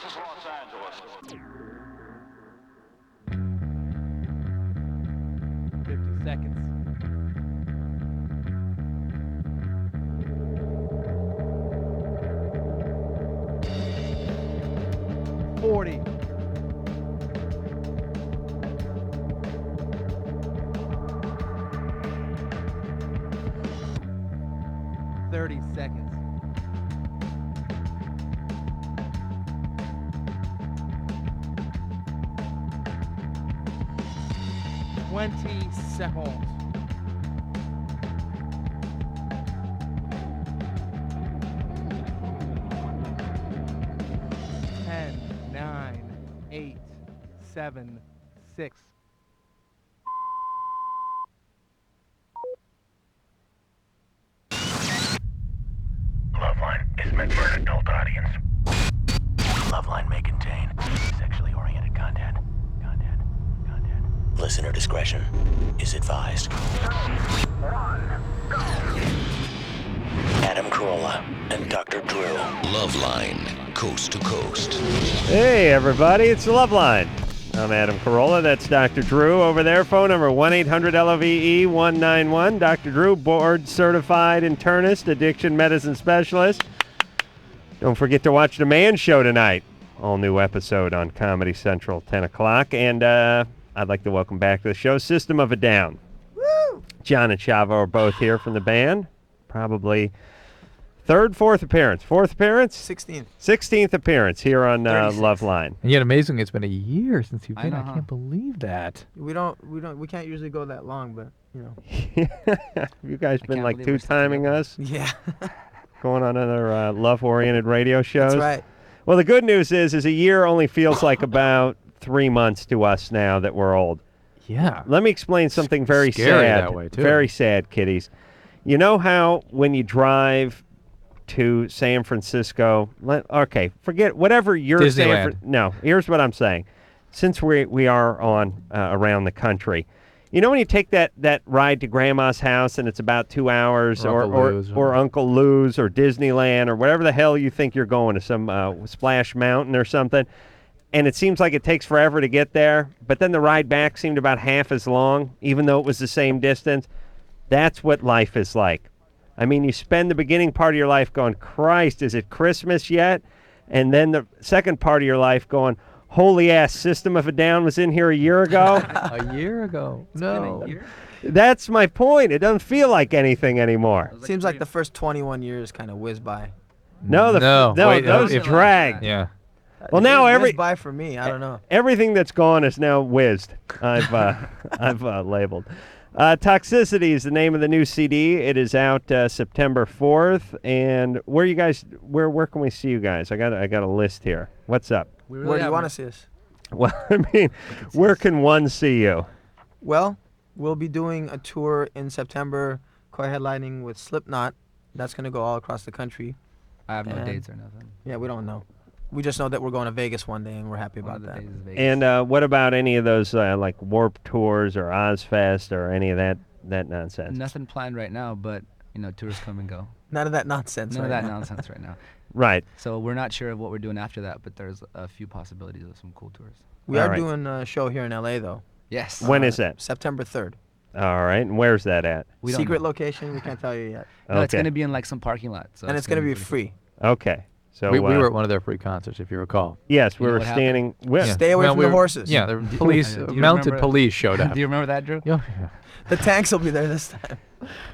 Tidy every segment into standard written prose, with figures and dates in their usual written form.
This is Los Angeles. 50 seconds. $40. 30 seconds. 20 seconds. 10, 9, 8, 7, 6. Loveline is meant for an adult audience. Loveline may contain sexually oriented content. Listener discretion is advised. Adam Carolla and Dr. Drew. Loveline, coast to coast. Hey, everybody, it's the Loveline. I'm Adam Carolla. That's Dr. Drew over there. Phone number 1-800-LOVE-191. Dr. Drew, board-certified internist, addiction medicine specialist. Don't forget to watch The Man Show tonight. All new episode on Comedy Central, 10 o'clock. And I'd like to welcome back to the show System of a Down. Woo! John and Shavo are both here from the band. Probably fourth appearance. 16th appearance here on Loveline. And yet, amazing, it's been a year since you've been. I can't believe that. We can't usually go that long, but you know. You guys been like two-timing us? Yeah. Going on other love-oriented radio shows? That's right. Well, the good news is a year only feels like about 3 months to us now that we're old. Yeah. Let me explain something very Scary sad. that way, too. Very sad, kiddies. You know how when you drive to San Francisco, forget whatever your Disneyland. No, here's what I'm saying. Since we are on around the country, you know when you take that ride to Grandma's house and it's about 2 hours, or Uncle Lou's or Disneyland or whatever the hell you think you're going to, some Splash Mountain or something, and it seems like it takes forever to get there, but then the ride back seemed about half as long, even though it was the same distance. That's what life is like. I mean, you spend the beginning part of your life going, Christ, is it Christmas yet? And then the second part of your life going, holy ass, System of a Down was in here a year ago. A year ago. No. That's my point. It doesn't feel like anything anymore. Seems like the first 21 years kind of whizzed by. No, those drag. Yeah. Well, now whizzed by for me. I don't know. Everything that's gone is now whizzed. I've labeled. Toxicity is the name of the new CD. It is out September 4th. And where can we see you guys? I got a list here. What's up? Where do you want to see us? Well, I mean, where can one see you? Well, we'll be doing a tour in September, co-headlining with Slipknot. That's going to go all across the country. I have no dates or nothing. Yeah, we don't know. We just know that we're going to Vegas one day, and we're happy about that. And what about any of those like Warped Tours or Ozfest or any of that nonsense? Nothing planned right now, but tours come and go. None of that nonsense. Nonsense right now. Right. So we're not sure of what we're doing after that, but there's a few possibilities of some cool tours. We are doing a show here in LA though. Yes. When is that? September 3rd. All right. And where's that at? Secret location. We can't tell you yet. No, it's going to be in like some parking lot. So and it's going to be free. Okay. So we were at one of their free concerts, if you recall. Yes, we were standing. Stay away from the horses. Yeah, the police, mounted police showed up. Do you remember that, Drew? Yeah. The tanks will be there this time.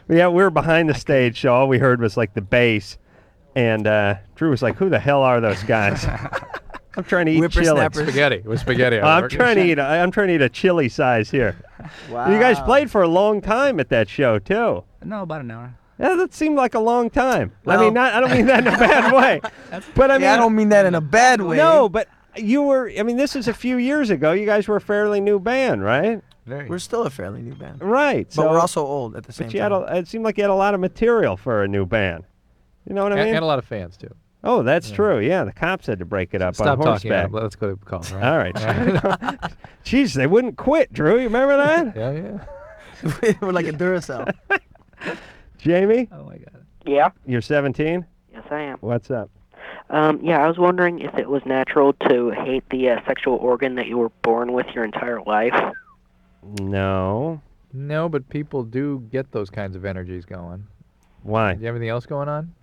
Yeah, we were behind the stage, so all we heard was like the bass, and Drew was like, "Who the hell are those guys?" I'm trying to eat chili. Spaghetti. It was spaghetti. I'm trying to eat a chili size here. Wow. You guys played for a long time at that show too. No, about an hour. Yeah, that seemed like a long time. Well, I mean, I don't mean that in a bad way. But I mean, I don't mean that in a bad way. No, but you were. I mean, this is a few years ago. You guys were a fairly new band, right? We're still a fairly new band. Right. But we're also old at the same time. It seemed like you had a lot of material for a new band. You know what I mean? And a lot of fans too. Oh, that's true. Yeah, the cops had to break it up on horseback. Let's go to the call. Right? All right. Jeez, they wouldn't quit, Drew. You remember that? Yeah. We're like a Duracell. Jamie? Oh my God. Yeah. You're 17? Yes, I am. What's up? Yeah, I was wondering if it was natural to hate the sexual organ that you were born with your entire life. No. No, but people do get those kinds of energies going. Why? Do you have anything else going on?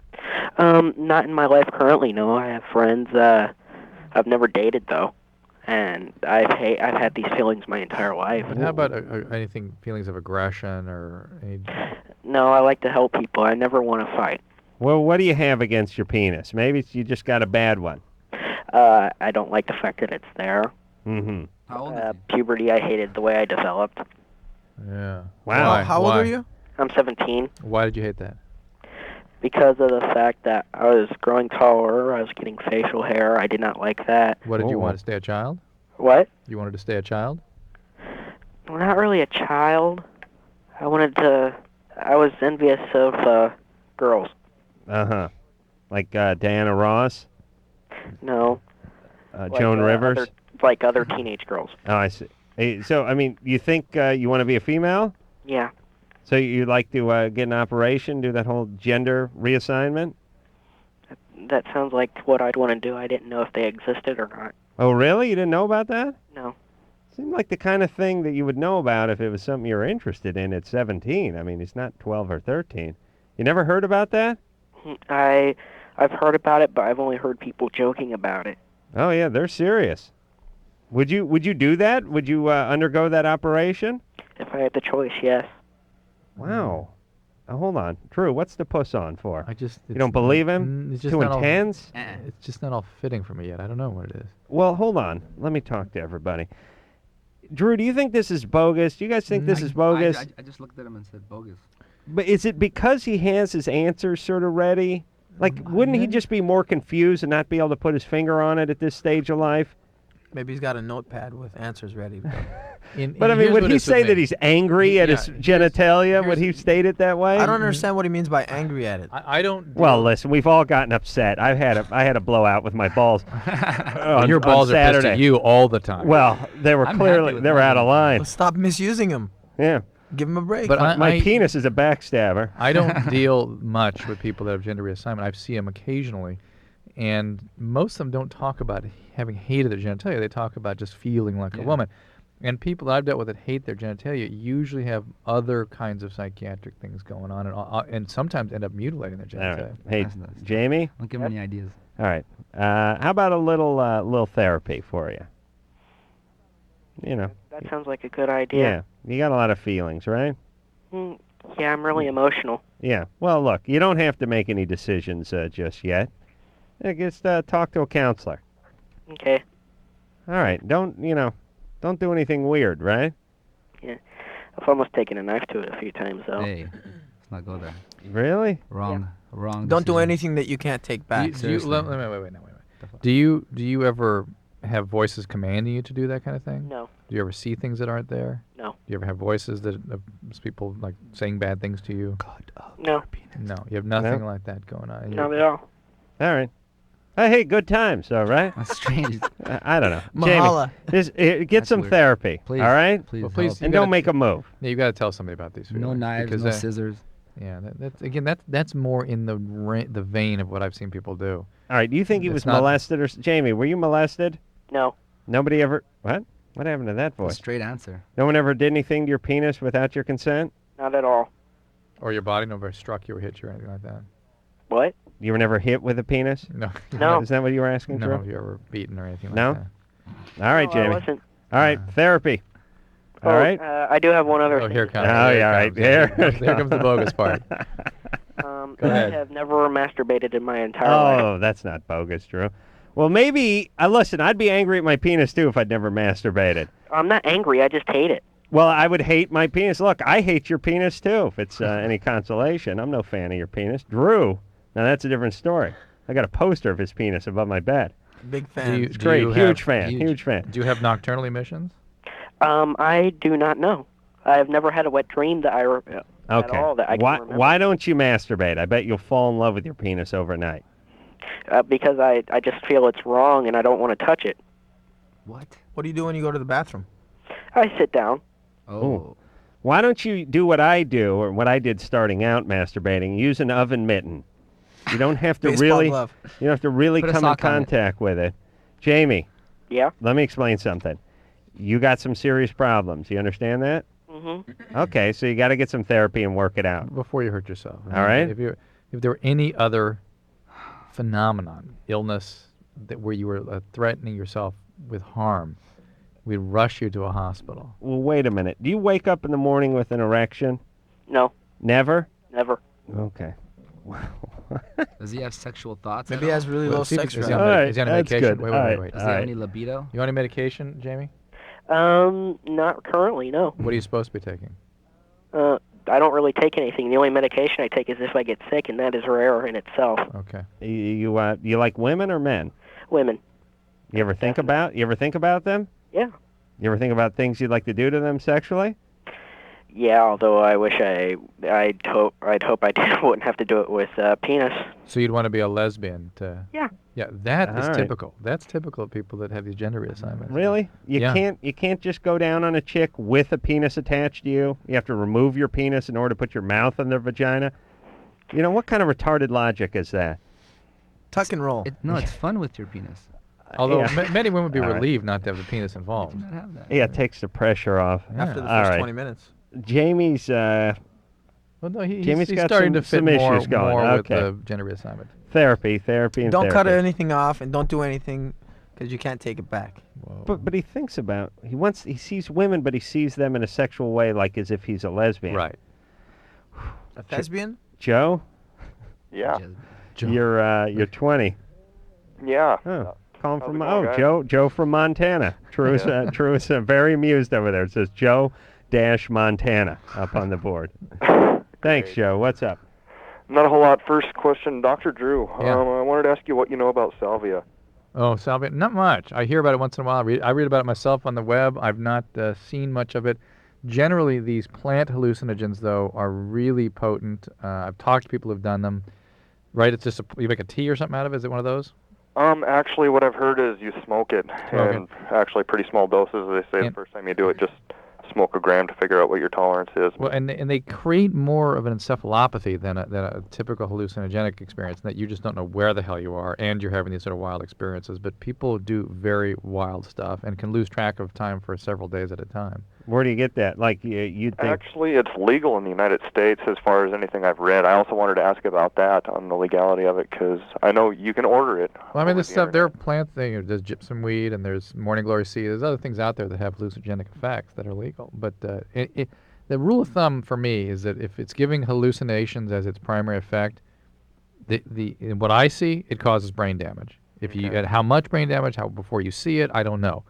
Not in my life currently, no. I have friends, I've never dated, though. And I've had these feelings my entire life. But how about anything, feelings of aggression or any... No, I like to help people. I never want to fight. Well, what do you have against your penis? Maybe you just got a bad one. I don't like the fact that it's there. Mm-hmm. How old is he? Puberty, I hated the way I developed. Yeah. Wow. Why? How old are you? I'm 17. Why did you hate that? Because of the fact that I was growing taller, I was getting facial hair. I did not like that. What did you Oh. want to stay a child? What? You wanted to stay a child? Well, not really a child. I was envious of girls. Uh-huh. Like Diana Ross? No. Joan Rivers? Other teenage girls. Oh, I see. Hey, so, I mean, you think you want to be a female? Yeah. So you'd like to get an operation, do that whole gender reassignment? That sounds like what I'd want to do. I didn't know if they existed or not. Oh, really? You didn't know about that? No. Seemed like the kind of thing that you would know about if it was something you were interested in at 17. I mean, he's not 12 or 13. You never heard about that? I've heard about it, but I've only heard people joking about it. Oh, yeah, they're serious. Would you do that? Would you undergo that operation? If I had the choice, yes. Wow. Hold on. Drew, what's the puss on for? I just... You don't believe him? It's just Too not all- intense? It's just not all fitting for me yet. I don't know what it is. Well, hold on. Let me talk to everybody. Drew, do you think this is bogus? Do you guys think this is bogus? I just looked at him and said bogus. But is it because he has his answers sort of ready? Like, wouldn't he just be more confused and not be able to put his finger on it at this stage of life? Maybe he's got a notepad with answers ready. But I mean, would he say that he's angry at his genitalia? Would he state it that way? I don't understand what he means by angry at it. I don't... Well, listen, we've all gotten upset. I had a blowout with my balls. Your balls are pissed at you all the time. Well, they were clearly out of line. Well, stop misusing him. Yeah. Give him a break. But my penis is a backstabber. I don't deal much with people that have gender reassignment. I see them occasionally, and most of them don't talk about having hated their genitalia. They talk about just feeling like a woman. And people that I've dealt with that hate their genitalia usually have other kinds of psychiatric things going on, and sometimes end up mutilating their genitalia. All right. Hey, Jamie? Don't give him any ideas. All right. How about a little therapy for you? You know. That sounds like a good idea. Yeah. You got a lot of feelings, right? Yeah, I'm really emotional. Yeah. Well, look, you don't have to make any decisions just yet. Just talk to a counselor. Okay. All right. Don't do anything weird, right? Yeah. I've almost taken a knife to it a few times, though. Hey, let's not go there. Really? Wrong. Don't do anything that you can't take back. Wait. Do you ever have voices commanding you to do that kind of thing? No. Do you ever see things that aren't there? No. Do you ever have voices that people like saying bad things to you? No. No. You have nothing like that going on. Not at all. All right. Hey, good times, all right? That's strange. I don't know. Mahala. Jamie, get some weird. therapy, Please, all right? Please, Well, please, help. you And gotta don't make a move. Yeah, you got to tell somebody about these feelings. No knives, because no scissors. Yeah, that's more in the vein of what I've seen people do. All right, do you think he It's was not- molested or... Jamie, were you molested? No. Nobody ever... What? What happened to that A voice? straight answer. No one ever did anything to your penis without your consent? Not at all. Or your body never struck you or hit you or anything like that. What? You were never hit with a penis? No. No. Is that what you were asking, No, Drew? you ever beaten or anything No? like that. All right, No, Jamie. I wasn't. All right, therapy. All right? I do have one other Oh, thing. here to comes. say. Oh, yeah, all right. Here Here comes the bogus part. I ahead. have never masturbated in my entire life. Oh, that's not bogus, Drew. Well, maybe... listen, I'd be angry at my penis, too, if I'd never masturbated. I'm not angry. I just hate it. Well, I would hate my penis. Look, I hate your penis, too, if it's any consolation. I'm no fan of your penis. Drew, now that's a different story. I got a poster of his penis above my bed. Big fan. It's great. Huge fan. Huge fan. Do you have nocturnal emissions? I do not know. I've never had a wet dream that at all that I can remember. Why don't you masturbate? I bet you'll fall in love with your penis overnight. Because I just feel it's wrong and I don't want to touch it. What? What do you do when you go to the bathroom? I sit down. Oh. Why don't you do what I do, or what I did starting out masturbating? Use an oven mitten. You don't have to Baseball really. glove. You don't have to really Put a come in sock on it. contact with it. Jamie, Yeah. let me explain something. You got some serious problems. You understand that? Mm-hmm. Okay, so you got to get some therapy and work it out. Before you hurt yourself. All right. If there were any other phenomenon, illness, where you were threatening yourself with harm, we'd rush you to a hospital. Well, wait a minute. Do you wake up in the morning with an erection? No, Never? never. Okay. Does he have sexual thoughts? Maybe he has really low sex Is drive. he on, All right, is he on that's medication? good. Wait, All wait, right. wait. Does All he have right. any libido? You on any medication, Jamie? Not currently, no. What are you supposed to be taking? I don't really take anything. The only medication I take is if I get sick, and that is rare in itself. Okay. You like women or men? Women. You ever think about them? Yeah. You ever think about things you'd like to do to them sexually? Yeah, although I wish I'd hope I wouldn't have to do it with penis. So you'd want to be a lesbian to... Yeah. Yeah, that is All right. typical. That's typical of people that have these gender reassignments. Really? You Yeah. can't just go down on a chick with a penis attached to you. You have to remove your penis in order to put your mouth on their vagina. You know, what kind of retarded logic is that? Tuck and roll. No, it's fun with your penis. Although Yeah. many women would be All right. relieved not to have the penis involved. Not have that. Yeah, it takes the pressure off. After the All first right. 20 minutes. Jamie's Well, no, Jamie's he's got starting some to fit issues more going. with Okay. the gender reassignment. therapy, and Don't cut therapy. anything off, and don't do anything because you can't take it back. Whoa. But he thinks about he sees women, but he sees them in a sexual way, like as if he's a lesbian. Right. A thespian? Joe, Yeah. you're 20. Yeah. Oh, calling How's from it going, guys? Joe from Montana. True is very amused over there. It says Joe dash Montana up on the board. Thanks, Joe. What's up? Not a whole lot. First question, Dr. Drew. Yeah. I wanted to ask you what you know about salvia. Oh, salvia? Not much. I hear about it once in a while. I read about it myself on the web. I've not seen much of it. Generally, these plant hallucinogens, though, are really potent. I've talked to people who've done them. Right? It's just you make a tea or something out of it? Is it one of those? Actually, what I've heard is you smoke it, Smoke and actually pretty small doses. They say the And- first time you do it, just smoke a gram to figure out what your tolerance is. Well, and they create more of an encephalopathy than a typical hallucinogenic experience, in that you just don't know where the hell you are, and you're having these sort of wild experiences. But people do very wild stuff and can lose track of time for several days at a time. Where do you get that? Like you'd think. Actually, it's legal in the United States as far as anything I've read. I also wanted to ask about that on the legality of it because I know you can order it. Well, I mean, over this the stuff, there are internet. plant things. There's gypsum weed and there's morning glory seed. There's other things out there that have hallucinogenic effects that are legal. But the rule of thumb for me is that if it's giving hallucinations as its primary effect, in what I see, it causes brain damage. If you and how much brain damage, how before you see it, I don't know.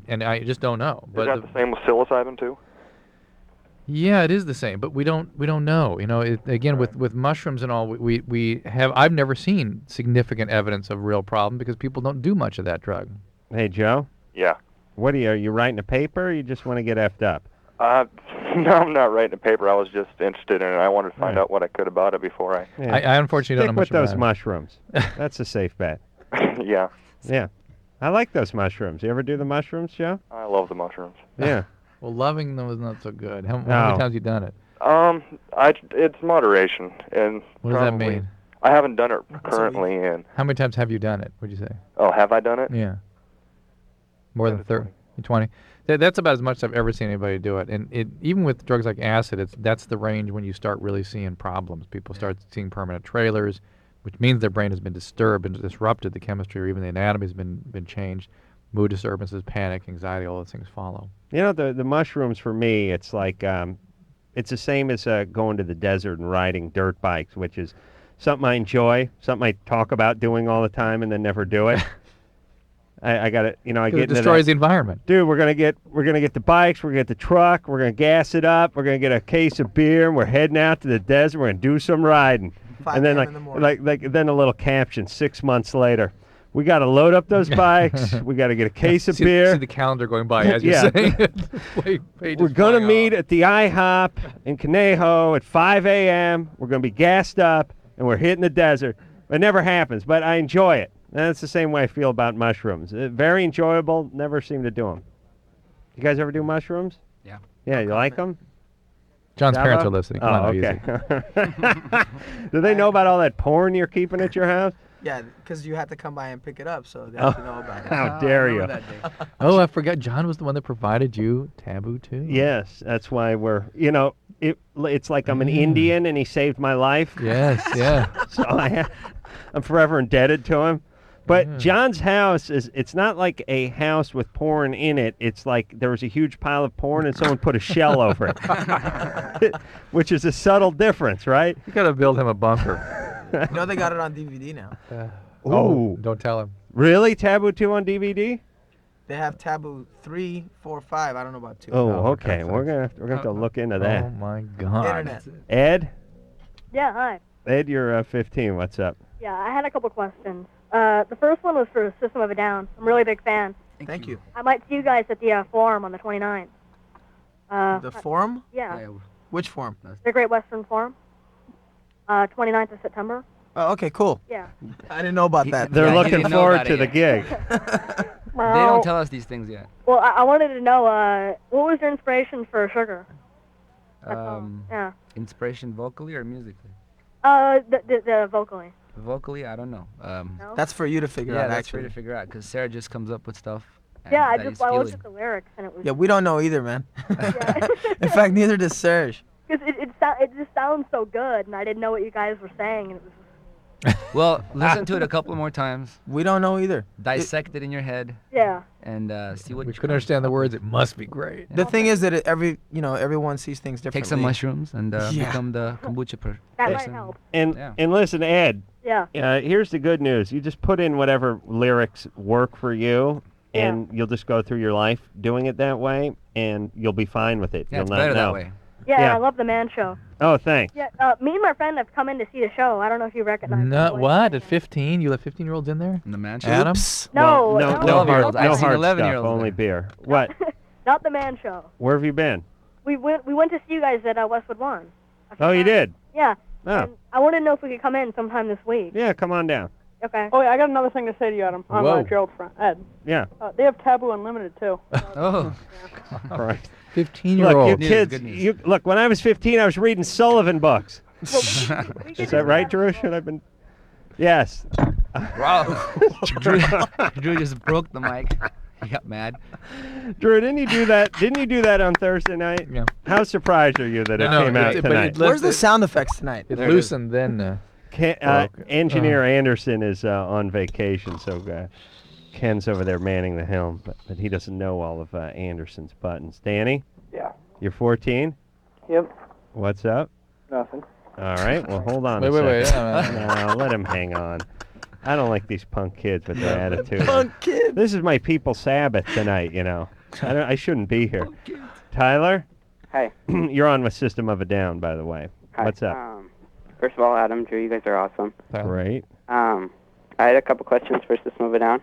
And I just don't know. Is But that the same with psilocybin too? yeah, it is the same, but we don't know. You know, again with mushrooms and all, I've never seen significant evidence of real problem because people don't do much of that drug. Hey, Joe. Yeah. What are you writing a paper, or you just want to get effed up? No, I'm not writing a paper. I was just interested in it. I wanted to find out what I could about it before I... Yeah. I unfortunately don't know Stick much with those about it. mushrooms. That's a safe bet. Yeah. Yeah. I like those mushrooms. You ever do the mushrooms, Joe? I love the mushrooms. Yeah. Well, loving them is not so good. How No. many times have you done it? It's moderation, and What does that probably- mean? I haven't done it currently, and How many times have you done it, would you say? oh, have I done it? Yeah. More than 30? 20? That's about as much as I've ever seen anybody do it. And even with drugs like acid, that's the range when you start really seeing problems. People start seeing permanent trailers, which means their brain has been disturbed and disrupted. The chemistry or even the anatomy has been changed. Mood disturbances, panic, anxiety, all those things follow. You know, the mushrooms for me, it's like it's the same as going to the desert and riding dirt bikes, which is something I enjoy, something I talk about doing all the time and then never do it. I got it. You know, I get It into destroys that. the environment. Dude, we're gonna get the bikes, we're gonna get the truck, we're gonna gas it up, we're gonna get a case of beer, and we're heading out to the desert. We're gonna do some riding, 5 and then a.m. in the morning. like then a little caption 6 months later. We got to load up those bikes. We got to get a case of See beer. the calendar going by as you're Yeah. saying it. Pages We're going to flying meet off. at the IHOP in Conejo at 5 a.m. We're going to be gassed up, and we're hitting the desert. It never happens, but I enjoy it. And that's the same way I feel about mushrooms. Very enjoyable. Never seem to do them. You guys ever do mushrooms? Yeah. Yeah, you like them? John's Shavo? parents are listening. Come on, okay. Do they know about all that porn you're keeping at your house? Yeah, because you had to come by and pick it up, so they have to know about it. How dare you? Oh, I forgot. John was the one that provided you Taboo too. Yes, that's why we're, it's like I'm an Indian and he saved my life. Yes, yeah. So I'm forever indebted to him. But John's house it's not like a house with porn in it. It's like there was a huge pile of porn and someone put a shell over it, which is a subtle difference, right? You got to build him a bunker. You know they got it on DVD now. Oh, don't tell him. Really? Taboo 2 on DVD? They have Taboo 3, 4, 5. I don't know about 2. Oh, okay. We're gonna have to look into that. Oh my God. Internet. Ed? Yeah, hi. Ed, you're 15. What's up? Yeah, I had a couple questions. The first one was for System of a Down. I'm a really big fan. Thank you. I might see you guys at the Forum on the 29th. The Forum? Yeah, Which Forum? the Great Western Forum. 29th of September. Oh, okay, cool. Yeah. I didn't know about that. They're he looking didn't know forward about to it the yet. gig. They don't tell us these things yet. Well, I wanted to know, what was your inspiration for Sugar? Yeah. Inspiration vocally or musically? The vocally. Vocally, I don't know. No? That's for you to figure Yeah, out, that's for actually. you to figure out because Sarah just comes up with stuff. Yeah, I that just he's I looked feeling. at the lyrics and it was. Yeah, we don't know either, man. Yeah. In fact, neither does Serge. Because it just sounds so good, and I didn't know what you guys were saying, and it was. Well, listen to it a couple more times. We don't know either. Dissect it in your head Yeah. and see what We you couldn't understand the words. It must be great. The thing is that everyone sees things differently. Take some mushrooms and Yeah. become the kombucha That might person. help. And Yeah. and listen, Ed. Yeah. Here's the good news. You just put in whatever lyrics work for you, and you'll just go through your life doing it that way, and you'll be fine with it. Yeah, You'll it's not better know. that way. Yeah, Yeah. I love the Man Show. Oh, thanks. Yeah, me and my friend have come in to see the show. I don't know if you recognize. No, the voice. what? At 15? You let 15-year-olds in there? In the mansion. Adam? Oops. No, no, no, no, no, hard, I've no seen hard 11-year-olds stuff. Only there. beer. What? not the Man Show. Where have you been? We went to see you guys at Westwood One. Oh, you did? Yeah. Oh, And I wanted to know if we could come in sometime this week. yeah. Come on down. Okay. Oh, yeah, I got another thing to say to you, Adam. I'm Whoa. Gerald friend, Ed. Yeah. They have Taboo Unlimited, too. Oh. All right. 15-year-old. Look, you News, kids. good news. Look, when I was 15, I was reading Sullivan books. We Is could that do right, Drew? Should I've been? Yes. Wow. Drew just broke the mic. He got mad. Drew, didn't you do that? Didn't you do that on Thursday night? Yeah. How surprised are you that it No, came out but tonight? Where's the sound effects tonight? It There it loosened then. Engineer Anderson is on vacation, so Ken's over there manning the helm, but he doesn't know all of Anderson's buttons. Danny? Yeah. You're 14? Yep. What's up? Nothing. All right, well, hold on Wait, a wait. second. No, let him hang on. I don't like these punk kids with their attitude. Punk kid. This is my People's Sabbath tonight, you know. I shouldn't be here. Tyler? Hi. You're on with System of a Down, by the way. Hi. What's up? First of all, Adam, Drew, you guys are awesome. Great. I had a couple questions for System of a Down.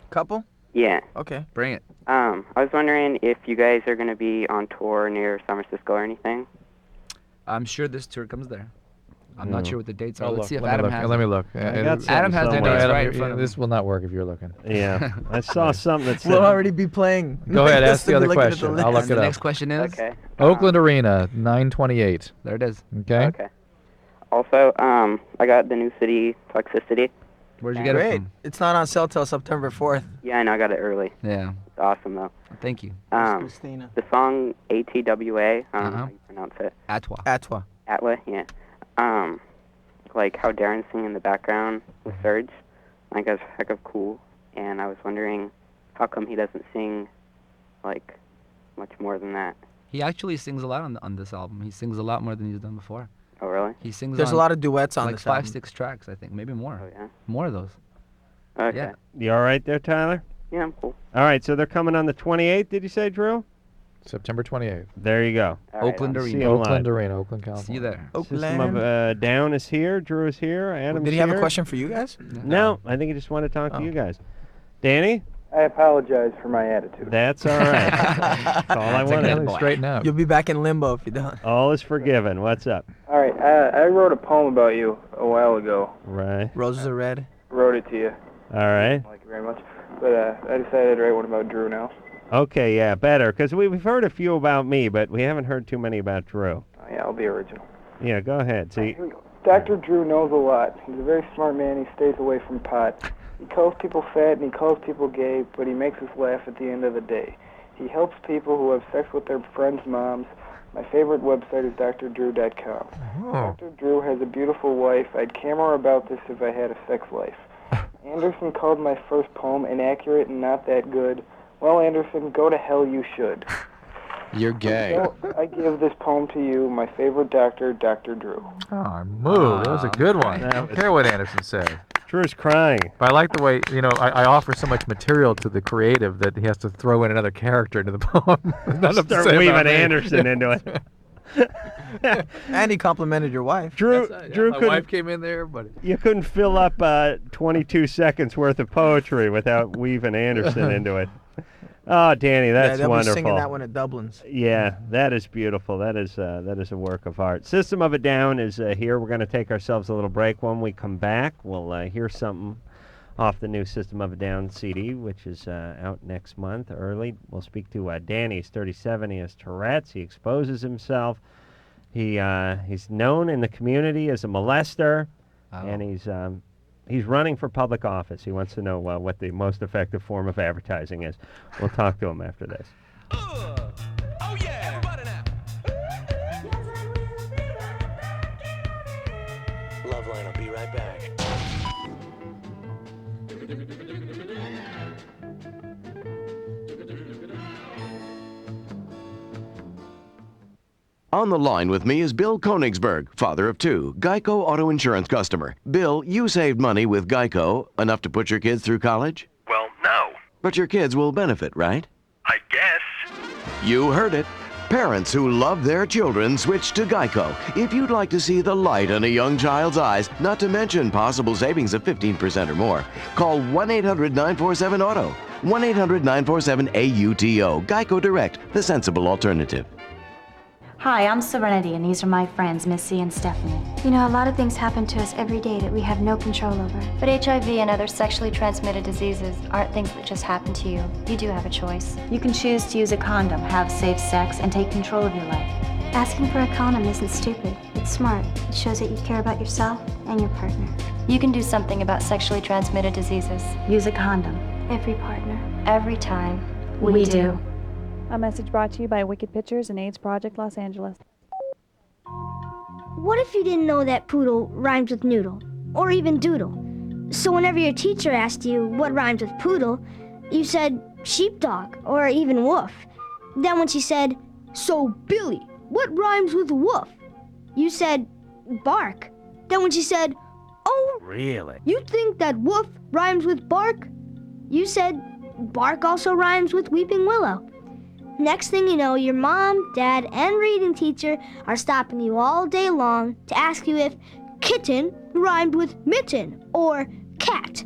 Couple? Yeah. Okay. Bring it. I was wondering if you guys are going to be on tour near San Francisco or anything. I'm sure this tour comes there. I'm not sure what the dates are. Oh, Let's look, see if let me Adam look. has Let me them. look. Adam has the somewhere. dates Adam, right in front of him. this will not work if you're looking. Yeah, I saw something that said... We'll already be playing. Go ahead, ask Just to the be other looking at the question. I'll list. look And it the up. next question is? Okay. Oakland Arena, 9/28. There it is. Okay. Okay. Also, I got the New City Toxicity. Where'd you get it Great. from? It's not on sale till September 4th. Yeah, I know, I got it early. Yeah. It's awesome, though. Thank you. Christina. The song ATWA, I don't know how you pronounce it. Atwa. Atwa. Atla, yeah. Like how Darren's singing in the background with Surge, like that's heck of cool. And I was wondering, how come he doesn't sing, like, much more than that? He actually sings a lot on this album. He sings a lot more than he's done before. Oh, really? He sings There's on a lot of duets on like this 5, album. 6 tracks, I think. Maybe more. Oh, yeah? More of those. Okay. Yeah. You all right there, Tyler? Yeah, I'm cool. All right, so they're coming on the 28th, did you say, Drew? September 28th. There you go. All right, Oakland I'll see Arena. him Oakland live. Arena, Oakland, California. See you there. System of Down is here. Drew is here. Adam's Did he have here. a question for you guys? No, I think he just wanted to talk Oh. to you guys. Danny? I apologize for my attitude. That's all right. That's all I wanted. Straighten out. You'll be back in limbo if you don't. All is forgiven. What's up? All right, I wrote a poem about you a while ago. Right. Roses are red. Wrote it to you. All right. Thank you very much. But I decided to write one about Drew now. Okay, yeah, better. Because we've heard a few about me, but we haven't heard too many about Drew. Oh, Yeah, I'll be original. Yeah, go ahead. See, Here we go. Dr. Drew knows a lot. He's a very smart man. He stays away from pot. He calls people fat and he calls people gay, but he makes us laugh at the end of the day. He helps people who have sex with their friends' moms. My favorite website is drdrew.com. Dr. Drew has a beautiful wife. I'd camera about this if I had a sex life. Anderson called my first poem inaccurate and not that good. Well, Anderson, go to hell you should. You're gay. So I give this poem to you, my favorite doctor, Dr. Drew. Oh, moo. That was a good one. I don't care what Anderson said. Drew's crying. But I like the way, I offer so much material to the creative that he has to throw in another character into the poem. Start weaving Anderson into it. And he complimented your wife. Drew my wife came in there, but you couldn't fill up 22 seconds worth of poetry without weaving Anderson into it. Oh, Danny, that's they'll wonderful. be singing that one at Dublin's. Yeah, that is beautiful. That is a work of art. System of a Down is here. We're going to take ourselves a little break. When we come back, we'll hear something off the new System of a Down CD, which is out next month early. We'll speak to Danny. He's 37. He has Tourette's. He exposes himself. He's known in the community as a molester, and he's running for public office. He wants to know what the most effective form of advertising is. We'll talk to him after this. Oh yeah, everybody now. Loveline will be right back. On the line with me is Bill Konigsberg, father of two, Geico Auto Insurance customer. Bill, you saved money with Geico, enough to put your kids through college? Well, no. But your kids will benefit, right? I guess. You heard it. Parents who love their children switch to Geico. If you'd like to see the light in a young child's eyes, not to mention possible savings of 15% or more, call 1-800-947-AUTO. 1-800-947-AUTO. Geico Direct, the sensible alternative. Hi, I'm Serenity, and these are my friends, Missy and Stephanie. You know, a lot of things happen to us every day that we have no control over. But HIV and other sexually transmitted diseases aren't things that just happen to you. You do have a choice. You can choose to use a condom, have safe sex, and take control of your life. Asking for a condom isn't stupid. It's smart. It shows that you care about yourself and your partner. You can do something about sexually transmitted diseases. Use a condom. Every partner. Every time. We do. A message brought to you by Wicked Pictures and AIDS Project Los Angeles. What if you didn't know that poodle rhymes with noodle, or even doodle? So whenever your teacher asked you what rhymes with poodle, you said sheepdog, or even wolf. Then when she said, so Billy, what rhymes with woof? You said bark. Then when she said, oh, really? You think that woof rhymes with bark? You said bark also rhymes with weeping willow. Next thing you know, your mom, dad, and reading teacher are stopping you all day long to ask you if kitten rhymed with mitten or cat.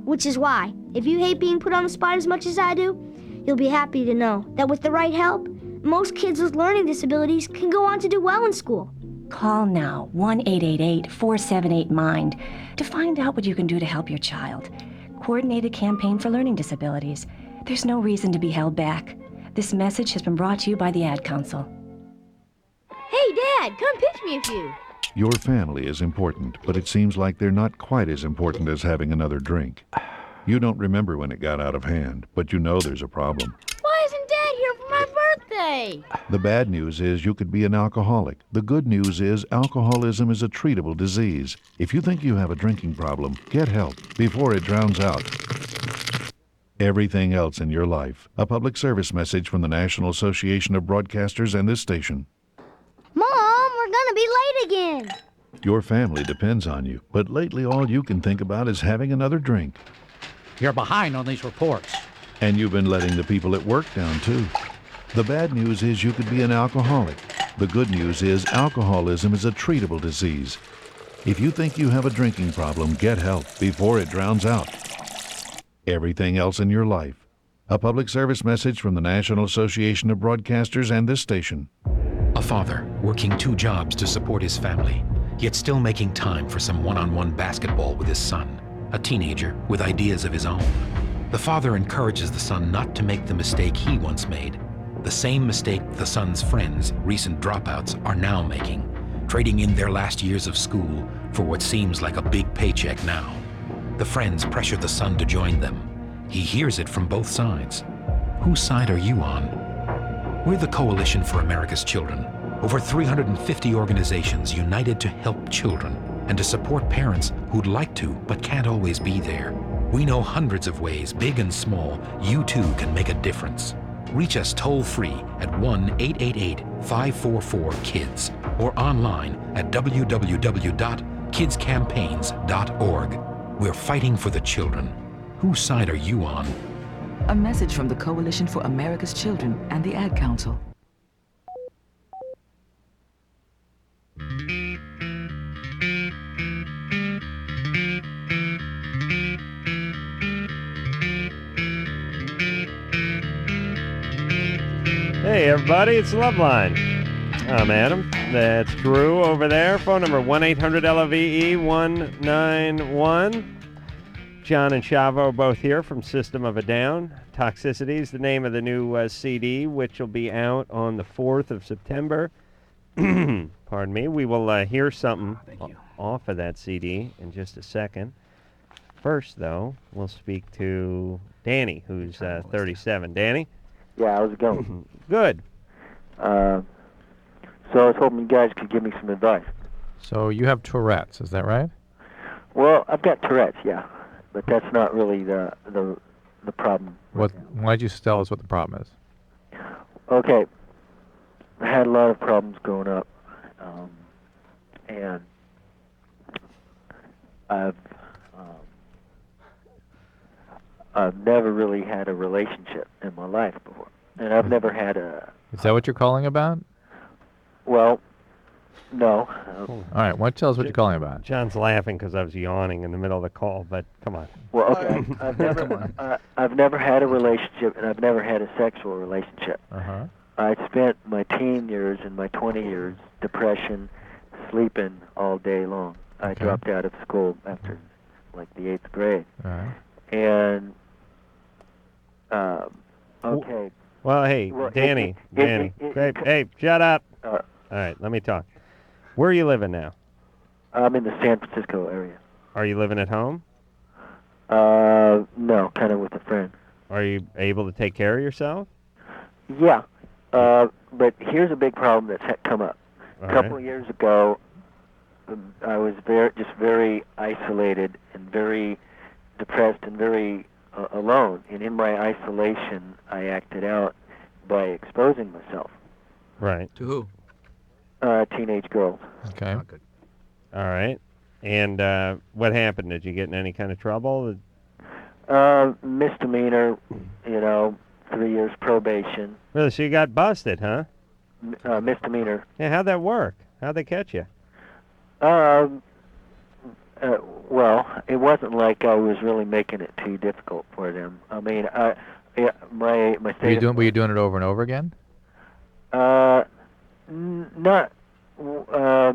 Which is why, if you hate being put on the spot as much as I do, you'll be happy to know that with the right help, most kids with learning disabilities can go on to do well in school. Call now, 1-888-478-MIND, to find out what you can do to help your child. Coordinated campaign for learning disabilities. There's no reason to be held back. This message has been brought to you by the Ad Council. Hey, Dad, come pitch me a few. Your family is important, but it seems like they're not quite as important as having another drink. You don't remember when it got out of hand, but you know there's a problem. Why isn't Dad here for my birthday? The bad news is you could be an alcoholic. The good news is alcoholism is a treatable disease. If you think you have a drinking problem, get help before it drowns out everything else in your life. A public service message from the National Association of Broadcasters and this station. Mom, we're gonna be late again. Your family depends on you, but lately all you can think about is having another drink. You're behind on these reports. And you've been letting the people at work down, too. The bad news is you could be an alcoholic. The good news is alcoholism is a treatable disease. If you think you have a drinking problem, get help before it drowns out everything else in your life. A public service message from the National Association of Broadcasters and this station. A father working 2 jobs to support his family, yet still making time for some one-on-one basketball with his son, a teenager with ideas of his own. The father encourages the son not to make the mistake he once made, The same mistake the son's friends, recent dropouts, are now making, trading in their last years of school for what seems like a big paycheck now. The friends pressure the son to join them. He hears it from both sides. Whose side are you on? We're the Coalition for America's Children, over 350 organizations united to help children and to support parents who'd like to but can't always be there. We know hundreds of ways, big and small, you too can make a difference. Reach us toll-free at 1-888-544-KIDS or online at www.kidscampaigns.org. We're fighting for the children. Whose side are you on? A message from the Coalition for America's Children and the Ad Council. Hey everybody, it's Loveline. I'm Adam. That's Drew over there. Phone number 1-800-LOVE-191. John and Shavo are both here from System of a Down. Toxicity is the name of the new CD, which will be out on the 4th of September. Pardon me. We will hear something off of that CD in just a second. First, though, we'll speak to Danny, who's 37. Danny? Yeah, how's it going? Good. So I was hoping you guys could give me some advice. So you have Tourette's, is that right? Well, I've got Tourette's, yeah, but that's not really the problem. Why don't you tell us what the problem is? Okay, I had a lot of problems growing up, and I've never really had a relationship in my life before, and I've never had a... Is that what you're calling about? Well, no. All right, why don't you tell us what you're calling about? John's laughing because I was yawning in the middle of the call, but come on. Well, okay, I've never had a relationship, and I've never had a sexual relationship. Uh-huh. I spent my teen years and my 20 years depression, sleeping all day long. I dropped out of school after, like, the 8th grade. All right. And, okay. Well, hey, Danny, hey, shut up. All right, let me talk. Where are you living now? I'm in the San Francisco area. Are you living at home? No, kind of with a friend. Are you able to take care of yourself? Yeah, but here's a big problem that's come up. A couple of years ago, I was very isolated and very depressed and very alone. And in my isolation, I acted out by exposing myself. Right. To who? Teenage girls. Okay. Not good. All right. And what happened? Did you get in any kind of trouble? Misdemeanor, 3 years probation. Really? So you got busted, huh? Misdemeanor. Yeah, how'd that work? How'd they catch you? Well, it wasn't like I was really making it too difficult for them. I mean, my state. Were you doing it over and over again? Not.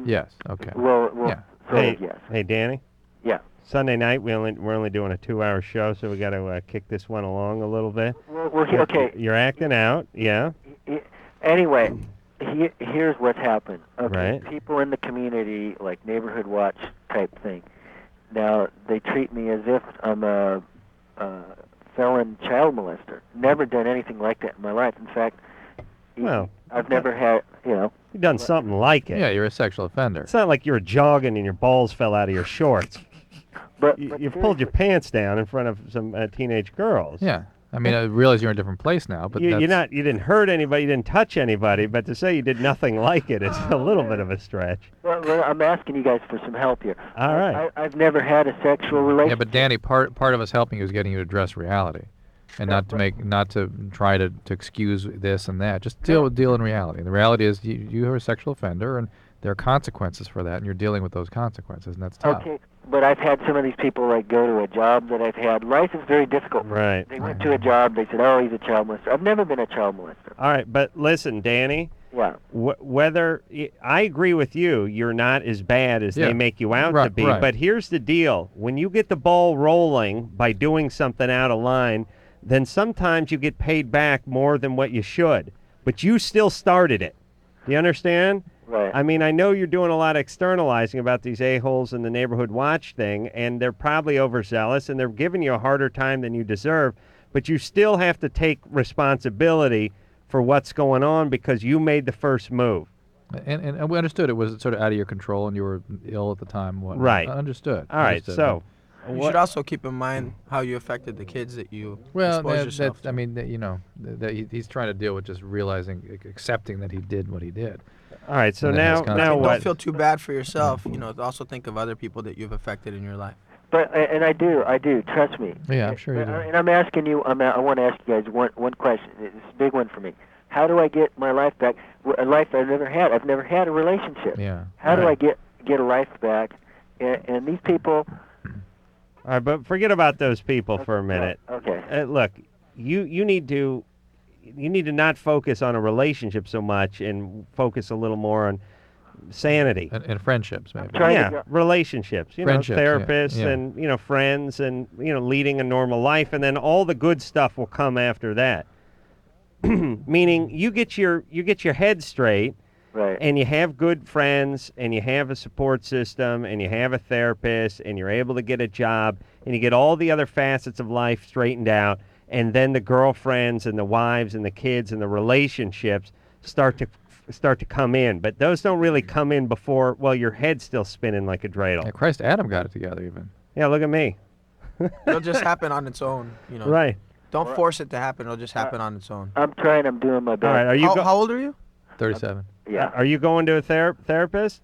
Yes. Okay. Well, yeah. Yes. Hey, Danny. Yeah. Sunday night we're only doing a 2-hour show, so we got to kick this one along a little bit. Well, okay. You're acting out, yeah. Anyway, here's what's happened. Okay. Right. People in the community, like neighborhood watch type thing. Now they treat me as if I'm a felon child molester. Never done anything like that in my life. In fact, well, I've never had, You've done something like it. Yeah, you're a sexual offender. It's not like you were jogging and your balls fell out of your shorts. But you pulled your pants down in front of some teenage girls. Yeah. I mean, I realize you're in a different place now, but you didn't hurt anybody, you didn't touch anybody, but to say you did nothing like it is a little bit of a stretch. Well, I'm asking you guys for some help here. All right. I've never had a sexual relationship. Yeah, but Danny, part of us helping you is getting you to address reality, and not to try to excuse this and that. Just deal in reality. And the reality is you are a sexual offender, and there are consequences for that, and you're dealing with those consequences, and that's tough. Okay, but I've had some of these people go to a job that I've had. Life is very difficult. Right. They went to a job. They said, "Oh, he's a child molester." I've never been a child molester. All right, but listen, Danny. Yeah. Whether I agree with you, you're not as bad as they make you out to be. Right. But here's the deal: when you get the ball rolling by doing something out of line, then sometimes you get paid back more than what you should. but you still started it. Do you understand? Right. I mean, I know you're doing a lot of externalizing about these a-holes in the neighborhood watch thing, and they're probably overzealous, and they're giving you a harder time than you deserve, but you still have to take responsibility for what's going on because you made the first move. And we understood it was sort of out of your control and you were ill at the time. Whatnot. Right. Understood. All right, so... You should also keep in mind how you affected the kids that you exposed yourself to. I mean, he's trying to deal with just realizing, accepting that he did what he did. All right, so And now what? Don't feel too bad for yourself. Also think of other people that you've affected in your life. But and I do. Trust me. Yeah, I'm sure you do. And I'm asking you. I want to ask you guys one question. It's a big one for me. How do I get my life back? A life I've never had. I've never had a relationship. Yeah. How do I get a life back? And these people. All right, but forget about those people for a minute. Okay. Look, you need to not focus on a relationship so much and focus a little more on sanity and friendships, maybe. Relationships. Friendships, Therapists yeah. and friends and leading a normal life, and then all the good stuff will come after that. Meaning, you get your head straight. Right. And you have good friends, and you have a support system, and you have a therapist, and you're able to get a job, and you get all the other facets of life straightened out, and then the girlfriends and the wives and the kids and the relationships start to come in. But those don't really come in before, your head's still spinning like a dreidel. Yeah, Christ, Adam got it together even. Yeah, look at me. It'll just happen on its own, Right. Don't force it to happen. It'll just happen on its own. I'm trying. I'm doing my best. All right, are you how old are you? 37. Yeah. Are you going to a therapist?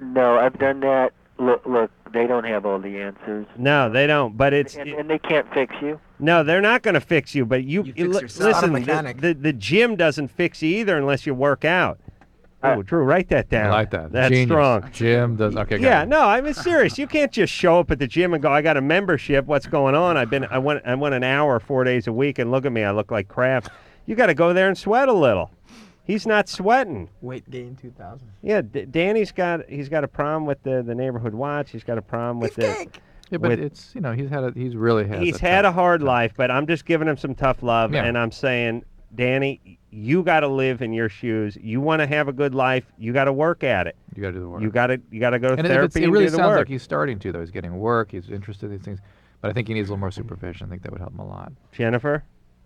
No, I've done that. Look, they don't have all the answers. No, they don't. But and they can't fix you. No, they're not going to fix you. But you fix yourself. listen. Not a mechanic. The gym doesn't fix you either unless you work out. Oh, Drew, write that down. I like that. That's Genius. strong. Gym does. Okay. Yeah, no, I'm serious. You can't just show up at the gym and go, "I got a membership. What's going on?" I went an hour 4 days a week, and look at me, I look like crap. You got to go there and sweat a little. He's not sweating. Weight gain 2,000. Yeah, Danny's got a problem with the neighborhood watch. He's got a problem with the. Yeah, but it's he's really had. He's had a hard life, but I'm just giving him some tough love, Yeah. and I'm saying, Danny, you got to live in your shoes. You want to have a good life. You got to work at it. You got to do the work. You got to go to And therapy it and really do the sounds work. like he's starting to, though. He's getting work. He's interested in these things. But I think he needs a little more supervision. I think that would help him a lot. Jennifer?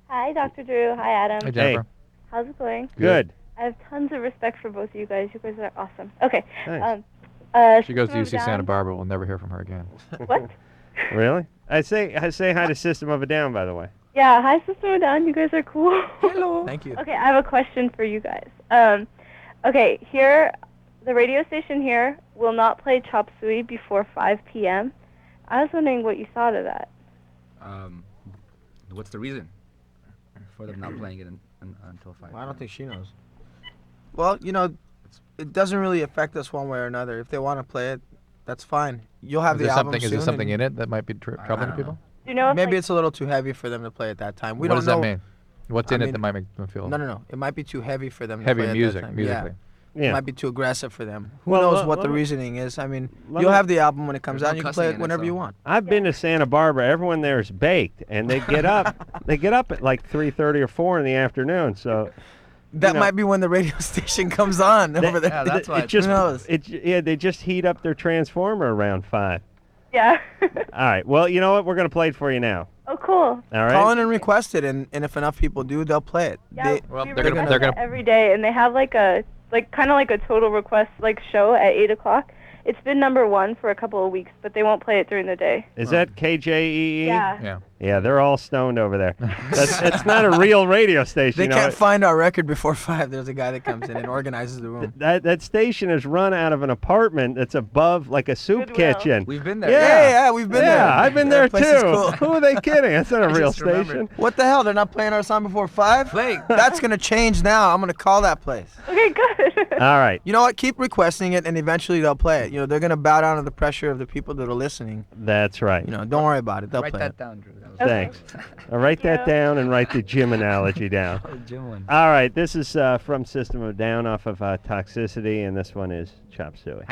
Hi, Dr. Drew. Hi, Adam. Hey, Jennifer. How's it going? Good. I have tons of respect for both of you guys. You guys are awesome. Okay. Nice. She goes to System UC of Santa Down- Barbara. We'll never hear from her again. What? Really? I say hi to System of a Down, by the way. Yeah, hi, System of Down. You guys are cool. Hello. Thank you. Okay, I have a question for you guys. Okay, here, the radio station here will not play Chop Suey before 5 p.m. I was wondering what you thought of that. What's the reason for them not playing it until 5? Well, I don't think she knows. Well, it doesn't really affect us one way or another. If they want to play it, that's fine. You'll have Is the there album something? Is soon there something and- in it that might be troubling people? Do you know if, Maybe like- it's a little too heavy for them to play at that time. We What don't does know. that mean? What's I in it mean, that might make them feel? No. It might be too heavy for them. Heavy to play music, at that time. musically. Yeah. It might be too aggressive for them. Who Well, knows what let the me- reasoning is? I mean, let you'll me- have the album when it comes There's out. no You can cussing play in it it, whenever so- you want. I've been to Santa Barbara. Everyone there is baked, and they get up. They get up at like 3:30 or 4 in the afternoon. So That might be when the radio station comes on over there. Yeah, that's why. it just Who knows? they just heat up their transformer around 5. Yeah. All right. Well, you know what? We're gonna play it for you now. Oh, cool. All right. Call in and request it, and if enough people do, they'll play it. Yeah, Well, we they're gonna- request they're that gonna- every day, and they have kind of like a total request show at 8 o'clock. It's been #1 for a couple of weeks, but they won't play it during the day. Is that KJEE? Yeah. Yeah. Yeah, they're all stoned over there. It's not a real radio station. They you know. can't find our record before 5. There's a guy that comes in and organizes the room. That station is run out of an apartment that's above like a soup Goodwill. kitchen. We've been there. Yeah, we've been there. Yeah, I've been there That place is too. cool. Who are they kidding? That's not a I real just remembered. station. What the hell? They're not playing our song before 5? Play. That's going to change now. I'm going to call that place. Okay, good. All right. You know what? Keep requesting it, and eventually they'll play it. They're going to bow down to the pressure of the people that are listening. That's right. Don't worry about it. They'll Write play that it. down, Drew. That was Thanks. I'll write that down and write the gym analogy down. Gym one. All right. This is from System of a Down off of Toxicity, and this one is Chop Suey.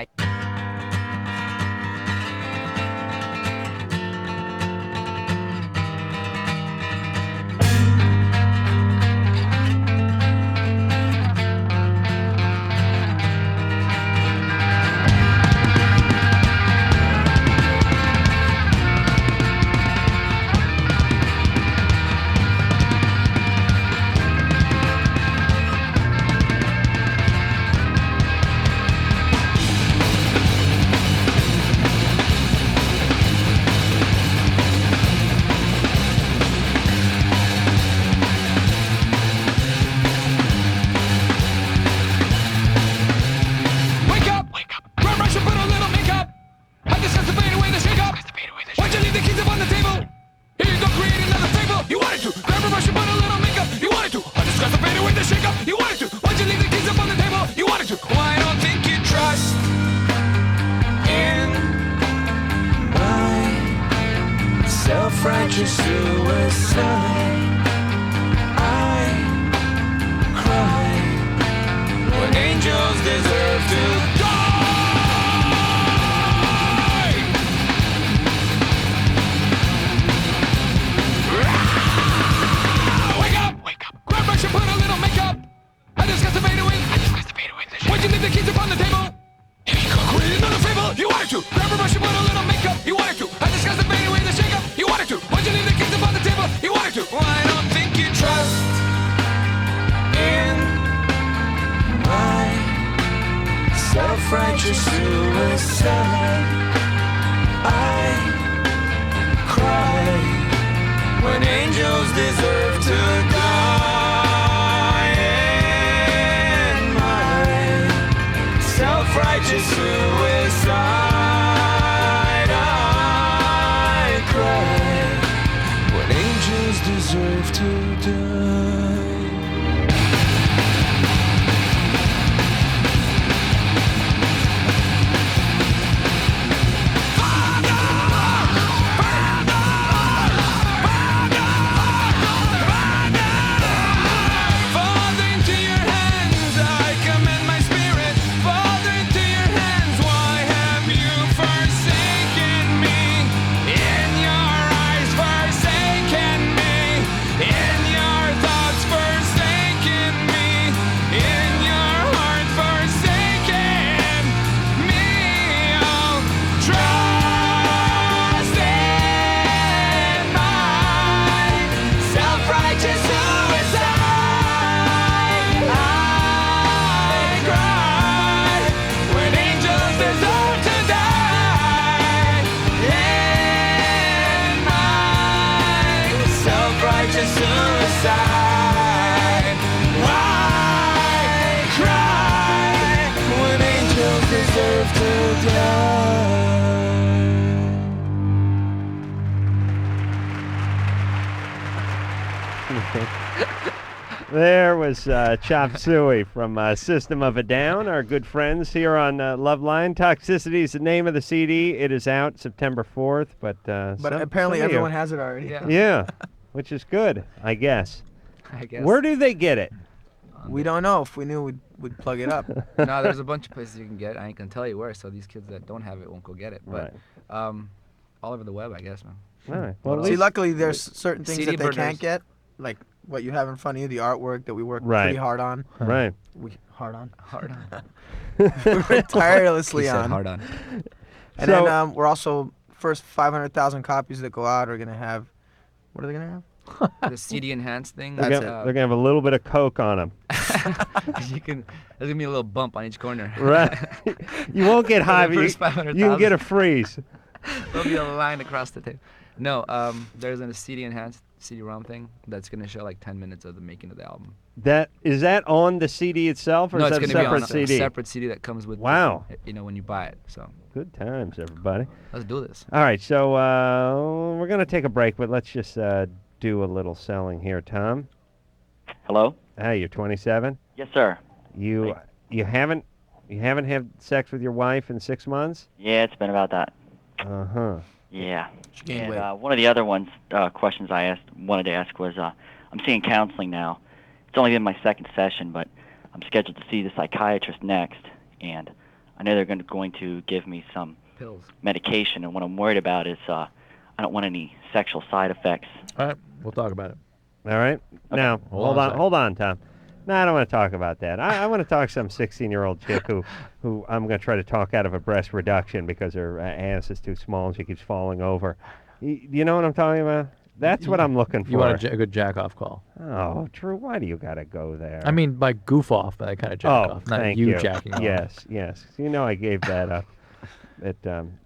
self-righteous suicide. I cry when angels deserve to die. Wake up! Wake up! Grab brush and put a little makeup. I discussed the fade away. Why'd you leave the keys upon the table? Here you go. Create another fable. You wanted to. Grab a brush and put a little makeup. You wanted to. I discussed the fade away, the shake up. You wanted to. Why'd you leave the keys upon the table? You wanted to. Well, I don't think you trust in my self-righteous suicide. I cry when angels deserve to die. In my self-righteous suicide, I cry when angels deserve to die. Father, into your hands I commend my spirit. Father, into your hands, why have you forsaken me? In your eyes, forsaken me. In your thoughts, forsaken me. In your heart, forsaken me. Oh, trust in my self-righteous suicide. I cry when angels deserve to die. In my self-righteous suicide, I cry when angels deserve to There was Chop Suey from System of a Down, our good friends here on Loveline. Toxicity is the name of the CD. It is out September 4th, but apparently everyone has it already. Yeah, which is good, I guess. I guess. Where do they get it? We don't know. If we knew, we'd plug it up. No, there's a bunch of places you can get it. I ain't gonna tell you where, so these kids that don't have it won't go get it. But all over the web, I guess, man. All right. Well, see, luckily there's certain things CD that they burners. can't get, like what you have in front of you, the artwork that we work Right. pretty hard on. Right. Hard on. on. We're tirelessly He said on. hard on. And then we're also first 500,000 copies that go out are gonna have. What are they gonna have? The CD enhanced thing. They're gonna have a little bit of coke on them. You can. There's gonna be a little bump on each corner. Right. You won't get For the high, but first you can get a 500,000. freeze. There'll be a line across the tape. No, there's a CD enhanced CD-ROM thing that's gonna show like 10 minutes of the making of the album. Is that on the CD itself, or No, is it's that a gonna be separate on CD? a separate CD that comes with. Wow. When you buy it. So. Good times, everybody. Let's do this. All right, so we're gonna take a break, but let's just do a little selling here, Tom. Hello? Hey, you're 27. Yes, sir. You haven't had sex with your wife in 6 months? Yeah, it's been about that. Uh-huh. Yeah. gained weight. And one of the other questions I wanted to ask was, I'm seeing counseling now. It's only been my second session, but I'm scheduled to see the psychiatrist next, and I know they're going to give me some pills, medication, and what I'm worried about is I don't want any sexual side effects. All right, we'll talk about it. All right. Now, hold on, Tom. No, I don't want to talk about that. I want to talk to some 16-year-old chick who I'm going to try to talk out of a breast reduction because her ass is too small and she keeps falling over. You know what I'm talking about? That's what I'm looking for. You want a good jack-off call. Oh, Drew, why do you got to go there? I mean, by goof off, that kind of jack off, not thank you jacking off. Yes. You know I gave that up at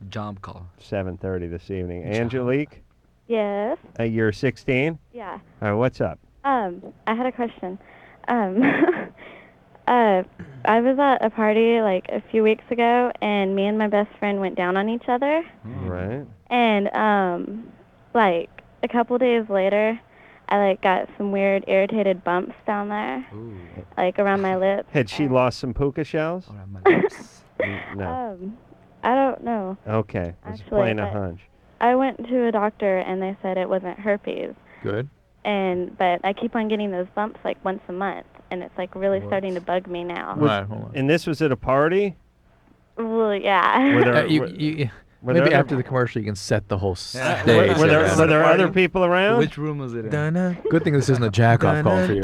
job call 7:30 this evening. Angelique? Yes. You're 16? Yeah. All right, what's up? I had a question. I was at a party like a few weeks ago, and me and my best friend went down on each other. Right. And like a couple days later, I like got some weird irritated bumps down there, like around my lips. Had she lost some puka shells? Around my lips. No. I don't know. Okay. It's Actually, plain a but- hunch. I went to a doctor and they said it wasn't herpes. Good. But I keep on getting those bumps like once a month, and it's like really starting to bug me now. Right, hold on. And this was at a party? Well, yeah. Were there, Maybe after the commercial you can set the whole stage. Were there other people around? Which room was it in? Good thing this isn't a jack-off call for you.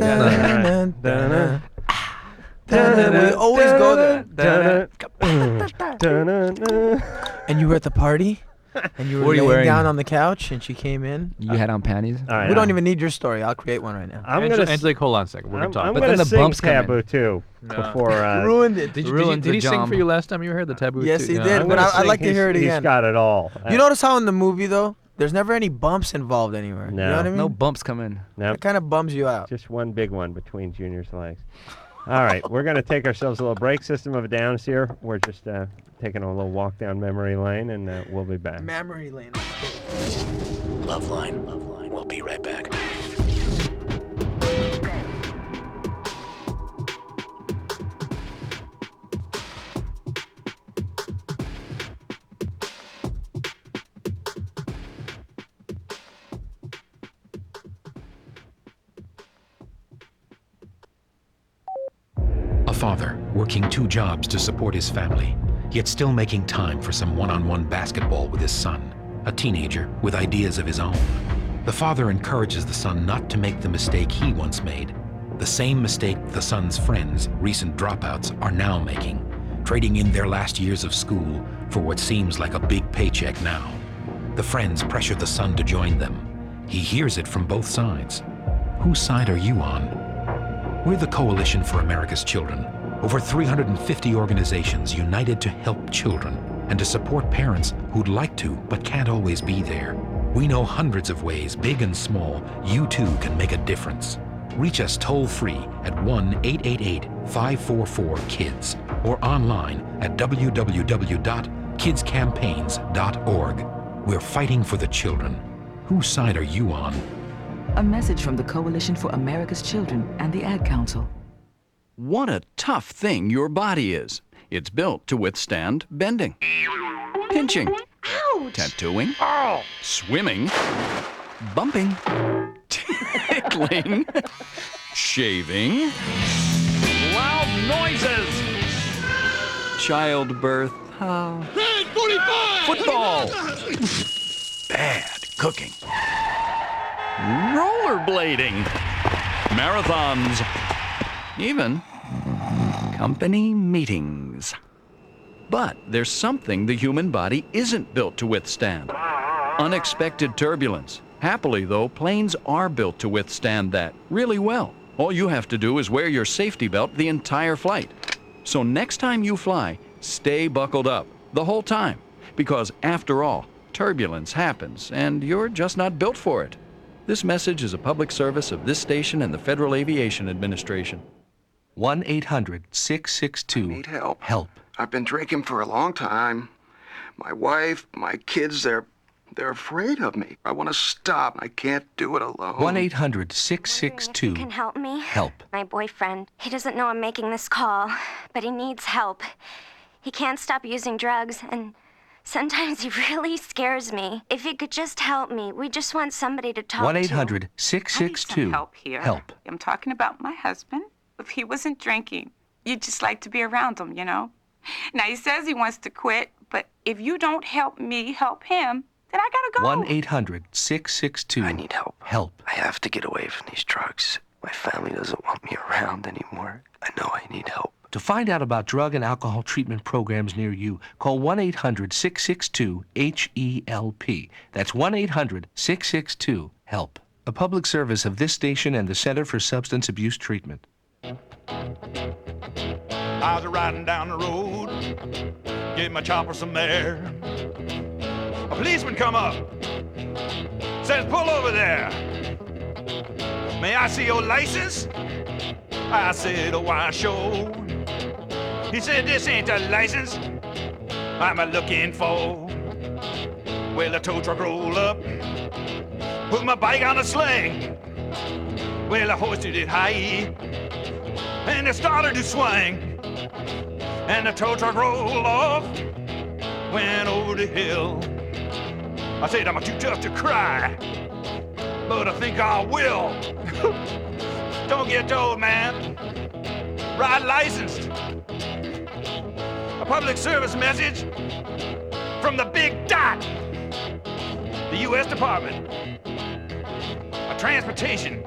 We always go there. And you were at the party? And you were laying down on the couch, and she came in. You had on panties? We don't even need your story. I'll create one right now. Angelique, hold on a second. We're going to talk. I'm going to sing Taboo, too, before... ruined it. Did he sing for you last time you were here, the Taboo? Yes, he did, but I'd like to hear it again. He's got it all. You notice how in the movie, though, there's never any bumps involved anywhere? No. You know what I mean? No bumps come in. No. It kind of bums you out. Just one big one between Junior's legs. All right, we're going to take ourselves a little break. System of a Downs here. We're just taking a little walk down memory lane, and we'll be back. Memory lane. Loveline. We'll be right back. A father working 2 jobs to support his family, yet still making time for some one-on-one basketball with his son, a teenager with ideas of his own. The father encourages the son not to make the mistake he once made, the same mistake the son's friends, recent dropouts, are now making, trading in their last years of school for what seems like a big paycheck now. The friends pressure the son to join them. He hears it from both sides. Whose side are you on? We're the Coalition for America's Children, over 350 organizations united to help children and to support parents who'd like to but can't always be there. We know hundreds of ways, big and small, you too can make a difference. Reach us toll-free at 1-888-544-KIDS or online at www.kidscampaigns.org. We're fighting for the children. Whose side are you on? A message from the Coalition for America's Children and the Ad Council. What a tough thing your body is. It's built to withstand bending, pinching, tattooing, swimming, bumping, tickling, shaving, Loud noises! childbirth, football, bad cooking, rollerblading, marathons, even company meetings. But there's something the human body isn't built to withstand. Unexpected turbulence. Happily, though, planes are built to withstand that really well. All you have to do is wear your safety belt the entire flight. So next time you fly, stay buckled up the whole time. Because after all, turbulence happens, and you're just not built for it. This message is a public service of this station and the Federal Aviation Administration. 1-800-662 need help. Help. I've been drinking for a long time. My wife, my kids, they're afraid of me. I want to stop. I can't do it alone. 1-800-662 You can help me. Help. My boyfriend, he doesn't know I'm making this call, but he needs help. He can't stop using drugs, and sometimes he really scares me. If he could just help me, we just want somebody to talk to. 1-800-662 help here. Help. I'm talking about my husband. If he wasn't drinking, you'd just like to be around him, you know? Now, he says he wants to quit, but if you don't help me help him, then I gotta go. 1-800-662 I need help. Help. I have to get away from these drugs. My family doesn't want me around anymore. I know I need help. To find out about drug and alcohol treatment programs near you, call 1-800-662-HELP. That's 1-800-662-HELP. A public service of this station and the Center for Substance Abuse Treatment. I was riding down the road, gave my chopper some air. A policeman come up, says, pull over there. May I see your license? I said, oh, why, sure. He said, this ain't the license I'm looking for. Well, the tow truck rolled up, put my bike on a sling. Well, I hoisted it high, and it started to swing. And the tow truck rolled off, went over the hill. I said I'm too tough to cry, but I think I will. Don't get old, man. Ride licensed. A public service message from the big dot. The U.S. Department of Transportation.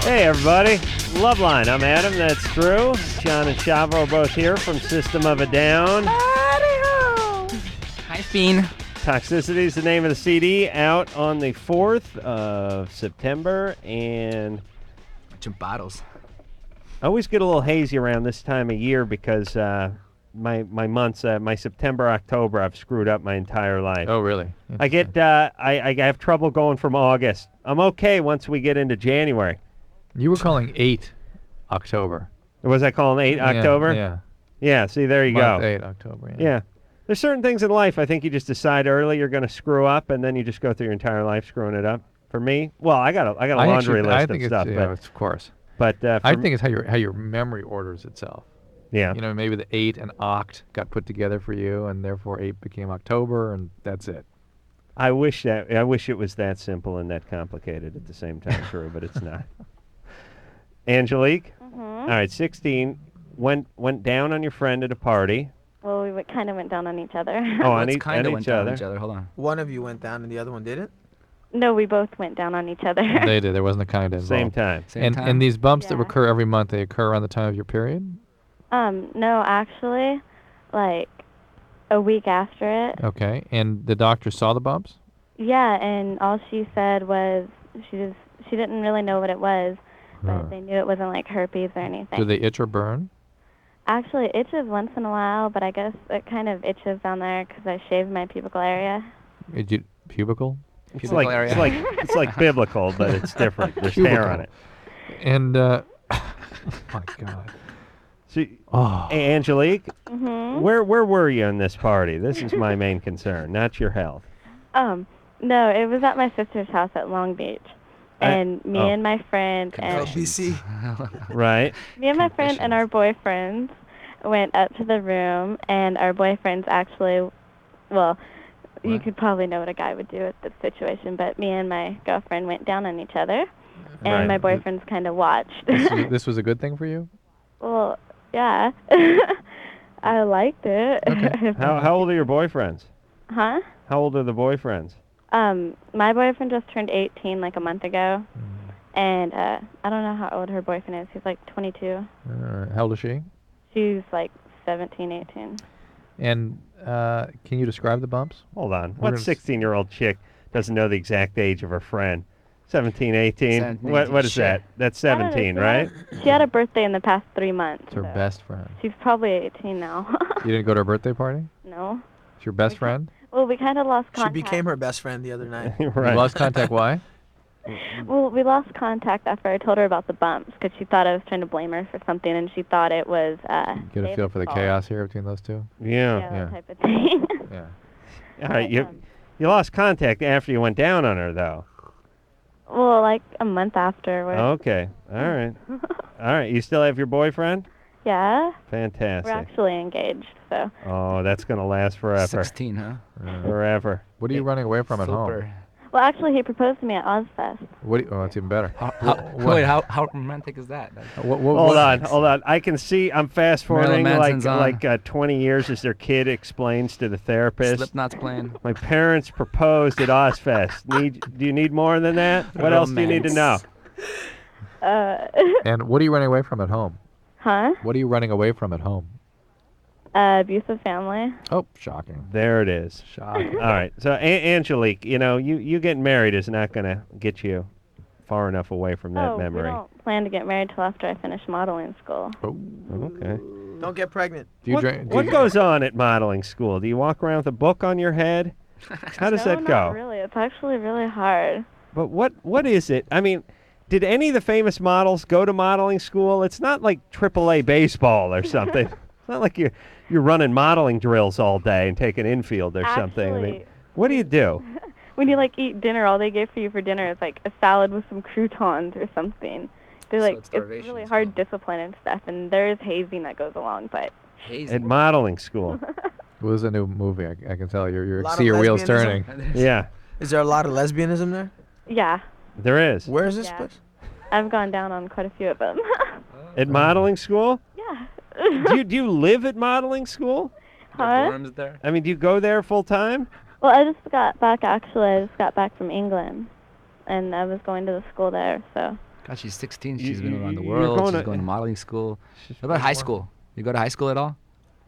Hey everybody, Loveline. I'm Adam, that's Drew. John and Shavo are both here from System of a Down. Hi, Bean. Toxicity is the name of the CD, out on the 4th of September, and... Bunch of bottles. I always get a little hazy around this time of year because my months, my September, October, I've screwed up my entire life. Oh, really? I get, I have trouble going from August. I'm okay once we get into January. You were calling 8 October. Was I calling 8 October? Yeah. Yeah, see, there you Month go. 8 October, Yeah. There's certain things in life I think you just decide early you're going to screw up, and then you just go through your entire life screwing it up. For me, well, I got a laundry list of stuff. Yeah, of course. But I think it's how your memory orders itself. Yeah. You know, maybe the 8 and Oct got put together for you, and therefore 8 became October, and that's it. I wish it was that simple and that complicated at the same time, Drew, but it's not. Angelique? All right, 16, went down on your friend at a party. Well, we kind of went down on each other. Oh, on each Kind of went down other. on each other. Hold on. One of you went down and the other one didn't? No, we both went down on each other. They did. There wasn't a kind of Same time. And these bumps that occur every month, they occur around the time of your period? No, actually, like a week after it. Okay. And the doctor saw the bumps? Yeah, and all she said was she didn't really know what it was, but they knew it wasn't like herpes or anything. Do they itch or burn? Actually, it itches once in a while, but I guess it kind of itches down there because I shaved my pubical area. Pubical? It's like biblical, but it's different. There's hair on it. And oh my God. See, hey, Angelique, where were you in this party? This is my main concern, not your health. No, it was at my sister's house at Long Beach, and me and my friend and BC. Right. Me and my friend and our boyfriends went up to the room, and our boyfriends actually, well, you could probably know what a guy would do at this situation, but me and my girlfriend went down on each other, and my boyfriends kind of watched. This was a good thing for you? Well, yeah. I liked it. Okay. How old are your boyfriends? Huh? How old are the boyfriends? My boyfriend just turned 18 like a month ago, and I don't know how old her boyfriend is. He's like 22. How old is she? She's like 17, 18. And can you describe the bumps? Hold on. What 16-year-old chick doesn't know the exact age of her friend? 17, 18? What is that? That's 17, right? She had a birthday in the past 3 months. It's her best friend. She's probably 18 now. You didn't go to her birthday party? No. It's your best friend? Well, we kind of lost contact. She became her best friend the other night. Right. You lost contact, why? Well, we lost contact after I told her about the bumps because she thought I was trying to blame her for something, and she thought it was Get a feel for the chaos here between those two? Yeah. that type of thing. Yeah. All right, you lost contact after you went down on her, though. Well, like a month afterwards. Okay. All right. All right. You still have your boyfriend? Yeah. Fantastic. We're actually engaged, so. Oh, that's going to last forever. 16, huh? Forever. What are you running away from at home? Well, actually, he proposed to me at Ozfest. That's even better. How romantic is that? Hold on. I can see. I'm fast forwarding like 20 years as their kid explains to the therapist. Slipknot's playing. My parents proposed at Ozfest. Do you need more than that? What else do you need to know? And what are you running away from at home? Huh? What are you running away from at home? Abusive family. Oh, shocking. There it is. Shocking. All right. So, Angelique, you getting married is not going to get you far enough away from that memory. We don't plan to get married till after I finish modeling school. Oh. Okay. Don't get pregnant. What goes on at modeling school? Do you walk around with a book on your head? How does that go? Not really. It's actually really hard. But what is it? I mean, did any of the famous models go to modeling school? It's not like AAA baseball or something. It's not like you're running modeling drills all day and taking infield or something. I mean, what do you do? when you like eat dinner, all they get for you for dinner is like a salad with some croutons or something. They're So like it's it's starvation really hard discipline and stuff, and there is hazing that goes along, but Hazing. At modeling school. Well, this is a new movie. I can tell you're A lot see of your wheels lesbianism? turning. Yeah, Is there a lot of lesbianism there? yeah, there is. Where is this Yeah. place? I've gone down on quite a few of them. At modeling school? Yeah. Do you live at modeling school? Huh? Dorms there. I mean, do you go there full time? Well, I just got back. Actually, I just got back from England, and I was going to the school there. So. God, she's 16. She's You- been around the you're world. going She's to- going to modeling school. What about high school? You go to high school at all?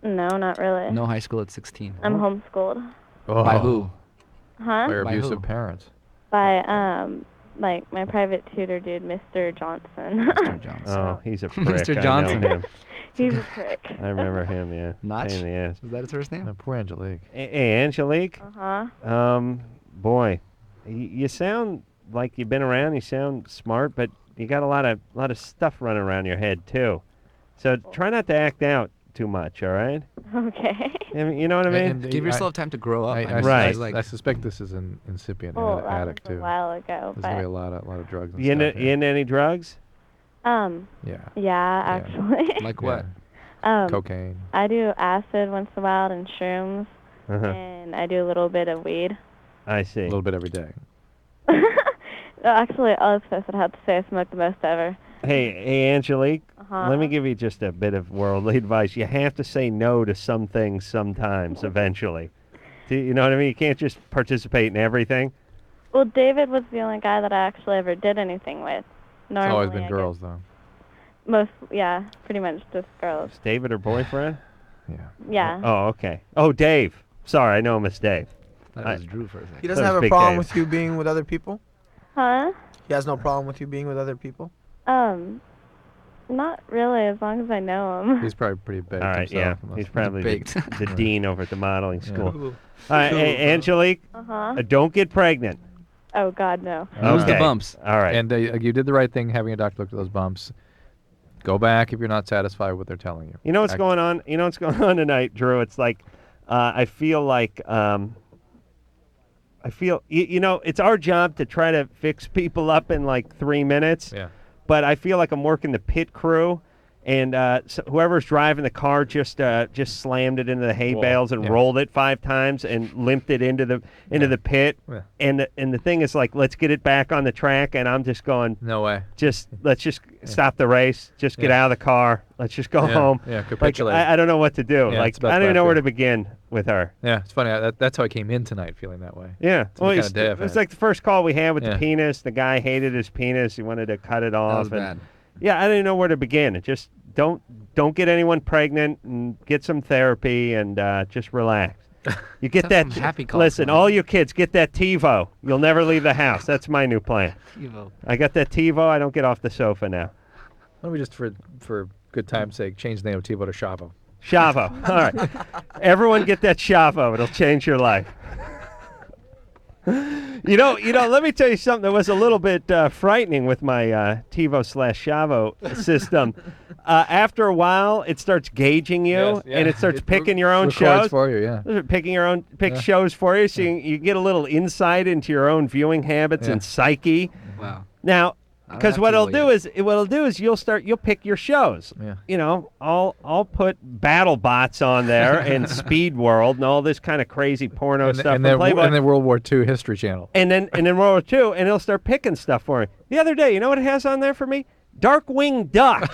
No, not really. No high school at 16. I'm homeschooled. By who? Huh? By your By abusive who? parents. By like my private tutor dude, Mr. Johnson. Mr. Johnson. Oh, he's a prick. Mr. I know Johnson. him. He's a prick. I remember him, yeah. Notch? Pain in the ass. Is that his first name? Poor Angelique. Hey, Angelique. Uh-huh. Boy, you sound like you've been around. You sound smart, but you got a lot of stuff running around your head too. So try not to act out too much. All right? Okay. I mean, you know what I mean? And Give yourself time to grow up. Right. I suspect this is an incipient Well, that addict was a too. while ago, There's but gonna be a lot of drugs. And You into, stuff, you into any drugs? Yeah. Yeah, actually. Like what? Cocaine. I do acid once in a while and shrooms, Uh-huh. and I do a little bit of weed. I see. A little bit every day. No, actually, I'll express what I have to say. I smoke the most ever. Hey, Angelique. Uh-huh. Let me give you just a bit of worldly advice. You have to say no to some things sometimes, eventually. Do you know what I mean? You can't just participate in everything. Well, David was the only guy that I actually ever did anything with. Normally, It's always been I girls, guess though. yeah, pretty much just girls. Is David her boyfriend? Yeah. Oh, okay. Oh, Dave. Sorry, I know him as Dave. That was Drew for a second. He doesn't have a Big problem Dave. with you being with other people? Huh? He has no problem with you being with other people? Not really, as long as I know him. He's probably pretty baked All right, yeah. himself. He's probably the dean over at the modeling school. Cool. All right, hey, Angelique, Uh-huh. don't get pregnant. Oh, God, no. Lose the bumps. All right. And you did the right thing having a doctor look at those bumps. Go back if you're not satisfied with what they're telling you. You know what's going on? You know what's going on tonight, Drew? It's like, I feel like, you know, it's our job to try to fix people up in like 3 minutes. Yeah. But I feel like I'm working the pit crew, and so whoever's driving the car just slammed it into the hay Whoa. bales and Yeah. rolled it 5 times and limped it into the pit. Yeah. And the thing is, like, let's get it back on the track, and I'm just going, No way. let's just stop the race, just get out of the car, let's just go Yeah. home. Yeah, Like, capitulate. I don't know what to do. Yeah, like, it's about I don't even know that, where yeah. to begin with her. Yeah, it's funny. That's how I came in tonight, feeling that way. Yeah, It's well, kind it's, of day I've it was had. like the first call we had with Yeah. the penis. The guy hated his penis. He wanted to cut it off. was and bad. Yeah, I didn't know where to begin. It just don't get anyone pregnant, and get some therapy, and just relax. You get Let's have that. some happy calls, Listen, man. all you kids, get that TiVo. You'll never leave the house. That's my new plan. TiVo. I got that TiVo. I don't get off the sofa now. Why don't we just, for good time's sake, change the name of TiVo to Shavo? Shavo. All right. Everyone get that Shavo. It'll change your life. You know, let me tell you something that was a little bit frightening with my TiVo/Shavo system. After a while, it starts gauging you, Yes, yeah. and it starts picking your own records shows. for you, yeah. Pick shows for you, so you get a little insight into your own viewing habits Yeah. and psyche. Wow. Now, I don't because have what it'll TiVo do is you'll pick your shows. Yeah. You know, I'll put BattleBots on there and Speed World and all this kind of crazy porno stuff. And from then, Playboy. and then World War II History Channel. And then World War II, and it'll start picking stuff for me. The other day, you know what it has on there for me? Darkwing Duck.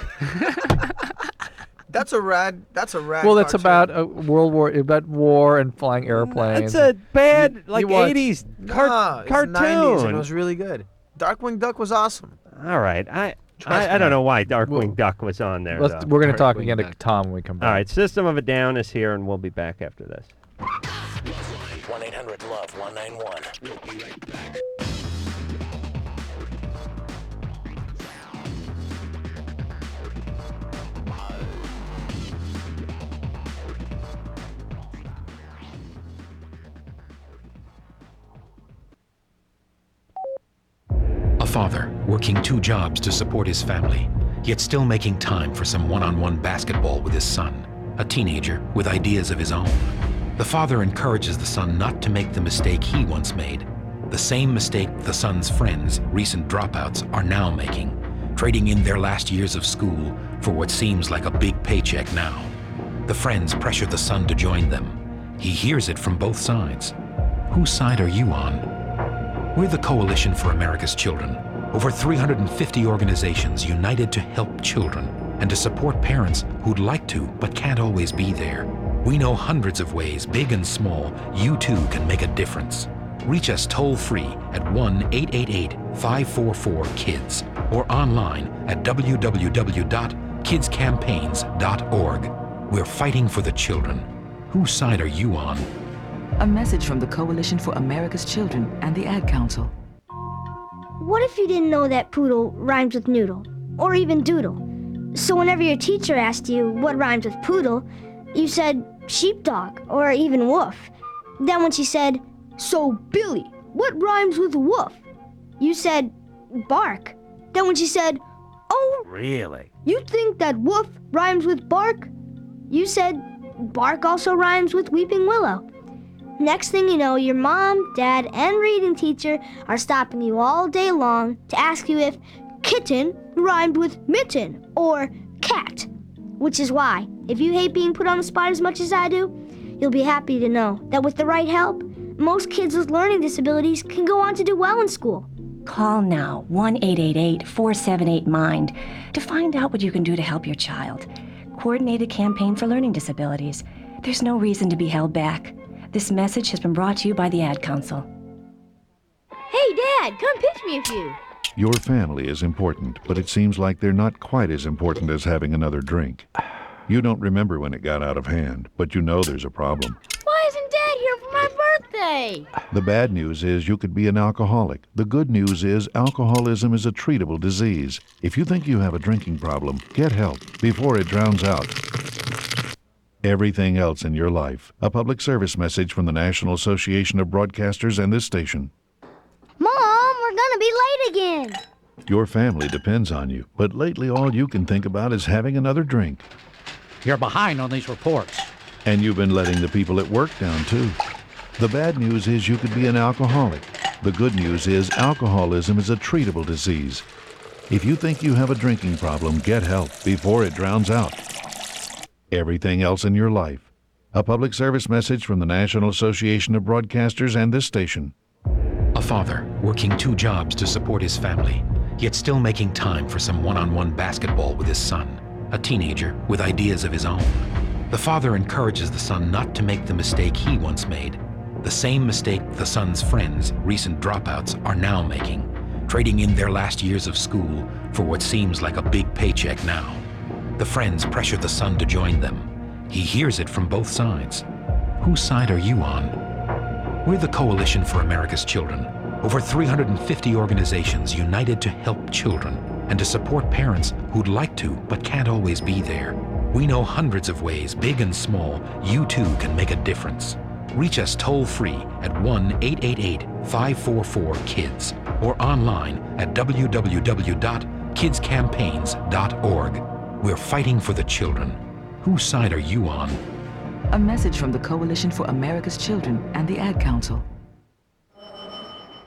That's a rad. Well, it's cartoon. about about war and flying airplanes. It's a bad You watch- 80s Nah, it's cartoon. 90s and it was really good. Darkwing Duck was awesome. All right, I don't know why Darkwing Duck was on there. We're going to talk again to Duck. Tom when we come back. All right, System of a Down is here, and we'll be back after this. 1-800-LOVE-191. We'll be right back. A father working 2 jobs to support his family, yet still making time for some one-on-one basketball with his son, a teenager with ideas of his own. The father encourages the son not to make the mistake he once made, The same mistake the son's friends, recent dropouts, are now making, trading in their last years of school for what seems like a big paycheck now. The friends pressure the son to join them. He hears it from both sides. Whose side are you on? We're the Coalition for America's Children. Over 350 organizations united to help children and to support parents who'd like to but can't always be there. We know hundreds of ways, big and small, you too can make a difference. Reach us toll-free at 1-888-544-KIDS or online at www.kidscampaigns.org. We're fighting for the children. Whose side are you on? A message from the Coalition for America's Children and the Ad Council. What if you didn't know that poodle rhymes with noodle, or even doodle? So whenever your teacher asked you what rhymes with poodle, you said sheepdog, or even woof. Then when she said, "So Billy, what rhymes with woof?" you said bark. Then when she said, "Oh, Really? you think that woof rhymes with bark?" you said bark also rhymes with weeping willow. Next thing you know, your mom, dad, and reading teacher are stopping you all day long to ask you if kitten rhymed with mitten or cat. Which is why, if you hate being put on the spot as much as I do, you'll be happy to know that with the right help, most kids with learning disabilities can go on to do well in school. Call now 1-888-478-MIND to find out what you can do to help your child. Coordinated campaign for learning disabilities. There's no reason to be held back. This message has been brought to you by the Ad Council. Hey, Dad, come pitch me a few. Your family is important, but it seems like they're not quite as important as having another drink. You don't remember when it got out of hand, but you know there's a problem. Why isn't Dad here for my birthday? The bad news is you could be an alcoholic. The good news is alcoholism is a treatable disease. If you think you have a drinking problem, get help before it drowns out everything else in your life. A public service message from the National Association of Broadcasters and this station. Mom, we're gonna be late again. Your family depends on you, but lately all you can think about is having another drink. You're behind on these reports. And you've been letting the people at work down, too. The bad news is you could be an alcoholic. The good news is alcoholism is a treatable disease. If you think you have a drinking problem, get help before it drowns out everything else in your life. A public service message from the National Association of Broadcasters and this station. A father working 2 jobs to support his family, yet still making time for some one-on-one basketball with his son, a teenager with ideas of his own. The father encourages the son not to make the mistake he once made, the same mistake the son's friends, recent dropouts, are now making, trading in their last years of school for what seems like a big paycheck now. The friends pressure the son to join them. He hears it from both sides. Whose side are you on? We're the Coalition for America's Children. Over 350 organizations united to help children and to support parents who'd like to but can't always be there. We know hundreds of ways, big and small, you too can make a difference. Reach us toll-free at 1-888-544-KIDS or online at www.kidscampaigns.org. We're fighting for the children. Whose side are you on? A message from the Coalition for America's Children and the Ad Council.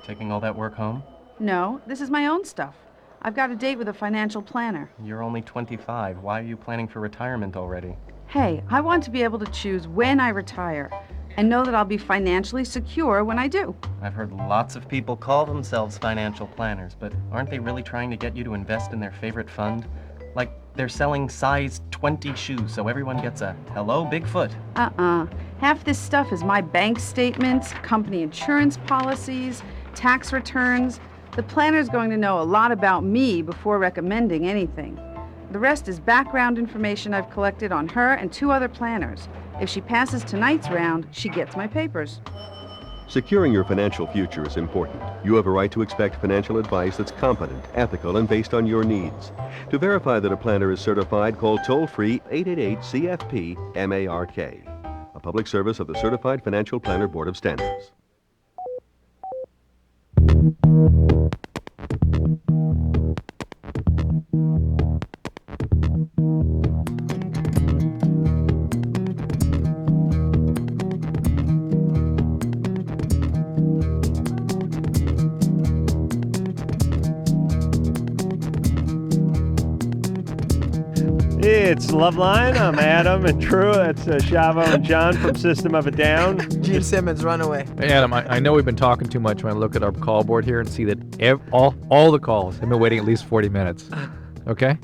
Taking all that work home? No, this is my own stuff. I've got a date with a financial planner. You're only 25. Why are you planning for retirement already? Hey, I want to be able to choose when I retire and know that I'll be financially secure when I do. I've heard lots of people call themselves financial planners, but aren't they really trying to get you to invest in their favorite fund? Like they're selling size 20 shoes so everyone gets a hello Bigfoot. Half this stuff is my bank statements, company insurance policies, tax returns. The planner's going to know a lot about me before recommending anything. The rest is background information I've collected on her and 2 other planners. If she passes tonight's round, she gets my papers. Securing your financial future is important. You have a right to expect financial advice that's competent, ethical, and based on your needs. To verify that a planner is certified, call toll-free 888-CFP-MARK. A public service of the Certified Financial Planner Board of Standards. It's Loveline. I'm Adam and Drew. That's Shavo and John from System of a Down. Gene Simmons, Runaway. Hey, Adam, I know we've been talking too much when I look at our call board here and see that all the calls have been waiting at least 40 minutes. Okay?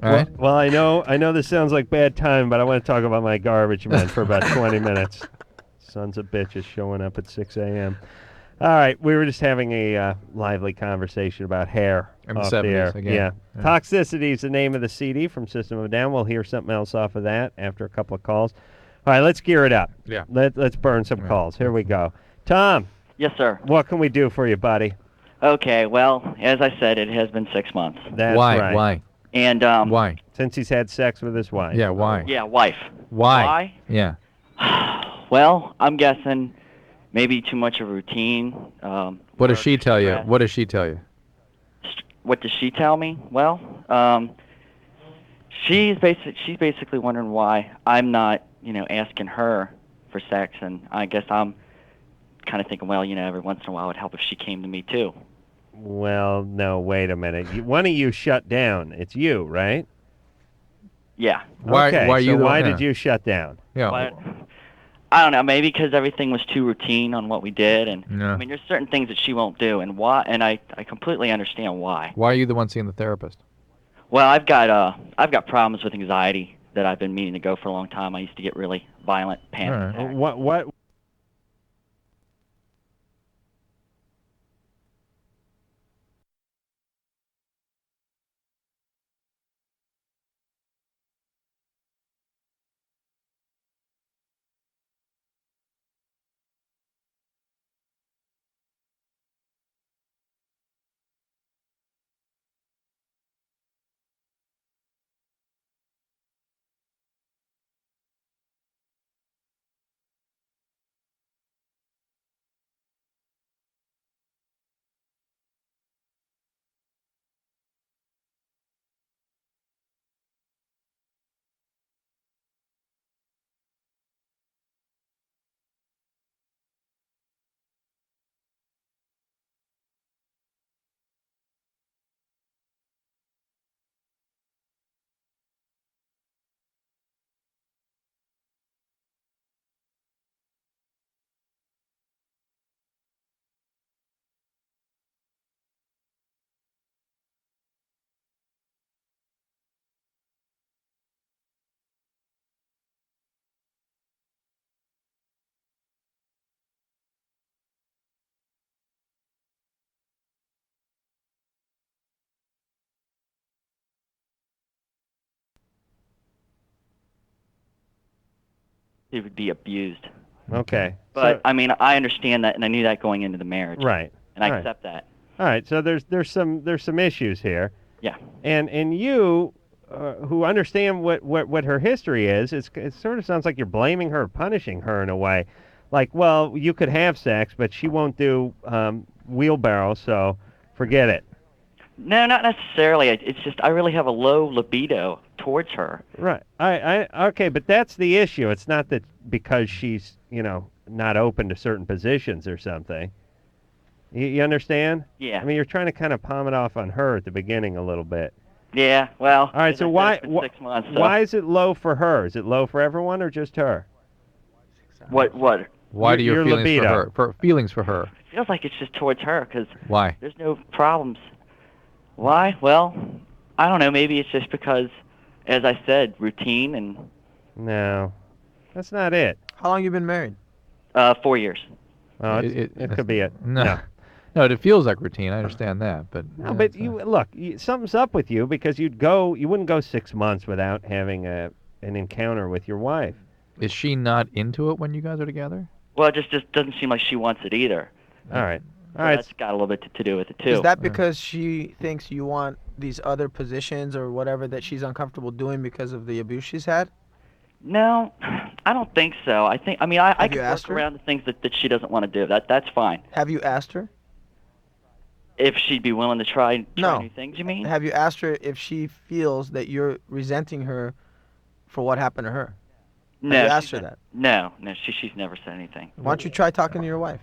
All right? Well, I know this sounds like bad time, but I want to talk about my garbage man for about 20 minutes. Sons of bitches showing up at 6 a.m. All right, we were just having a lively conversation about hair In the off 70s the air. again. Yeah. Yeah. Toxicity is the name of the CD from System of a Down. We'll hear something else off of that after a couple of calls. All right, let's gear it up. Yeah. Let's burn some calls. Here we go. Tom. Yes, sir. What can we do for you, buddy? Okay, well, as I said, it has been 6 months. That's right. Why? And Why? Since he's had sex with his wife. Yeah, why? Yeah, wife. Why? Yeah. Well, I'm guessing maybe too much of a routine. What does she tell you? stress. What does she tell you? What does she tell me? Well, she's basically wondering why I'm not, asking her for sex, and I guess I'm kind of thinking, well, every once in a while it would help if she came to me too. Well, no, wait a minute. One of you shut down. It's you, right? Yeah. Okay, why so you the- why yeah. did you shut down? Yeah. But, I don't know, maybe because everything was too routine on what we did, and Yeah. I mean, there's certain things that she won't do, and why, and I completely understand why. Why are you the one seeing the therapist? Well, I've got problems with anxiety that I've been meaning to go for a long time. I used to get really violent panic All right. attacks. What? He would be abused. Okay. But so- I mean, I understand that, and I knew that going into the marriage. Right. And I Right. accept that. All right, so there's some issues here. Yeah. And you, who understand what her history is, it sort of sounds like you're blaming her, punishing her in a way. Like, well, you could have sex, but she won't do wheelbarrow, so forget it. No, not necessarily. It's just I really have a low libido towards her. Right. Okay, but that's the issue. It's not that because she's, not open to certain positions or something. You understand? Yeah. I mean, you're trying to kind of palm it off on her at the beginning a little bit. Yeah. Well. All right. as So I said, it's been 6 months. So why is it low for her? Is it low for everyone or just her? What? Why do your Your feelings libido. for her? For feelings for her? Feels like it's just towards her because Why? there's no problems. Why? Well, I don't know. Maybe it's just because, as I said, routine and. No, that's not it. How long you been married? 4 years. Oh, it could be it. No. No, it feels like routine. I understand that, but No, but look, something's up with you because you wouldn't go 6 months without having an encounter with your wife. Is she not into it when you guys are together? Well, it just doesn't seem like she wants it either. All right. So that's got a little bit to do with it too. Is that because she thinks you want these other positions or whatever that she's uncomfortable doing because of the abuse she's had? No, I don't think so. I mean, I Have can you asked work her? around the things that she doesn't want to do. That's fine. Have you asked her? If she'd be willing to try No. new things, you mean? Have you asked her if she feels that you're resenting her for what happened to her? No. Have you asked she's her not- that? No, she's never said anything. Why don't you try talking to your wife?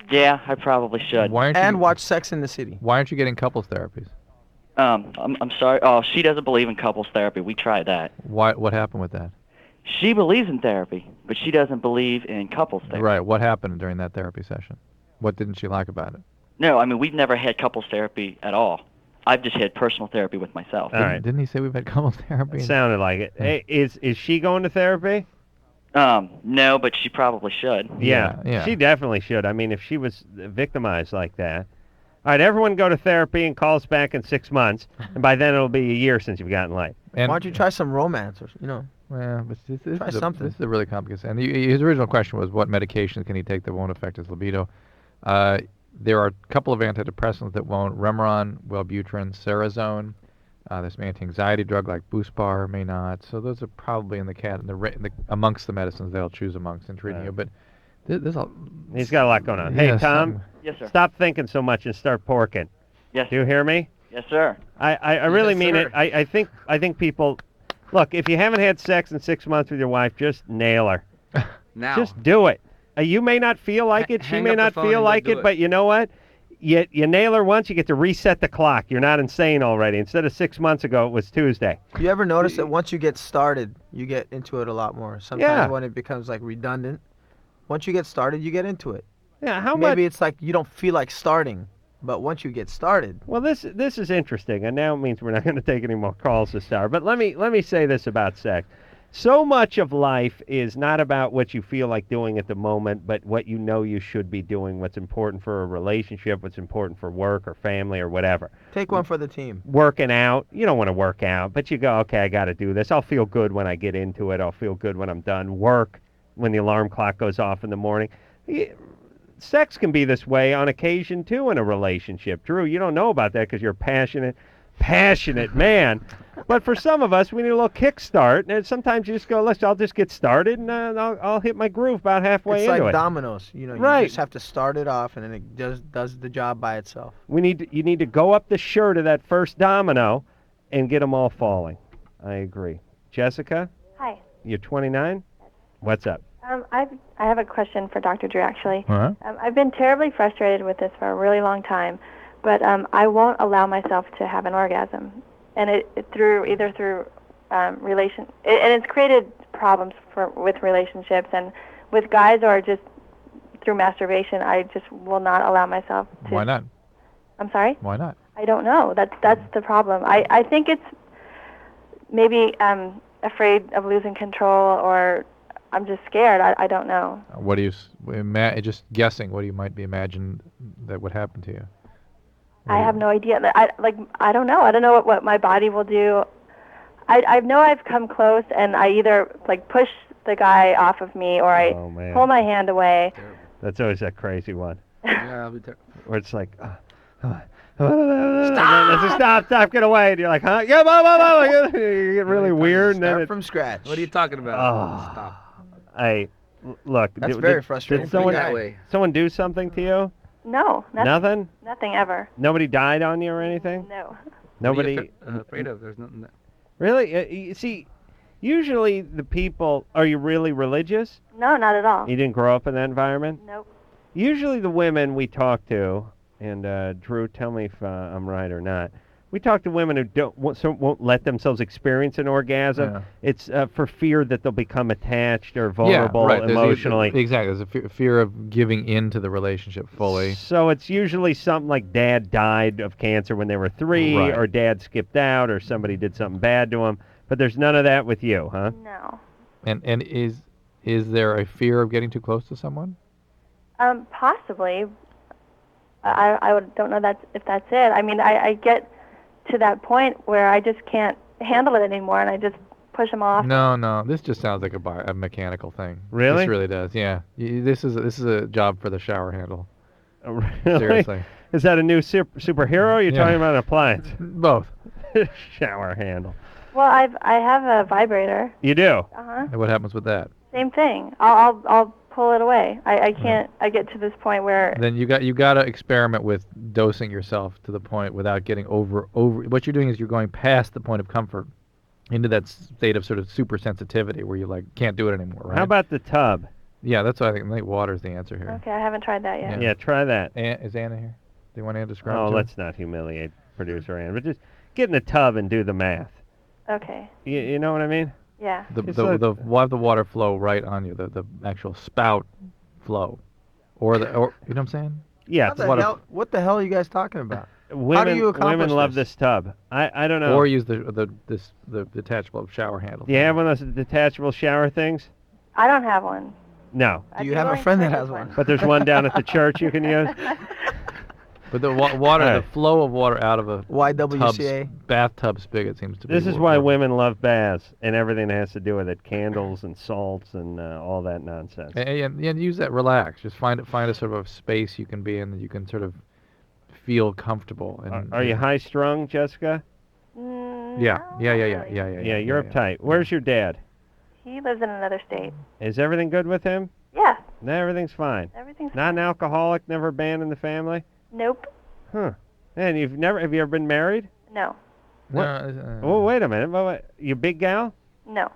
Yeah, I probably should. Why aren't you, And watch Sex in the City. Why aren't you getting couples therapies? I'm sorry. Oh, she doesn't believe in couples therapy. We tried that. Why? What happened with that? She believes in therapy, but she doesn't believe in couples therapy. Right. What happened during that therapy session? What didn't she like about it? No, I mean, we've never had couples therapy at all. I've just had personal therapy with myself. All right. Didn't he say we've had couples therapy? It sounded like it. Hey, is she going to therapy? No, but she probably should. Yeah, she definitely should. I mean, if she was victimized like that. All right, everyone go to therapy and call us back in 6 months, and by then it'll be a year since you've gotten laid. Why don't you try some romance, or Well, but Try something. This is a really complicated. And his original question was, what medications can he take that won't affect his libido? There are a couple of antidepressants that won't: Remeron, Wellbutrin, Cerazone. There's an anti-anxiety drug like Buspar may not. So those are probably in the amongst the medicines they'll choose amongst in treating you. But there's a He's got a lot going on. Hey, Tom. Yes, sir. Stop thinking so much and start porking. Yes. Do you hear me? Yes, sir. I really mean sir. it. I think people, look, if you haven't had sex in 6 months with your wife, just nail her. Now. Just do it. You may not feel like it. She hang may up the not phone feel and like go it, do it. but you know what? You nail her once, you get to reset the clock. You're not insane already. Instead of 6 months ago, it was Tuesday. You ever notice that once you get started, you get into it a lot more? Sometimes when it becomes like redundant, once you get started, you get into it. Yeah, how Maybe much? it's like you don't feel like starting, but once you get started. Well, this is interesting, and now it means we're not going to take any more calls this hour. But let me say this about sex. So much of life is not about what you feel like doing at the moment, but what you know you should be doing, what's important for a relationship, what's important for work or family or whatever. Take one for the team. Working out, you don't want to work out, but you go, okay, I got to do this. I'll feel good when I get into it. I'll feel good when I'm done. Work, when the alarm clock goes off in the morning. Sex can be this way on occasion, too, in a relationship. Drew, you don't know about that because you're a passionate man. But for some of us, we need a little kickstart. And sometimes you just go, I'll just get started, and I'll hit my groove about halfway it's into like it. dominoes. You Right. just have to start it off, and then it does the job by itself. You need to go up the shirt of that first domino and get them all falling. I agree. Jessica? Hi. You're 29? What's up? I have a question for Dr. Drew, actually. Uh-huh. I've been terribly frustrated with this for a really long time, but I won't allow myself to have an orgasm, and either through and it's created problems with relationships and with guys, or just through masturbation. I just will not allow myself to. Why not? I'm sorry? Why not? I don't know. That's the problem. I think it's maybe afraid of losing control, or I'm just scared. I don't know. What do you just guessing? What do you might be imagine that would happen to you? I have no idea. I don't know. I don't know what my body will do. I know I've come close, and I either push the guy off of me, or I pull my hand away. That's always that crazy one. Yeah, I'll be Where it's like, stop, get away. And you're like, huh? Yeah, you get really weird. And then Start from scratch. What are you talking about? Oh. Stop. Look. That's very frustrating. Did someone do something to you? No. Nothing? Nothing ever. Nobody died on you or anything? No. Nobody. What are you afraid of? There's nothing. Really? You see, usually the people. Are you really religious? No, not at all. You didn't grow up in that environment? Nope. Usually the women we talk to, and Drew, tell me if I'm right or not. We talk to women who won't let themselves experience an orgasm. Yeah. It's for fear that they'll become attached or vulnerable emotionally. Exactly. There's a fear of giving into the relationship fully. So it's usually something like dad died of cancer when they were 3, Right. or dad skipped out, or somebody did something bad to him. But there's none of that with you, huh? No. And is there a fear of getting too close to someone? Possibly. I don't know if that's it. I mean, I get to that point where I just can't handle it anymore, and I just push them off. No. This just sounds like a mechanical thing. Really? This really does. Yeah. This is a job for the shower handle. Oh, really? Seriously. Is that a new superhero? Or are you talking about an appliance? Both. Shower handle. Well, I have a vibrator. You do? Uh-huh. And what happens with that? Same thing. I'll pull it away. I can't. I get to this point where. Then you got to experiment with dosing yourself to the point without getting over. What you're doing is you're going past the point of comfort into that state of sort of super sensitivity where you can't do it anymore. Right? How about the tub? Yeah, that's what I think. I think water's the answer here. Okay, I haven't tried that yet. Yeah, try that. Is Anna here? Do you want Anna to describe? Oh, it to let's not humiliate producer Ann, but just get in the tub and do the math. Okay. You know what I mean? Yeah. We'll have the water flow right on you, the actual spout flow, or you know what I'm saying? Yeah. What the hell are you guys talking about? Women, How do you accomplish women love this? this tub. I don't know. Or use the detachable shower handle. Do you have one of those detachable shower things? I don't have one. No. Do you have a friend that has one? But there's one down at the church you can use. But the water, All the right. flow of water out of a YWCA? bathtub spigot seems to be. This is why women love baths and everything that has to do with it, candles and salts and all that nonsense. And use that. Relax. Just find a sort of space you can be in that you can sort of feel comfortable. And Are you high strung, Jessica? Yeah. Yeah, you're uptight. Where's your dad? He lives in another state. Is everything good with him? Yeah. No, everything's fine. Everything's Not an alcoholic, never abandoned the family? Nope. Huh. And have you ever been married? No. What? Oh, wait a minute. Wait. You big gal? No.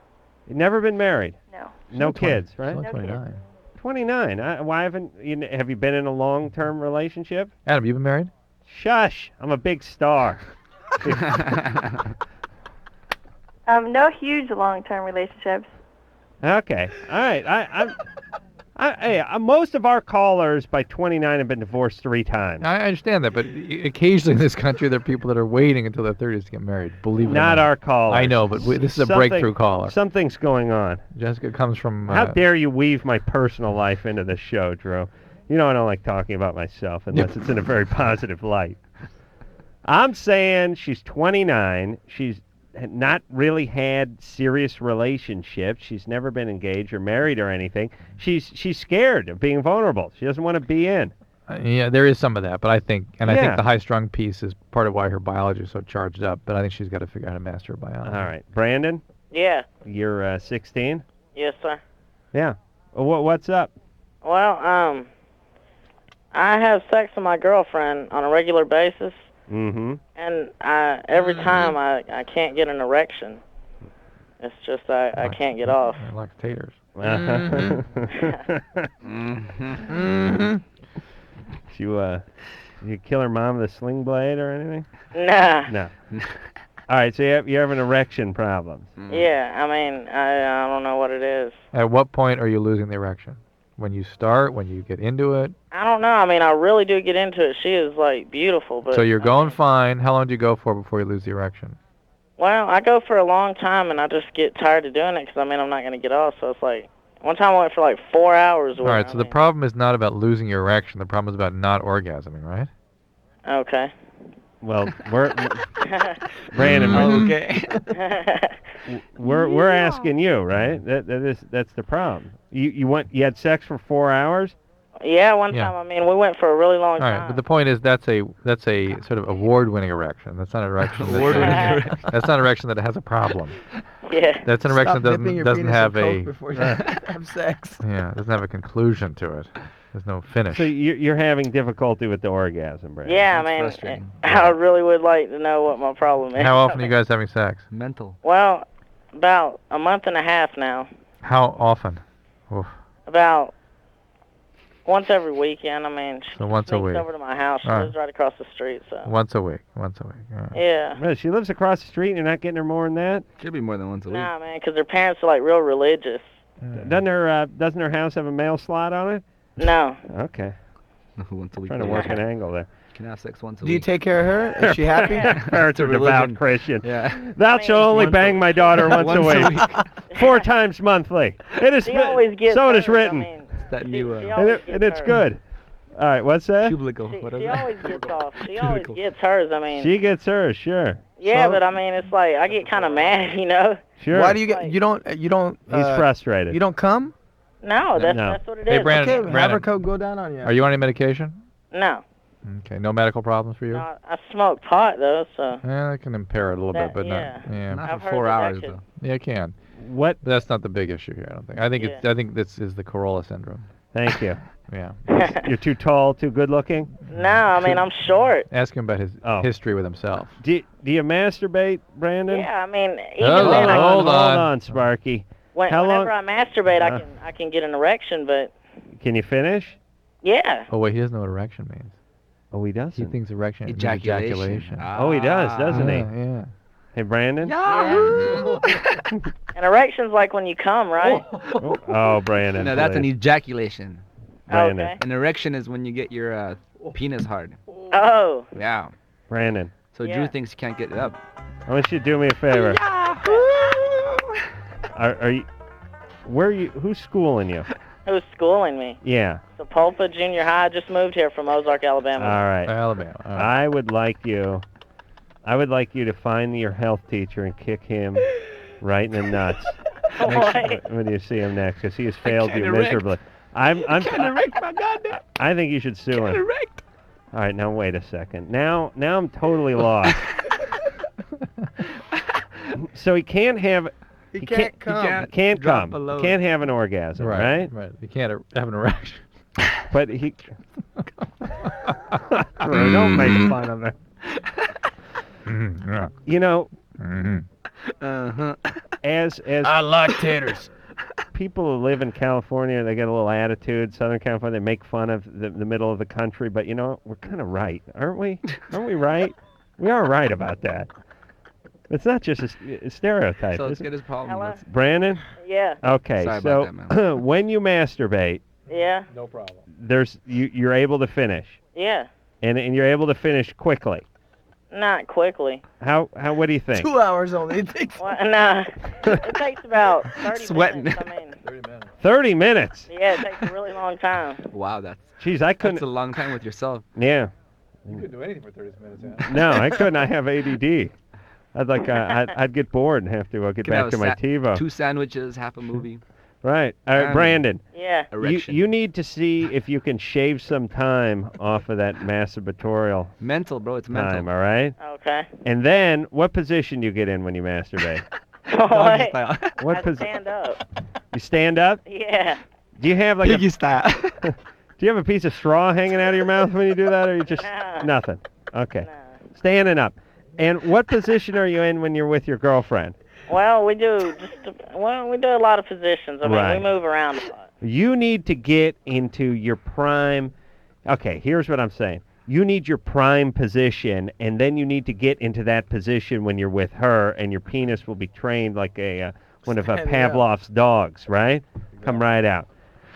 You've never been married? No. No kids, right? No 29. 29. Why haven't you? Have you been in a long-term relationship? Adam, you been married? Shush! I'm a big star. No huge long-term relationships. Okay. All right. Most of our callers by 29 have been divorced 3 times. I understand that, but occasionally in this country there are people that are waiting until their 30s to get married. Believe it or Not not. our callers. I know, but this is a breakthrough caller. Something's going on. Jessica comes from. How dare you weave my personal life into this show, Drew? You know I don't like talking about myself unless it's in a very positive light. I'm saying she's 29. She's not really had serious relationships. She's never been engaged or married or anything. She's scared of being vulnerable. She doesn't want to be in. Yeah, there is some of that, but I think the high-strung piece is part of why her biology is so charged up. But I think she's got to figure out how to master her biology. All right, Brandon. Yeah. You're 16. Yes, sir. Yeah. What's up? Well, I have sex with my girlfriend on a regular basis. Mm-hmm. And every time I can't get an erection. It's just I can't get off. Like taters. You kill her mom with a sling blade or anything? Nah. No. All right, so you have an erection problem. Yeah, I mean, I don't know what it is. At what point are you losing the erection? When you start? When you get into it? I don't know. I mean, I really do get into it. She is, like, beautiful. But So you're going fine. How long do you go for before you lose the erection? Well, I go for a long time, and I just get tired of doing it because, I mean, I'm not going to get off. So it's like, one time I went for, like, 4 hours. All right, so the problem is not about losing your erection. The problem is about not orgasming, right? Okay. Well, Brandon. Okay. We're asking you, right? That's the problem. You had sex for 4 hours? Yeah, one time. I mean, we went for a really long All time. right, but the point is that's a sort of award-winning erection. That's not an erection. That's not an erection that has a problem. Yeah. That's an erection that doesn't have a. Before you have sex. Yeah, it doesn't have a conclusion to it. There's no finish. So you're having difficulty with the orgasm, Brandon? Yeah, I mean, I really would like to know what my problem is. How often are you guys having sex? Mental. Well, about a month and a half now. How often? Oof. About once every weekend. I mean, she So once a sneaks week. over to my house. She All right. lives right across the street, so. Once a week. All right. Yeah. Really, she lives across the street and you're not getting her more than that? Should be more than once a week. Nah, man, because her parents are, like, real religious. Doesn't her house have a mail slot on it? No. Okay. Once a week. Trying to work an angle there. Can have sex once a Do you week. take care of her? Is she happy? Parents are devout religion. Christian. Yeah. Thou shalt only bang my daughter once a Once a week. 4 times monthly. It is. She always gets So it is hers, written. I mean, That new. And it's good. All right, what's that? She always gets off. She always gets hers. I mean. She gets hers, sure. Yeah, but I mean, it's like I get kind of mad, you know. Sure. Why do you get? You don't. He's frustrated. You don't come? No, that's what it is. Hey, Brandon. Okay, have her go down on you. Are you on any medication? No. Okay, no medical problems for you? No, I smoke pot though, so. Yeah, that can impair it a little bit, but yeah. not. Yeah. Not for 4 hours though. Yeah, it can. What? But that's not the big issue here. I don't think. I think this is the Corolla syndrome. Thank you. Yeah. You're too tall, too good looking? No, I mean I'm short. Ask him about his history with himself. Do you masturbate, Brandon? Yeah, I mean even Hold then on, hold on, Sparky. whenever I masturbate, I can get an erection, but Can you finish? yeah. Oh wait, he doesn't know what erection means. Oh, he doesn't. He thinks erection is Ejaculation. ejaculation. Oh, he does, doesn't he? Yeah. Hey, Brandon? Yeah. An erection's like when you come, right? Oh, Brandon. No, that's an please. ejaculation. Brandon. Okay. An erection is when you get your penis hard. Oh. Yeah. Brandon. So Drew thinks he can't get it up. I want you to do me a favor. Are you? Where are you? Who's schooling you? Who's schooling me? Yeah. Sapulpa Junior High. I just moved here from Ozark, Alabama. All right. Alabama. All right. I would like you to find your health teacher and kick him right in the nuts Why? when you see him next, because he has failed you erect. miserably. I'm erect, my goddamn. I think you should sue him. All right, now wait a second. Now I'm totally lost. So he can't have. He can't come. Can't Drop come. a load. Can't have an orgasm, right? Right. You can't have an erection. But he. Don't make fun of it. You know, as I like taters. people who live in California, they get a little attitude. Southern California, they make fun of the middle of the country, but you know, we're kind of right, aren't we? Aren't we right? We are right about that. It's not just a stereotype. So let's is get it? his problem. Hello? Brandon? Yeah. Okay, Sorry so about that, man. when you masturbate, Yeah. No problem. you're able to finish, Yeah. and you're able to finish quickly. Not quickly. How what do you think? 2 hours only. It takes. Well, nah. It takes about 30 Sweating. minutes. I mean, 30 minutes. 30 minutes. yeah, it takes a really long time. Wow, that's Jeez, I couldn't. a long time with yourself. Yeah. You couldn't do anything for 30 minutes. Yeah. No, I couldn't. I have ADD. I'd get bored and have to get Can back have to a my TiVo. 2 sandwiches, half a movie. Right. All right, Brandon. Yeah. Erection. You need to see if you can shave some time off of that masturbatorial Mental, bro. It's mental. time, all right? Okay. And then, what position do you get in when you masturbate? Doggy style. What I position? stand up. You stand up? Yeah. Do you have like Piggy style. do you have a piece of straw hanging out of your mouth when you do that, or you just Nah. nothing? Okay. Nah. Standing up. And what position are you in when you're with your girlfriend? Well, we do we do a lot of positions. I mean, Right. we move around a lot. You need to get into your prime. Okay, here's what I'm saying. You need your prime position, and then you need to get into that position when you're with her, and your penis will be trained like one of Pavlov's dogs, right? Come right out.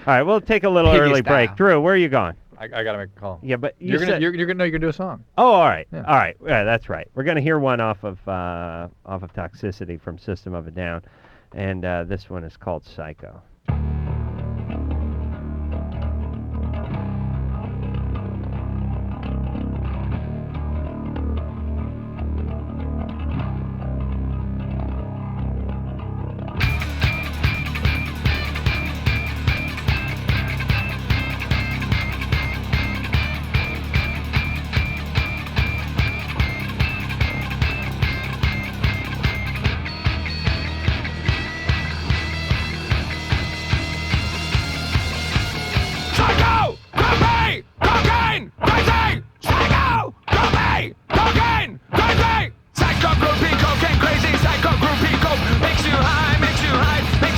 All right, we'll take a little Piggy early style. break. Drew, where are you going? I gotta make a call. Yeah, but You're gonna do a song. Oh, all right. Yeah. All right. Yeah, that's right. We're going to hear one off of Toxicity from System of a Down, and this one is called Psycho. Psycho! Groupie! Cocaine! Crazy! Psycho! Groupie! Cocaine! Crazy! Psycho groupie, cocaine crazy, psycho groupie, coke makes you high, makes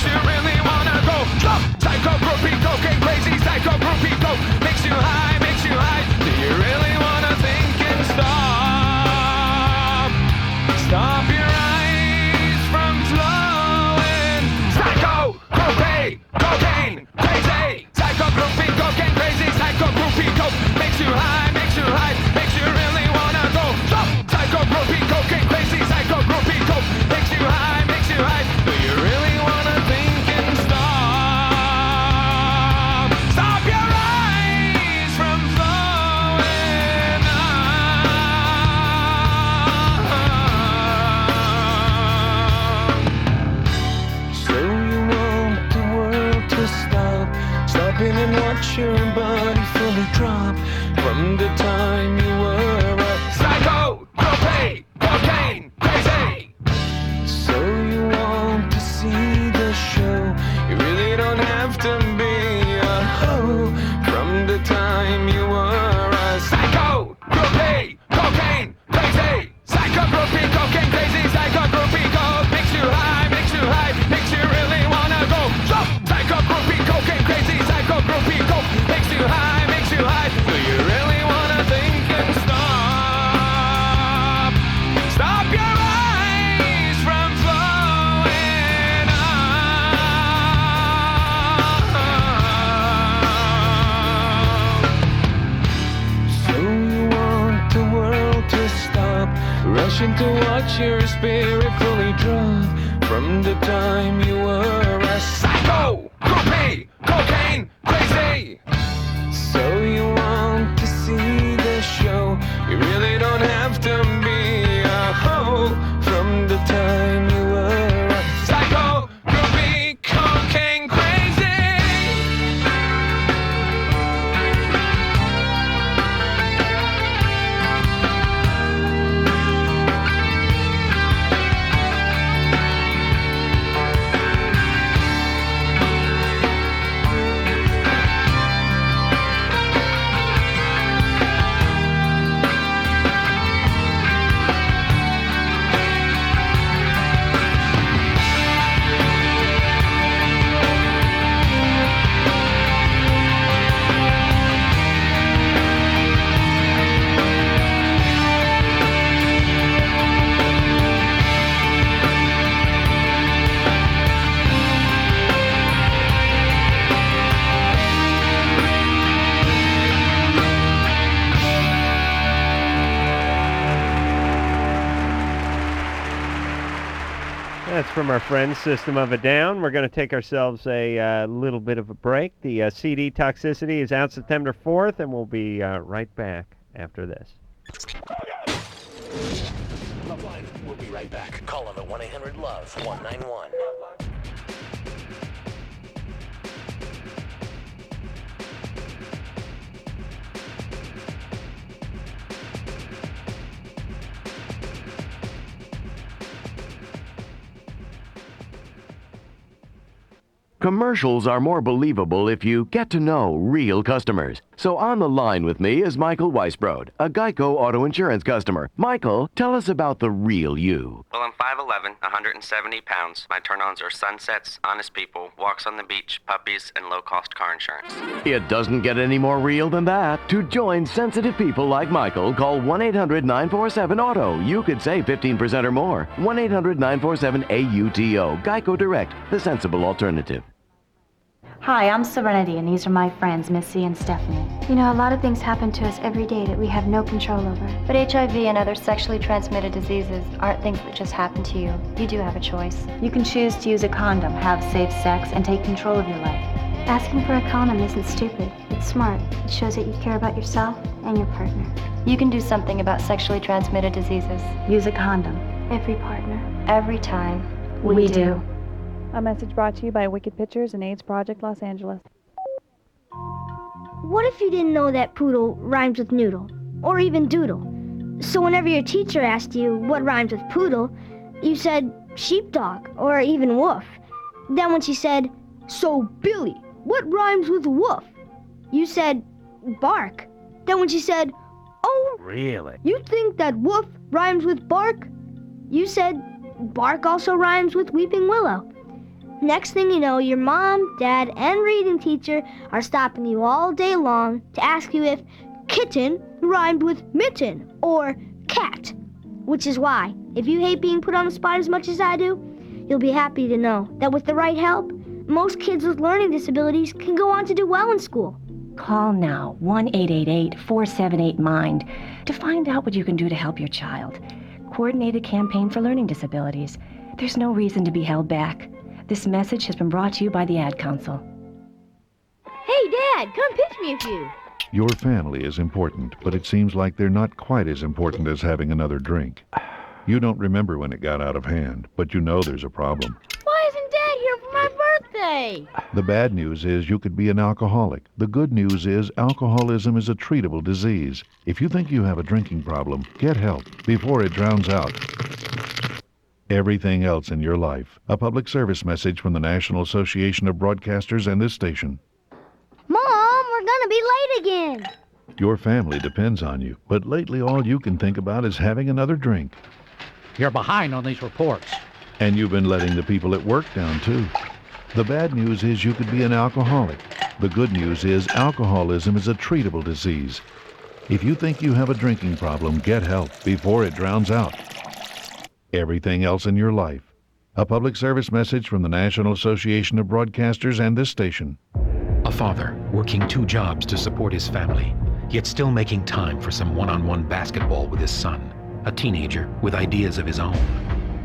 you really wanna go. Stop! Psycho groupie, cocaine crazy, psycho groupie, coke makes you high, do you really wanna think and stop? Stop your eyes from flowing. Psycho groupie, cocaine crazy, psycho groupie, cocaine crazy, psycho groupie, coke makes you high, makes you really wanna go. Stop! Psycho groupie, cocaine crazy, psycho groupie, coke makes you high, do you really wanna think and stop? Stop your eyes from flowing. So you want the world to stop, stopping and watch your body fully drop from the time you were a psycho, groupie, cocaine, crazy. So you want to see the show, you really don't have to be a hoe from the time you were a psycho, groupie, cocaine, crazy. Psycho groupie, cocaine crazy, psycho groupie, coke makes you high, makes you really wanna go. Stop! Psycho groupie, cocaine crazy, psycho groupie, coke makes you high, do you really wanna wishing to watch your spirit fully drawn from the time you were a psycho, groupie, cocaine, crazy. So you want to see the show? You really don't have to be a hoe from the time you were a psycho, groupie, cocaine, crazy. That's from our friends, System of a Down. We're going to take ourselves a little bit of a break. The CD Toxicity is out September 4th, and we'll be right back after this. Loveline, we'll be right back. Call on the 1-800-LOVE-191. Commercials are more believable if you get to know real customers. So on the line with me is Michael Weisbrod, a Geico Auto Insurance customer. Michael, tell us about the real you. Well, I'm 5'11", 170 pounds. My turn-ons are sunsets, honest people, walks on the beach, puppies, and low-cost car insurance. It doesn't get any more real than that. To join sensitive people like Michael, call 1-800-947-AUTO. You could save 15% or more. 1-800-947-AUTO. Geico Direct, the sensible alternative. Hi, I'm Serenity, and these are my friends, Missy and Stephanie. You know, a lot of things happen to us every day that we have no control over. But HIV and other sexually transmitted diseases aren't things that just happen to you. You do have a choice. You can choose to use a condom, have safe sex, and take control of your life. Asking for a condom isn't stupid. It's smart. It shows that you care about yourself and your partner. You can do something about sexually transmitted diseases. Use a condom. Every partner. Every time. We do. A message brought to you by Wicked Pictures and AIDS Project Los Angeles. What if you didn't know that poodle rhymes with noodle, or even doodle? So whenever your teacher asked you what rhymes with poodle, you said sheepdog, or even woof. Then when she said, "So Billy, what rhymes with woof?" you said bark. Then when she said, "Oh, really? You think that woof rhymes with bark?" you said bark also rhymes with weeping willow. Next thing you know, your mom, dad, and reading teacher are stopping you all day long to ask you if kitten rhymed with mitten or cat. Which is why, if you hate being put on the spot as much as I do, you'll be happy to know that with the right help, most kids with learning disabilities can go on to do well in school. Call now, 1-888-478-MIND, to find out what you can do to help your child. Coordinated campaign for learning disabilities. There's no reason to be held back. This message has been brought to you by the Ad Council. Hey, Dad, come pitch me a few. Your family is important, but it seems like they're not quite as important as having another drink. You don't remember when it got out of hand, but you know there's a problem. Why isn't Dad here for my birthday? The bad news is you could be an alcoholic. The good news is alcoholism is a treatable disease. If you think you have a drinking problem, get help before it drowns out everything else in your life. A public service message from the National Association of Broadcasters and this station. Mom, we're gonna be late again. Your family depends on you, but lately all you can think about is having another drink. You're behind on these reports. And you've been letting the people at work down, too. The bad news is you could be an alcoholic. The good news is alcoholism is a treatable disease. If you think you have a drinking problem, get help before it drowns out everything else in your life. A public service message from the National Association of Broadcasters and this station. A father working 2 jobs to support his family, yet still making time for some one-on-one basketball with his son. a teenager with ideas of his own.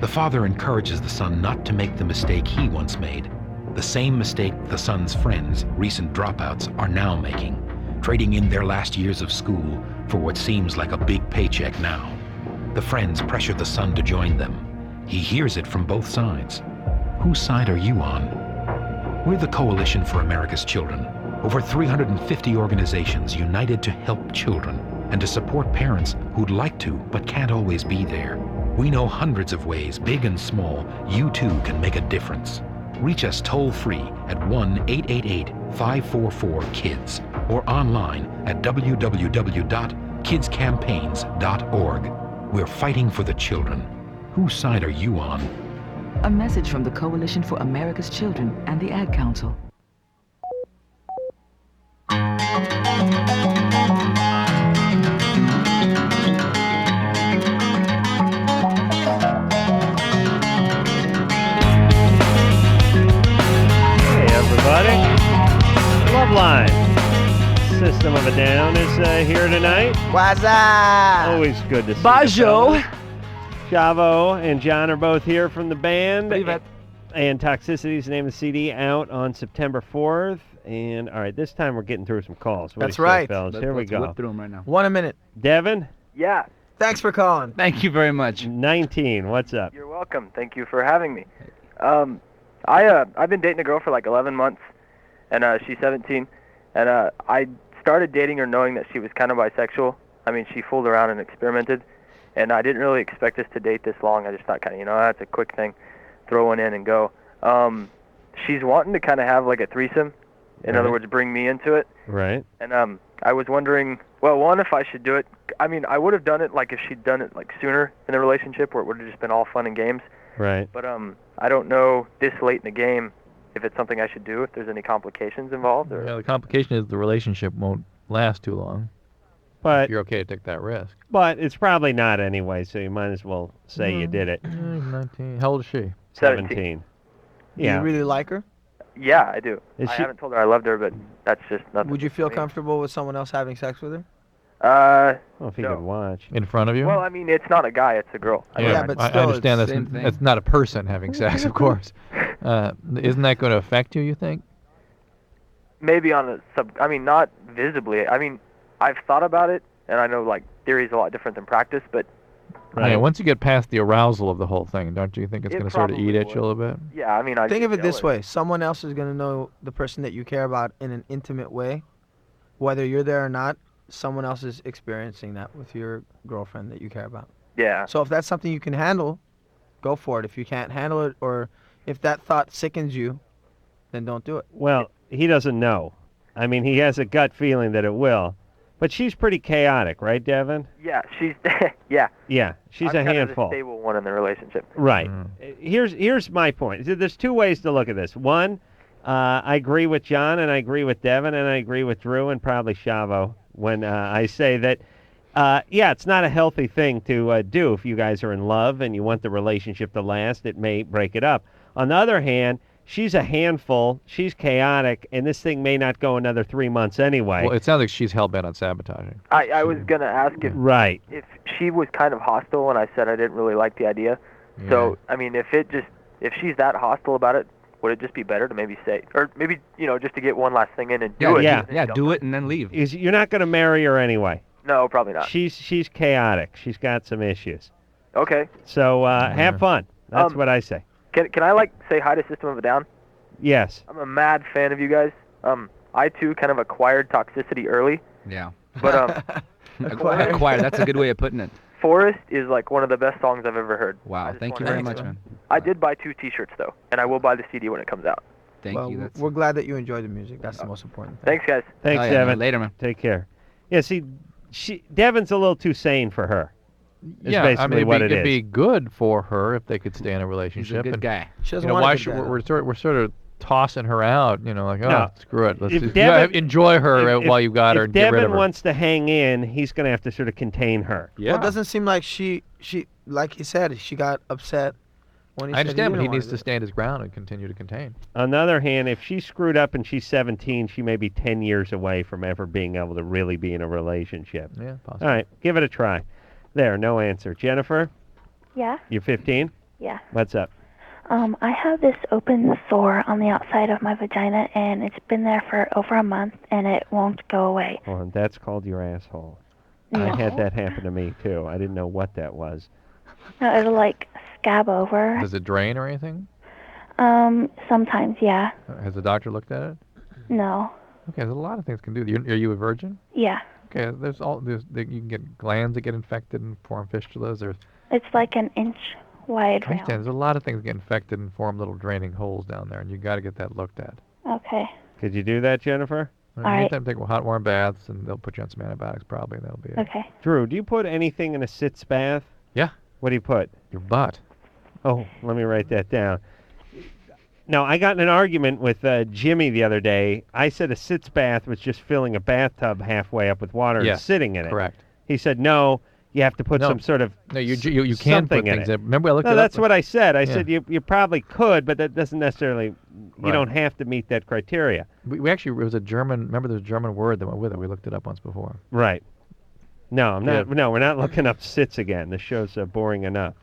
The father encourages the son not to make the mistake he once made, the same mistake the son's friends, recent dropouts, are now making, trading in their last years of school for what seems like a big paycheck now. The friends pressure the son to join them. He hears it from both sides. Whose side are you on? We're the Coalition for America's Children, over 350 organizations united to help children and to support parents who'd like to but can't always be there. We know hundreds of ways, big and small, you too can make a difference. Reach us toll-free at 1-888-544-KIDS or online at www.kidscampaigns.org. We're fighting for the children. Whose side are you on? A message from the Coalition for America's Children and the Ad Council. Everybody, Loveline, System of a Down is here tonight. What's up? Always good to see Bonjour. you. Shavo and John are both here from the band. And Toxicity is the name of the CD, out on September 4th. And all right, this time we're getting through some calls. What That's do you say, right. fellas? Here we Let's go. whip through 'em right now. 1 a minute. Devin? Yeah. Thanks for calling. Thank you very much. 19. What's up? You're welcome. Thank you for having me. I've been dating a girl for like 11 months, and she's 17, and I started dating her knowing that she was kind of bisexual. I mean, she fooled around and experimented, and I didn't really expect us to date this long. I just thought kind of, that's a quick thing, throw one in and go. She's wanting to kind of have like a threesome, in other words, bring me into it. Right. And I was wondering, well, one, if I should do it. I mean, I would have done it like if she'd done it like sooner in the relationship, where it would have just been all fun and games. Right. But I don't know this late in the game if it's something I should do, if there's any complications involved. Or... Yeah, the complication is the relationship won't last too long. But if you're okay to take that risk. But it's probably not anyway, so you might as well say you did it. 19. How old is she? 17. Do Yeah. you really like her? Yeah, I do. Is I she- haven't told her I loved her, but that's just nothing. Would you feel comfortable with someone else having sex with her? Well, if you no. could watch. In front of you? Well, I mean, it's not a guy, it's a girl. I mean, I understand that's not a person having sex, of course. Isn't that going to affect you, you think? maybe on a I mean, not visibly. I mean, I've thought about it, and I know like theory is a lot different than practice, but Right. Yeah, once you get past the arousal of the whole thing, don't you think it's It going to sort of eat probably at you a little bit? yeah, I mean, I Think get of it this jealous. way: someone else is going to know the person that you care about in an intimate way, whether you're there or not. Someone else is experiencing that with your girlfriend that you care about. Yeah. So if that's something you can handle, go for it. If you can't handle it, or if that thought sickens you, then don't do it. Well, he doesn't know. I mean, he has a gut feeling that it will. But she's pretty chaotic, right, Devin? Yeah, she's yeah. Yeah, she's I'm a kind handful. of the stable one in the relationship. Right. Here's my point. There's two ways to look at this. One, I agree with John, and I agree with Devin, and I agree with Drew, and probably Shavo when I say that, yeah, it's not a healthy thing to do if you guys are in love and you want the relationship to last. It may break it up. On the other hand, she's a handful, she's chaotic, and this thing may not go another 3 months anyway. Well, it sounds like she's hell-bent on sabotaging. I was going to ask Right. if she was kind of hostile and I said I didn't really like the idea. So, I mean, if she's that hostile about it, would it just be better to maybe say, or maybe, just to get one last thing in and do it? Yeah, do it and then leave. You're not going to marry her anyway. No, probably not. She's chaotic. She's got some issues. Okay. So have fun. That's what I say. Can I say hi to System of a Down? Yes. I'm a mad fan of you guys. I too kind of acquired Toxicity early. Yeah. But Acquired. That's a good way of putting it. Forest is like one of the best songs I've ever heard. Wow. Thank you very much, man. I did buy 2 T-shirts though, and I will buy the CD when it comes out. Well, we're glad that you enjoy the music. That's the most important thing. Thanks, guys. Thanks, Oh, yeah, Devin. man. Later, man. Take care. Yeah, see, Devin's a little too sane for her. Is Yeah, basically I mean, what it'd it be is. good for her if they could stay in a relationship. good and, guy. She doesn't you know, want a why good should guy. we're sort of tossing her out? Like, oh, No. screw it. Let's If just, Devin- enjoy her if- while you got her if and get rid Devin of her. wants to hang in, he's going to have to sort of contain her. Yeah. Well, it doesn't seem like she like he said, she got upset when he I said understand, but didn't he wanna needs do to it. stand his ground and continue to contain. On the other hand, if she's screwed up and she's 17, she may be 10 years away from ever being able to really be in a relationship. Yeah, possibly. All right, give it a try. There, no answer. Jennifer, Yeah? you're 15? Yeah. What's up? I have this open sore on the outside of my vagina, and it's been there for over a month, and it won't go away. Oh, that's called your asshole. No. I had that happen to me, too. I didn't know what that was. No, it'll, like, scab over. Does it drain or anything? Sometimes, yeah. Has the doctor looked at it? No. Okay, there's a lot of things can do. Are you a virgin? Yeah. Okay, you can get glands that get infected and form fistulas. It's like an inch wide I round. understand. There's a lot of things get infected and form little draining holes down there, and you got to get that looked at. Okay. Could you do that, Jennifer? Anytime take hot warm baths, and they'll put you on some antibiotics probably, and that'll be it. Okay. Drew, do you put anything in a sitz bath? Yeah. What do you put? Your butt. Oh, let me write that down. No, I got in an argument with Jimmy the other day. I said a sitz bath was just filling a bathtub halfway up with water and sitting in it. Correct. He said, no, you have to put some sort of No, you can put things in. Remember I looked No, it that's up? what I said. I Yeah. said you probably could, but that doesn't necessarily, you Right. don't have to meet that criteria. We actually, it was a German, remember there's a German word that went with it. We looked it up once before. Right. No, I'm not. Yeah. No, we're not looking up sits again. The show's boring enough.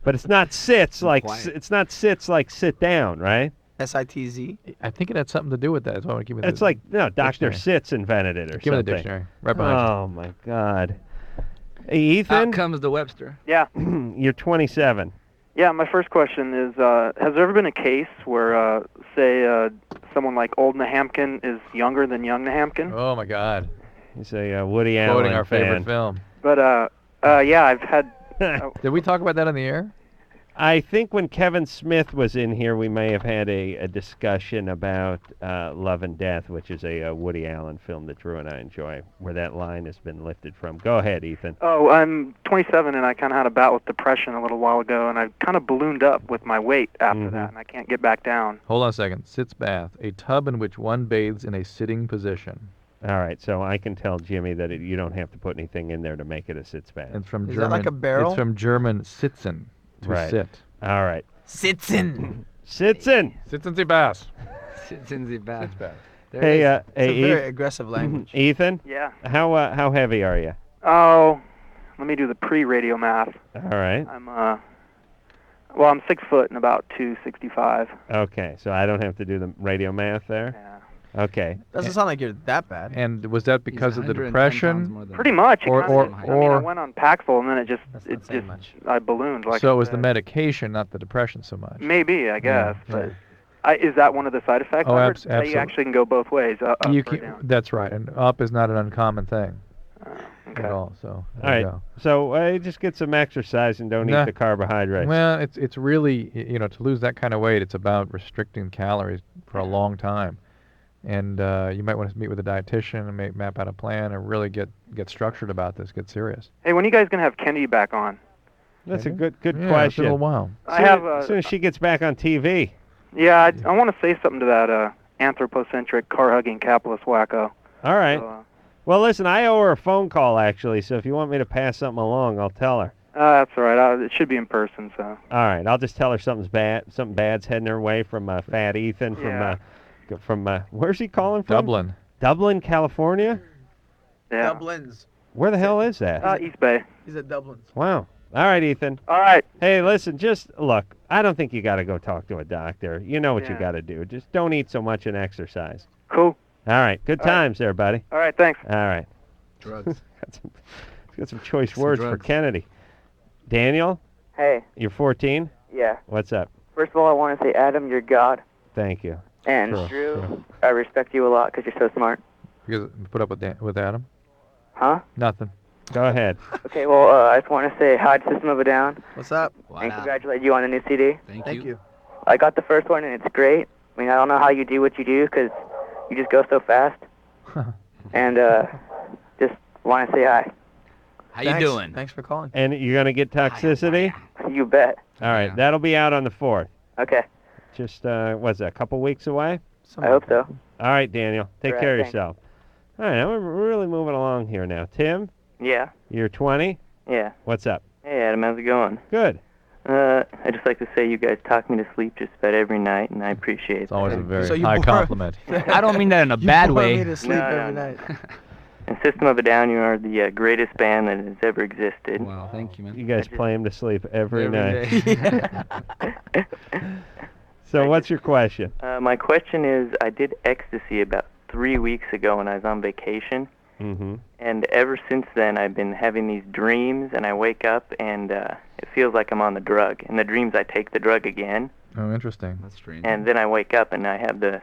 But it's not sits like it's not sits like sit down, right? SITZ? I think it had something to do with that. That's why I want to give me the It's like Dr. dictionary. Sitz invented it or Give me something. the dictionary. Right behind you. Oh my God. Hey, Ethan. Out comes the Webster. Yeah. You're 27. Yeah, my first question is, has there ever been a case where, say, someone like old Nahamkin is younger than young Nahamkin? Oh, my God. He's a Woody Allen Quoting our fan. favorite film. But, yeah, I've had... Did we talk about that on the air? I think when Kevin Smith was in here, we may have had a discussion about Love and Death, which is a Woody Allen film that Drew and I enjoy, where that line has been lifted from. Go ahead, Ethan. Oh, I'm 27, and I kind of had a bout with depression a little while ago, and I kind of ballooned up with my weight after that, and I can't get back down. Hold on a second. Sitz bath, a tub in which one bathes in a sitting position. All right, so I can tell Jimmy that you don't have to put anything in there to make it a sitz bath. It's from Is German. that like a barrel? It's from German sitzen, to Right. sit. All right. Sitzen. Sitzen. Sitzen Sie bath. Sitzen Sie bath. There Hey, it is. hey, It's a very aggressive language. Ethan. Yeah. How heavy are you? Oh, let me do the pre-radio math. All right. I'm 6 foot and about 265. Okay, so I don't have to do the radio math there? Yeah. Okay. Doesn't sound like you're that bad. And was that because of the 110 depression? pounds more than Pretty much. Or, I went on Paxil, and then I ballooned. Like so I it was the said. medication, not the depression so much. Maybe, I guess. Yeah. But is that one of the side effects? Oh, I heard that absolutely. you actually can go both ways, up You or can, down. that's right, and up is not an uncommon thing Okay. at all. So All there right. you go. So just get some exercise and don't Nah. eat the carbohydrates. Well, it's really to lose that kind of weight, it's about restricting calories for a long time, and you might want to meet with a dietitian and map out a plan and really get structured about this, get serious. Hey, when are you guys going to have Kennedy back on? That's a good Yeah, it's question. a little while. As soon as she gets back on TV. Yeah, I want to say something to that anthropocentric, car-hugging capitalist wacko. All right. So, Well, listen, I owe her a phone call, actually, so if you want me to pass something along, I'll tell her. that's all right. It should be in person, so. All right, I'll just tell her something bad's heading her way from Fat Ethan from where's he calling from? Dublin. Dublin, California? Yeah. Dublin's. Where the hell is that? East Bay. He's at Dublin's. Wow. All right, Ethan. All right. Hey, listen, just look, I don't think you got to go talk to a doctor. You know what you Yeah. got to do. Just don't eat so much and exercise. Cool. All right, good All right. times there, buddy. All right, thanks. All right. Drugs. got some choice Some words for drugs. Kennedy. Daniel, Hey, you're 14? yeah. What's up? First of all, I want to say, Adam, you're God. Thank you. And True, Drew, true. I respect you a lot because you're so smart. You put up with Adam? Huh? Nothing. Go ahead. Okay, well, I just want to say hi to System of a Down. What's up? And congratulate you on the new CD. Thank you. I got the first one, and it's great. I mean, I don't know how you do what you do because you just go so fast. And just want to say hi. How you doing? Thanks for calling. And you're going to get toxicity? You bet. All right, that'll be out on the 4th. Okay. Just, what's that, a couple weeks away? I hope so. All right, Daniel. Take All right, care of thanks. yourself. All right, now we're really moving along here now. Tim, Yeah. you're 20? Yeah. What's up? Hey, Adam, how's it going? Good. I'd just like to say you guys talk me to sleep just about every night, and I appreciate it. It's always a very So you high bore- compliment. I don't mean that in a You bad bore way. me to sleep No, every no. night. And System of a Down, you are the greatest band that has ever existed. Wow, thank you, man. You guys play him to sleep every night. day. So what's your question? My question is, I did ecstasy about 3 weeks ago when I was on vacation. Mm-hmm. And ever since then, I've been having these dreams, and I wake up, and it feels like I'm on the drug. In the dreams, I take the drug again. Oh, interesting. That's strange. And then I wake up, and I have the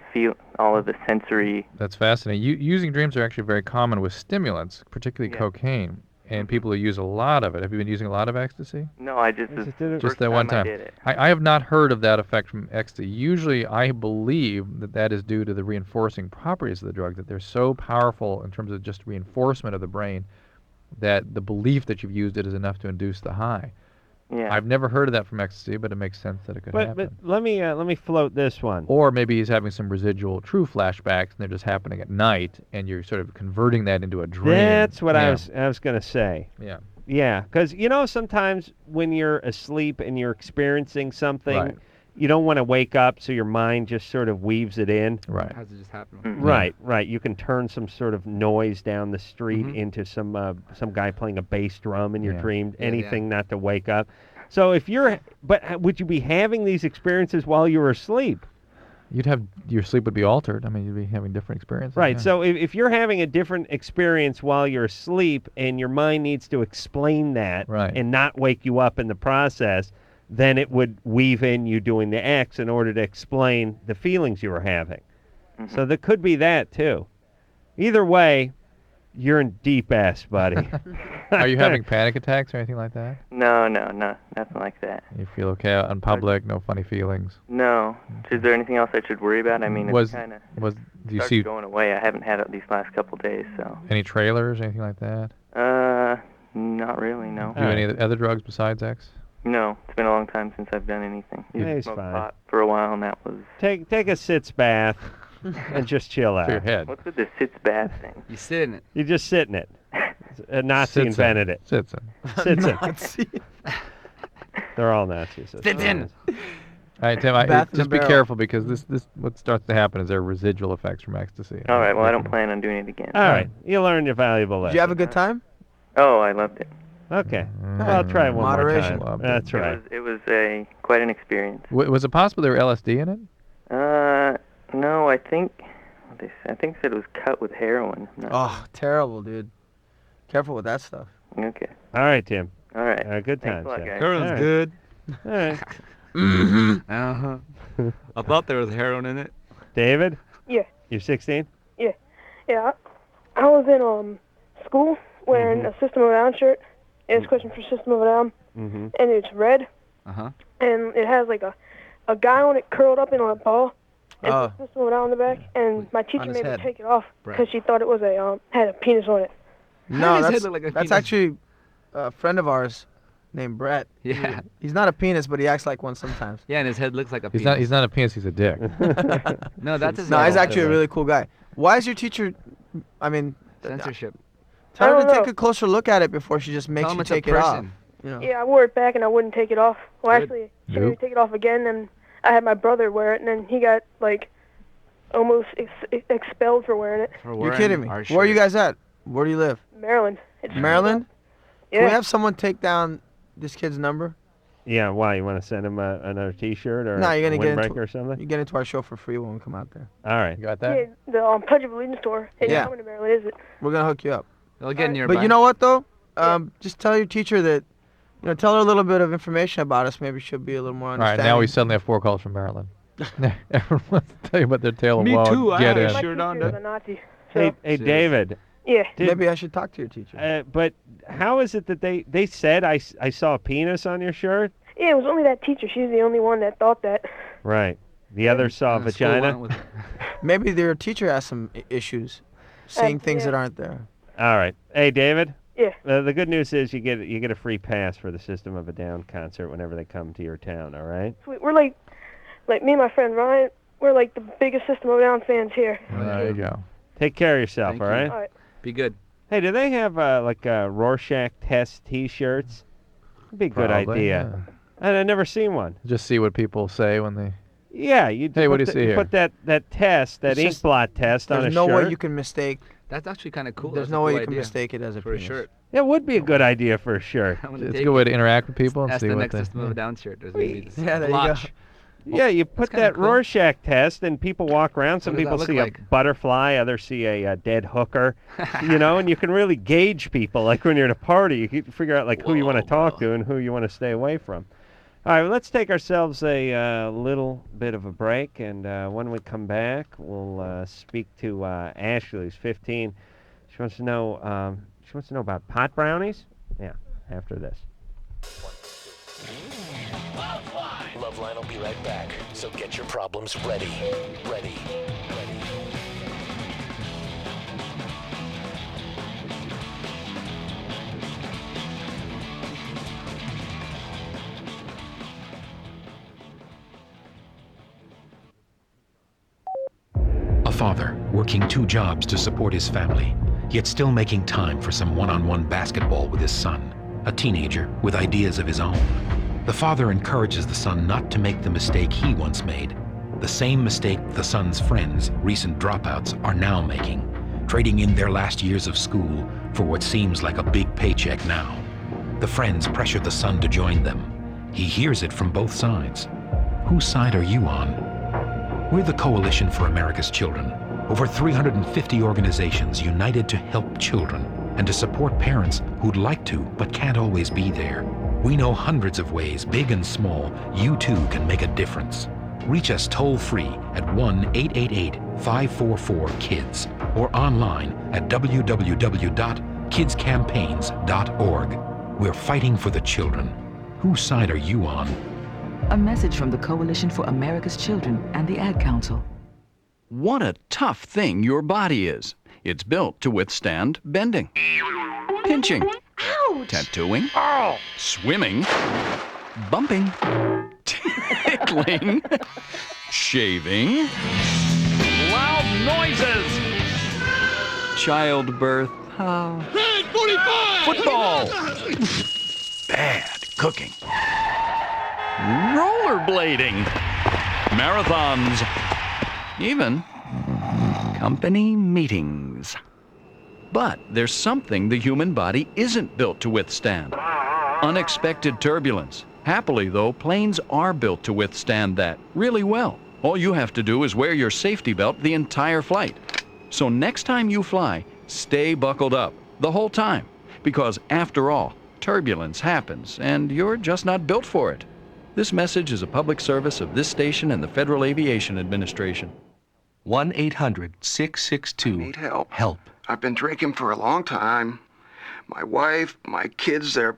all of the sensory. That's fascinating. Using dreams are actually very common with stimulants, particularly cocaine, and people who use a lot of it. Have you been using a lot of ecstasy? No, I just Just that one time. I did it. I have not heard of that effect from ecstasy. Usually, I believe that is due to the reinforcing properties of the drug, that they're so powerful in terms of just reinforcement of the brain that the belief that you've used it is enough to induce the high. Yeah. I've never heard of that from ecstasy, but it makes sense that it could happen. But let me float this one. Or maybe he's having some residual true flashbacks, and they're just happening at night, and you're sort of converting that into a dream. That's what Yeah. I was going to say. Yeah. Yeah, because sometimes when you're asleep and you're experiencing something, Right. you don't want to wake up, so your mind just sort of weaves it in. Right. How's it just happen? Right. You can turn some sort of noise down the street into some guy playing a bass drum in your Yeah. dream. Yeah, Anything not to wake up. So would you be having these experiences while you were asleep? Your sleep would be altered. I mean, you'd be having different experiences. Right. yeah. So if you're having a different experience while you're asleep and your mind needs to explain that and not wake you up in the process, then it would weave in you doing the X in order to explain the feelings you were having. So there could be that too. Either way, you're in deep ass, buddy. Are you having panic attacks or anything like that? No, nothing like that. You feel okay out in public? No funny feelings? No. Is there anything else I should worry about? I mean, it's kind of do you see going away. I haven't had it these last couple days, so. any trailers, anything like that? Not really, no. Do you any other drugs besides X? No, it's been a long time since I've done anything. Yeah, I it's smoked fine. pot for a while, and that was. Take a sits bath and just chill out. For your head. What's with the sits bath thing? You sit in it. You just sit in it. A Nazi Sits in. invented it. Sits in. Sits in. Nazi. They're all Nazis. Sit in. All right, Tim, Bath in just a be barrel. careful because this what starts to happen is there are residual effects from ecstasy. All right, well, I don't plan on doing it again. All right. You learned your valuable lesson. Did you have a good time? Oh, I loved it. Okay. Well, I'll try it one Moderation. more time. That's right. It was quite an experience. Was it possible there were LSD in it? No, I think they said it was cut with heroin. Oh, terrible, dude. Careful with that stuff. Okay. All right, Tim. All right. Good Thanks times. a lot, yeah. guys. Heroin's All right. good. All right. Uh-huh. I thought there was heroin in it. David? Yeah. You're 16? Yeah. I was in school wearing a System of a Down shirt. It's a question for System of a Down, Mm-hmm. and it's red, Uh-huh. and it has like a guy on it curled up in a ball. And Oh. System of a Down on the back, and my teacher his made me head. take it off Right. because she thought it was had a penis on it. No, his head that's, look like a that's penis? actually a friend of ours named Brett. Yeah. He's not a penis, but he acts like one sometimes. Yeah, and his head looks like a He's penis. not a penis. He's a dick. No, that's his No, head. he's actually a really cool guy. Why is your teacher, I mean, Censorship. tell her I to don't take know. a closer look at it before she just makes Tell him you it's a take it off. person. You know? Yeah, I wore it back and I wouldn't take it off. Well, Good. actually, she made me take it off again, and I had my brother wear it, and then he got like almost expelled for wearing it. For You're wearing kidding me. our Where are you shirt. guys at? Where do you live? Maryland. It's Maryland? Yeah. Can we have someone take down this kid's number? Yeah, why? You want to send him another T-shirt or No, a you're gonna get windbreaker into or something? You get into our show for free when we come out there. All right. You got that? Yeah, the Pledge of Allegiance tour. It's Yeah. coming to Maryland, is it? We're gonna hook you up. They'll get nearby. But you know what though? Just tell your teacher that, tell her a little bit of information about us. Maybe she'll be a little more All right, understanding. now we suddenly have 4 calls from Maryland. Everyone wants to tell you about their tale of Me woe. too, I Get have a in. My shirt on teacher's to- a Nazi. So. Hey, David. Yeah. Maybe I should talk to your teacher. But how is it that they said I saw a penis on your shirt? Yeah, it was only that teacher. She's the only one that thought that. Right. The other saw a And the school vagina? went with- Maybe their teacher has some issues, seeing things yeah. that aren't there. All right. Hey, David. Yeah. The good news is you get a free pass for the System of a Down concert whenever they come to your town. All right. We're like me and my friend Ryan. We're like the biggest System of a Down fans here. There you go. Take care of yourself. Thank all you. right. All right. Be good. Hey, do they have Rorschach test T-shirts? That'd be a good Probably, idea. I've never seen one. Just see what people say when they. Yeah, you Hey, what do you see here? put that test, that It's ink just- blot test on a There's no shirt. way you can mistake. That's actually kind of cool. There's That's no a way cool you can idea mistake it as a for a penis. shirt. That would be a good idea for a shirt. I'm gonna It's a take good way it. to interact with people and That's see the what next they. System of a Down shirt. There's gonna be this Yeah, there you go. blotch. Yeah, you put kinda that cool. Rorschach test, and people walk around. Some What does that people look see like? a butterfly, others see a dead hooker, and you can really gauge people. Like when you're at a party, you can figure out like who you want to talk to and who you want to stay away from. All right, well, let's take ourselves a little bit of a break, and when we come back, we'll speak to Ashley, who's 15. She wants to know. She wants to know about pot brownies. Yeah, after this. Loveline will be right back, so get your problems ready. Ready. A father working 2 jobs to support his family, yet still making time for some one-on-one basketball with his son, a teenager with ideas of his own. The father encourages the son not to make the mistake he once made, the same mistake the son's friends, recent dropouts, are now making, trading in their last years of school for what seems like a big paycheck now. The friends pressure the son to join them. He hears it from both sides. Whose side are you on? We're the Coalition for America's Children, over 350 organizations united to help children and to support parents who'd like to but can't always be there. We know hundreds of ways, big and small, you too can make a difference. Reach us toll-free at 1-888-544-KIDS or online at www.kidscampaigns.org. We're fighting for the children. Whose side are you on? A message from the Coalition for America's Children and the Ad Council. What a tough thing your body is. It's built to withstand bending, pinching, tattooing, swimming, bumping, tickling, shaving, Loud noises! childbirth, football, bad cooking, rollerblading, marathons, even company meetings. But there's something the human body isn't built to withstand. Unexpected turbulence. Happily, though, planes are built to withstand that really well. All you have to do is wear your safety belt the entire flight. So next time you fly, stay buckled up the whole time. Because after all, turbulence happens, and you're just not built for it. This message is a public service of this station and the Federal Aviation Administration. 1-800-662 need help. Help. I've been drinking for a long time. My wife, my kids, they're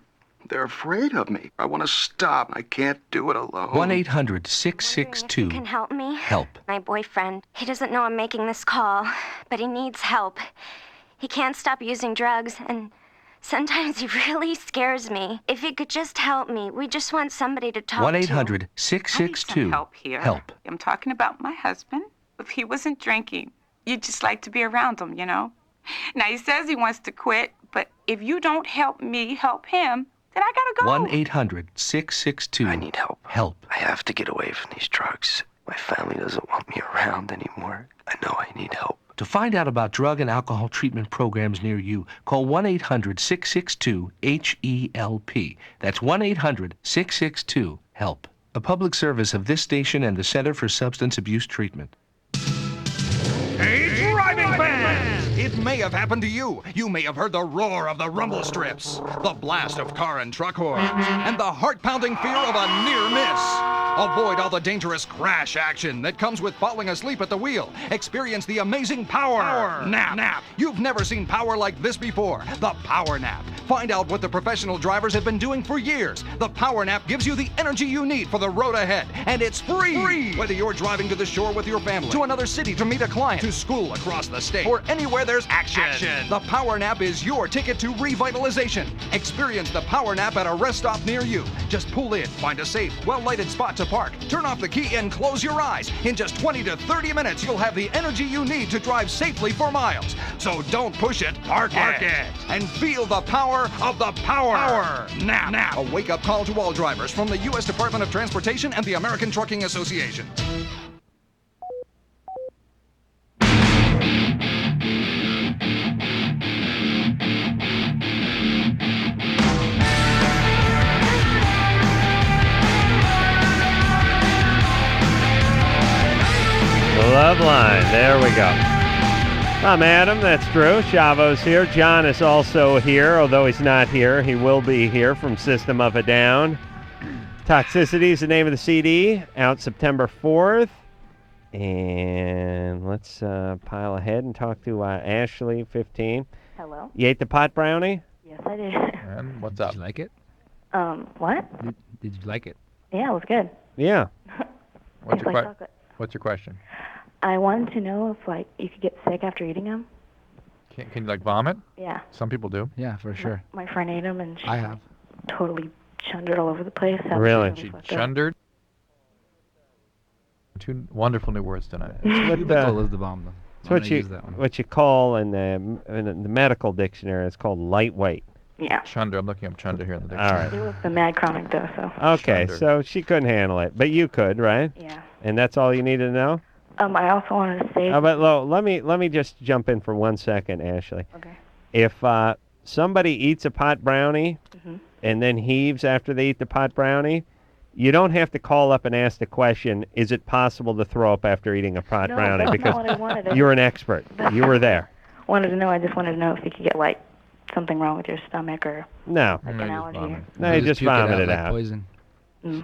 afraid of me. I want to stop. I can't do it alone. 1-800-662 You can help me. Help. My boyfriend, he doesn't know I'm making this call, but he needs help. He can't stop using drugs, and sometimes he really scares me. If you could just help me, we just want somebody to talk to. 1-800-662 help here. Help. I'm talking about my husband. If he wasn't drinking, you'd just like to be around him, you know? Now, he says he wants to quit, but if you don't help me help him, then I gotta go. 1-800-662 I need help. Help. I have to get away from these drugs. My family doesn't want me around anymore. I know I need help. To find out about drug and alcohol treatment programs near you, call 1-800-662-HELP. That's 1-800-662-HELP. A public service of this station and the Center for Substance Abuse Treatment. Hey, driving fans! It may have happened to you. You may have heard the roar of the rumble strips, the blast of car and truck horns, and the heart-pounding fear of a near miss. Avoid all the dangerous crash action that comes with falling asleep at the wheel. Experience the amazing power nap. You've never seen power like this before. The Power Nap. Find out what the professional drivers have been doing for years. The Power Nap gives you the energy you need for the road ahead, and it's free. Whether you're driving to the shore with your family, to another city to meet a client, to school across the state, or anywhere there's action. The Power Nap is your ticket to revitalization. Experience the Power Nap at a rest stop near you. Just pull in, find a safe, well-lighted spot to park, turn off the key, and close your eyes. In just 20 to 30 minutes, you'll have the energy you need to drive safely for miles. So don't push it, park it, and feel the power of the Power Nap. A wake-up call to all drivers from the U.S. Department of Transportation and the American Trucking Association. Loveline. There we go. I'm Adam. That's Drew. Shavo's here. John is also here, although he's not here. He will be here from System of a Down. Toxicity is the name of the CD, out September 4th. And let's pile ahead and talk to Ashley, 15. Hello. You ate the pot brownie? Yes, I did. And what's up? Did you like it? What? Did you like it? Yeah, it was good. Yeah. What's Tastes your, like chocolate. what's your question? I wanted to know if, like, you could get sick after eating them. Can you, like, vomit? Yeah. Some people do. Yeah, for sure. My friend ate them, and she I have. totally chundered all over the place. So Really? she She fucked up. chundered? Two wonderful new words tonight. Cubicle is the bomb, though. It's what you call in the medical dictionary. It's called lightweight. Yeah. Chunder. I'm looking up chunder here in the All dictionary. right. It was the mad chronic though, so. Okay, Chunder. so she couldn't handle it, but you could, right? Yeah. And that's all you needed to know? I also wanted to say. But let me just jump in for 1 second, Ashley. Okay. If somebody eats a pot brownie Mhm. and then heaves after they eat the pot brownie, you don't have to call up and ask the question, is it possible to throw up after eating a pot No, brownie? that's Because not what I wanted. you're an expert. You were there. Wanted to know. I just wanted to know if you could get like something wrong with your stomach or No. like an allergy. Or... No, you just puke it out vomit it like out. Poison.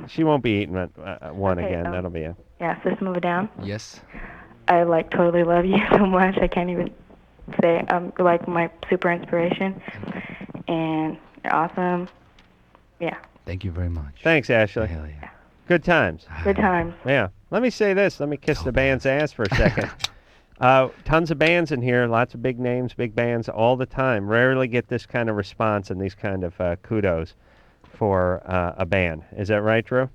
She won't be eating one Okay, again. That'll be it. Yeah, System of a Down. Yes. I like totally love you so much. I can't even say you're like my super inspiration, and you're awesome. Yeah. Thank you very much. Thanks, Ashley. Hell yeah. Good times. Good times. Yeah. Let me say this. Let me kiss the band's ass for a second. Tons of bands in here. Lots of big names, big bands all the time. Rarely get this kind of response and these kind of kudos for a band. Is that right, Drew?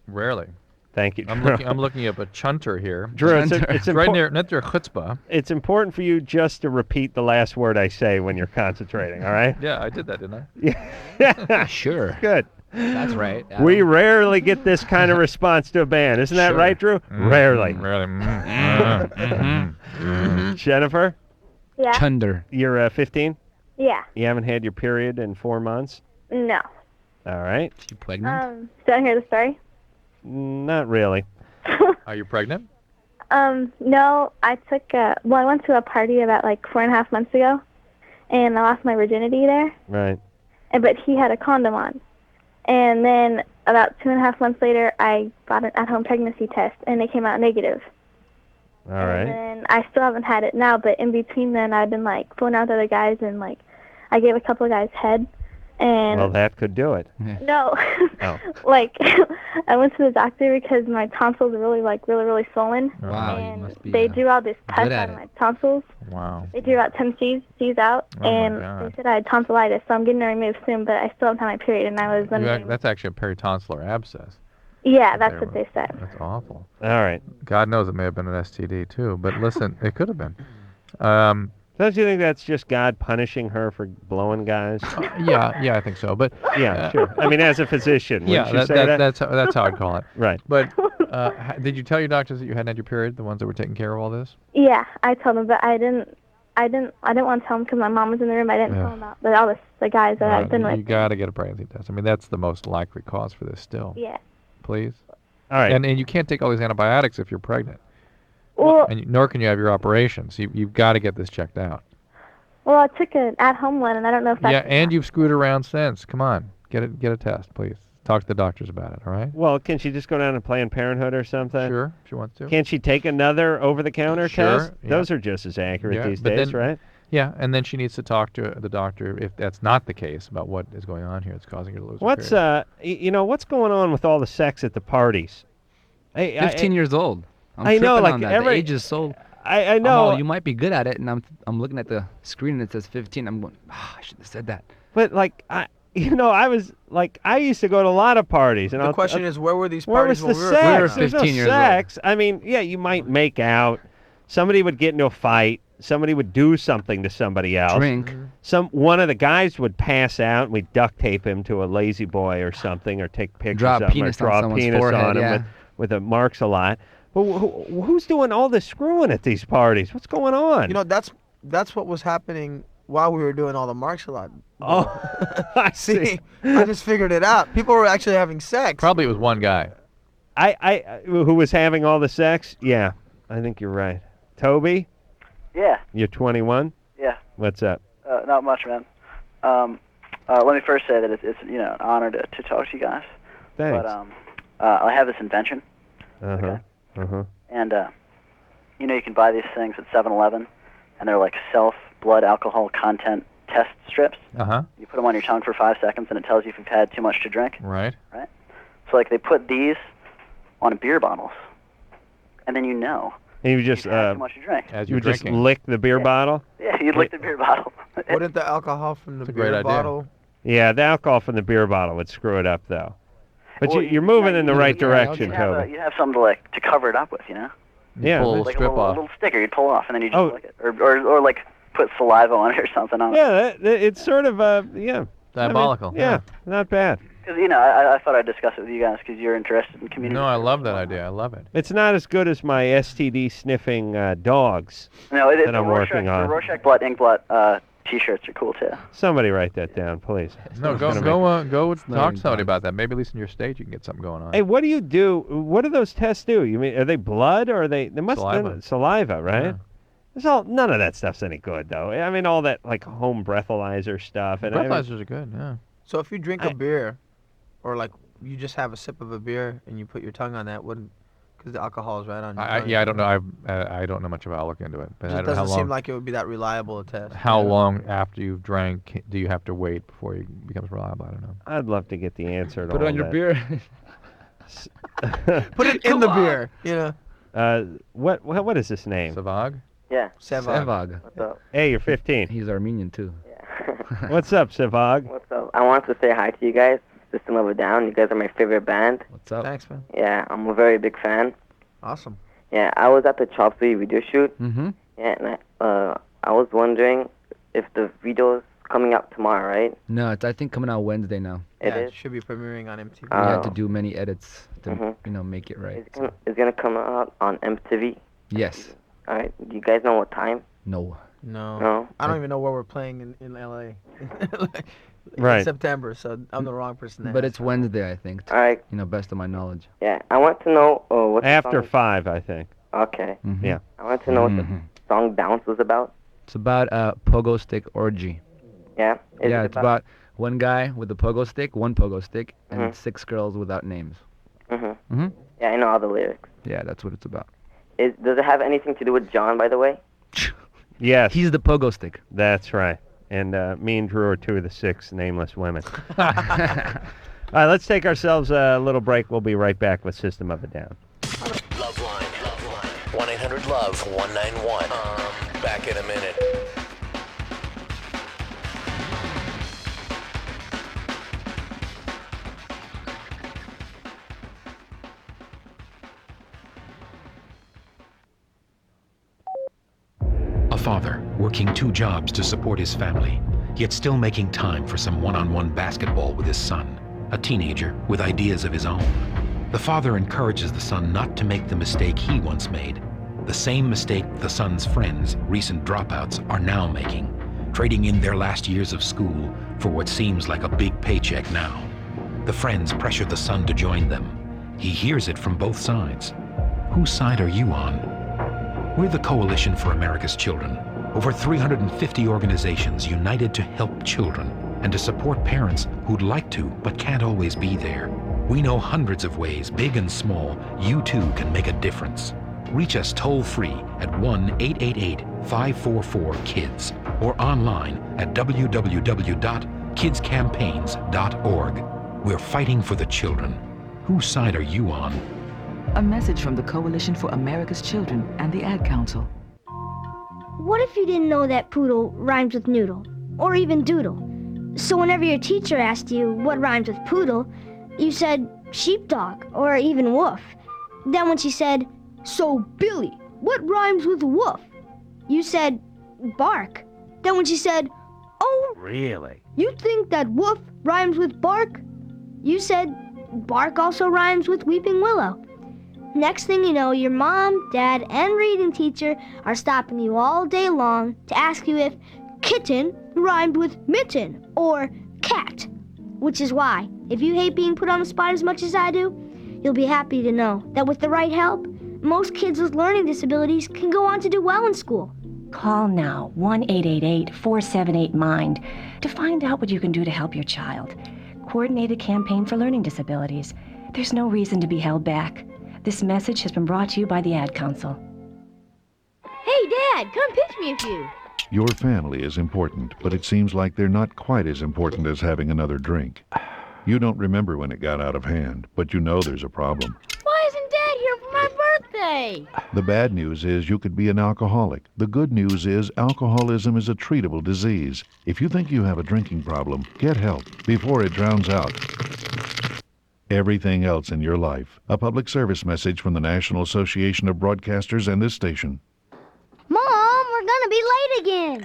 Rarely. Thank you, Drew. I'm looking up a chunter here. Drew, it's right near chutzpah. It's important for you just to repeat the last word I say when you're concentrating, all right? Yeah, I did that, didn't I? Yeah. Sure. Good. That's right. We rarely get this kind of response to a band. Isn't that right, Drew? Rarely. Rarely. Jennifer? Yeah. Chunder. You're 15? Yeah. You haven't had your period in 4 months? No. All right. You pregnant? Do you want to hear the story? Not really. Are you pregnant? No. I went to a party about like 4.5 months ago, and I lost my virginity there. Right. But he had a condom on. And then about 2.5 months later, I got an at-home pregnancy test, and it came out negative. All right. And I still haven't had it now, but in between then, I've been like phoning out to other guys, and like I gave a couple of guys head. And well, that could do it. no, Oh. like I went to the doctor because my tonsils are really swollen. Wow, and you must be they drew all this pus good out at of it. my tonsils. Wow. They drew about 10 C's out, Oh, my and God. they said I had tonsillitis, so I'm getting it removed soon. But I still haven't had my period, and I was wondering. That's actually a peritonsillar abscess. Yeah, that's what they said. That's awful. All right. God knows it may have been an STD too, but listen, it could have been. Don't you think that's just God punishing her for blowing guys? Yeah, I think so. But yeah, sure. I mean, as a physician, yeah, wouldn't you say that? that's how I'd call it. Right. But did you tell your doctors that you hadn't had your period, the ones that were taking care of all this? Yeah, I told them, but I didn't want to tell them because my mom was in the room. I didn't tell them about all the guys that I've been You with. got to get a pregnancy test. I mean, that's the most likely cause for this still. Yeah. Please. All right. And you can't take all these antibiotics if you're pregnant. Well, Nor can you have your operations. You've got to get this checked out. well, I took an at-home one, and I don't know if that's... Yeah, and you've screwed around since. Come on, get a test, please. Talk to the doctors about it. All right. Well, can she just go down to Planned Parenthood or something? Sure, if she wants to. Can't she take another over-the-counter Sure, test? yeah. Those are just as accurate Yeah, these but days, then- right? Yeah, and then she needs to talk to the doctor if that's not the case about what is going on here. It's causing her to lose her What's period. what's going on with all the sex at the parties? 15 years old. I'm I know, tripping like on that. every The age is so. I know. You might be good at it, and I'm looking at the screen and it says 15. I'm going, I should have said that. But like I used to go to a lot of parties, and The question is, where were these where parties was when the we were sex? around? There's no 15 years old. sex. I mean, yeah, you might make out. Somebody would get into a fight. Somebody would do something to somebody else. Drink. One of the guys would pass out, and we'd duct tape him to a lazy boy or something, or take pictures Draw a of him, or penis on draw a someone's penis forehead, on him yeah. with the marks a lot. But who's doing all this screwing at these parties? What's going on? You know, that's what was happening while we were doing all the martial art. Oh, I See, I just figured it out. People were actually having sex. Probably it was one guy. I who was having all the sex? Yeah. I think you're right. Toby? Yeah. You're 21? Yeah. What's up? Not much, man. Let me first say that it's an honor to talk to you guys. Thanks. But I have this invention. Uh-huh. Uh-huh. And you can buy these things at 7-Eleven, and they're like blood alcohol content test strips. Uh-huh. You put them on your tongue for 5 seconds, and it tells you if you've had too much to drink. Right. Right. So like they put these on beer bottles, and then And you just too much to drink. you just lick the beer bottle? Yeah, you lick the beer bottle. Wouldn't the alcohol from the a great beer idea. bottle? Yeah, the alcohol from the beer bottle would screw it up, though. But you're moving in the right direction, Toby. You have something to cover it up with, Yeah. Pull a like strip a off. little sticker you'd pull off, and then you just lick it, or like put saliva on it or something. Yeah, it's sort of Diabolical. I mean, yeah, not bad. Because I thought I'd discuss it with you guys because you're interested in community. No, I love that idea. I love it. It's not as good as my STD sniffing dogs No, it is. that I'm working on. The Rorschach Blot Inkblot T-shirts are cool too. Somebody write that down, please. No, go talk to somebody about that. Maybe at least in your state you can get something going on. Hey, what do you do? What do those tests do? You mean, are they blood or are they must Saliva. Saliva, right? Yeah. None of that stuff's any good though. I mean, all that like home breathalyzer stuff. And Breathalyzers are good, yeah. So if you drink a beer, or like you just have a sip of a beer and you put your tongue on that, wouldn't, because the alcohol is right on your tongue. I don't know. I don't know much about. I'll look into it. But I It don't know how doesn't long. seem like it would be that reliable a test. How long after you've drank do you have to wait before it becomes reliable? I don't know. I'd love to get the answer to Put it all on your that. beer. Put it in the beer, What is this name? Savag? Yeah. Sevag. What's up? Hey, you're 15. He's Armenian too. What's up, Sevag? What's up? I wanted to say hi to you guys. System of a Down. You guys are my favorite band. What's up? Thanks, man. Yeah, I'm a very big fan. Awesome. Yeah, I was at the Chop Suey video shoot. Mm-hmm. Yeah, and I was wondering if the video is coming out tomorrow, right? No, it's I think coming out Wednesday now. It should be premiering on MTV. We had to do many edits to make it right. It's gonna come out on MTV. Yes. All right. Do you guys know what time? No. No. I don't even know where we're playing in LA. Right. In September, so I'm the wrong person to But ask. it's Wednesday, I think. All right. Best of my knowledge. Yeah, I want to know what After the song... 5, I think. Okay. Mhm. Yeah. I want to know what the song Bounce was about. It's about a pogo stick orgy. Yeah? It's about one guy with a pogo stick, one pogo stick, and 6 girls without names. Mm-hmm. Yeah, I know all the lyrics. Yeah, that's what it's about. Does it have anything to do with John, by the way? Yes. He's the pogo stick. That's right. And me and Drew are 2 of the 6 nameless women. All right, let's take ourselves a little break. We'll be right back with System of a Down. Loveline. 1-800-LOVE-191. Back in a minute. A father working 2 jobs to support his family, yet still making time for some one-on-one basketball with his son, a teenager with ideas of his own. The father encourages the son not to make the mistake he once made, the same mistake the son's friends, recent dropouts, are now making, trading in their last years of school for what seems like a big paycheck now. The friends pressure the son to join them. He hears it from both sides. Whose side are you on? We're the Coalition for America's Children, over 350 organizations united to help children and to support parents who'd like to but can't always be there. We know hundreds of ways, big and small, you too can make a difference. Reach us toll-free at 1-888-544-KIDS or online at www.kidscampaigns.org. We're fighting for the children. Whose side are you on? A message from the Coalition for America's Children and the Ad Council. What if you didn't know that poodle rhymes with noodle, or even doodle? So whenever your teacher asked you what rhymes with poodle, you said sheepdog, or even woof. Then when she said, "So Billy, what rhymes with woof?" you said bark. Then when she said, "Oh, really? You think that woof rhymes with bark?" you said bark also rhymes with weeping willow. Next thing you know, your mom, dad, and reading teacher are stopping you all day long to ask you if kitten rhymed with mitten or cat. Which is why, if you hate being put on the spot as much as I do, you'll be happy to know that with the right help, most kids with learning disabilities can go on to do well in school. Call now, 1-888-478-MIND, to find out what you can do to help your child. Coordinated campaign for learning disabilities. There's no reason to be held back. This message has been brought to you by the Ad Council. Hey, Dad, come pitch me a few. Your family is important, but it seems like they're not quite as important as having another drink. You don't remember when it got out of hand, but you know there's a problem. Why isn't Dad here for my birthday? The bad news is you could be an alcoholic. The good news is alcoholism is a treatable disease. If you think you have a drinking problem, get help before it drowns out everything else in your life. A public service message from the National Association of Broadcasters and this station. Mom, we're gonna be late again.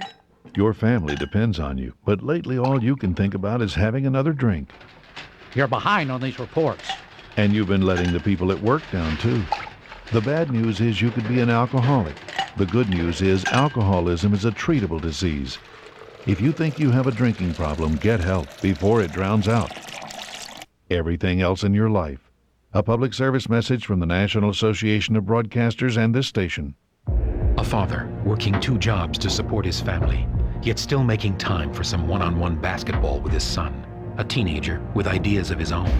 Your family depends on you, but lately all you can think about is having another drink. You're behind on these reports. And you've been letting the people at work down, too. The bad news is you could be an alcoholic. The good news is alcoholism is a treatable disease. If you think you have a drinking problem, get help before it drowns out everything else in your life. A public service message from the National Association of Broadcasters and this station. A father working 2 jobs to support his family, yet still making time for some one-on-one basketball with his son, a teenager with ideas of his own.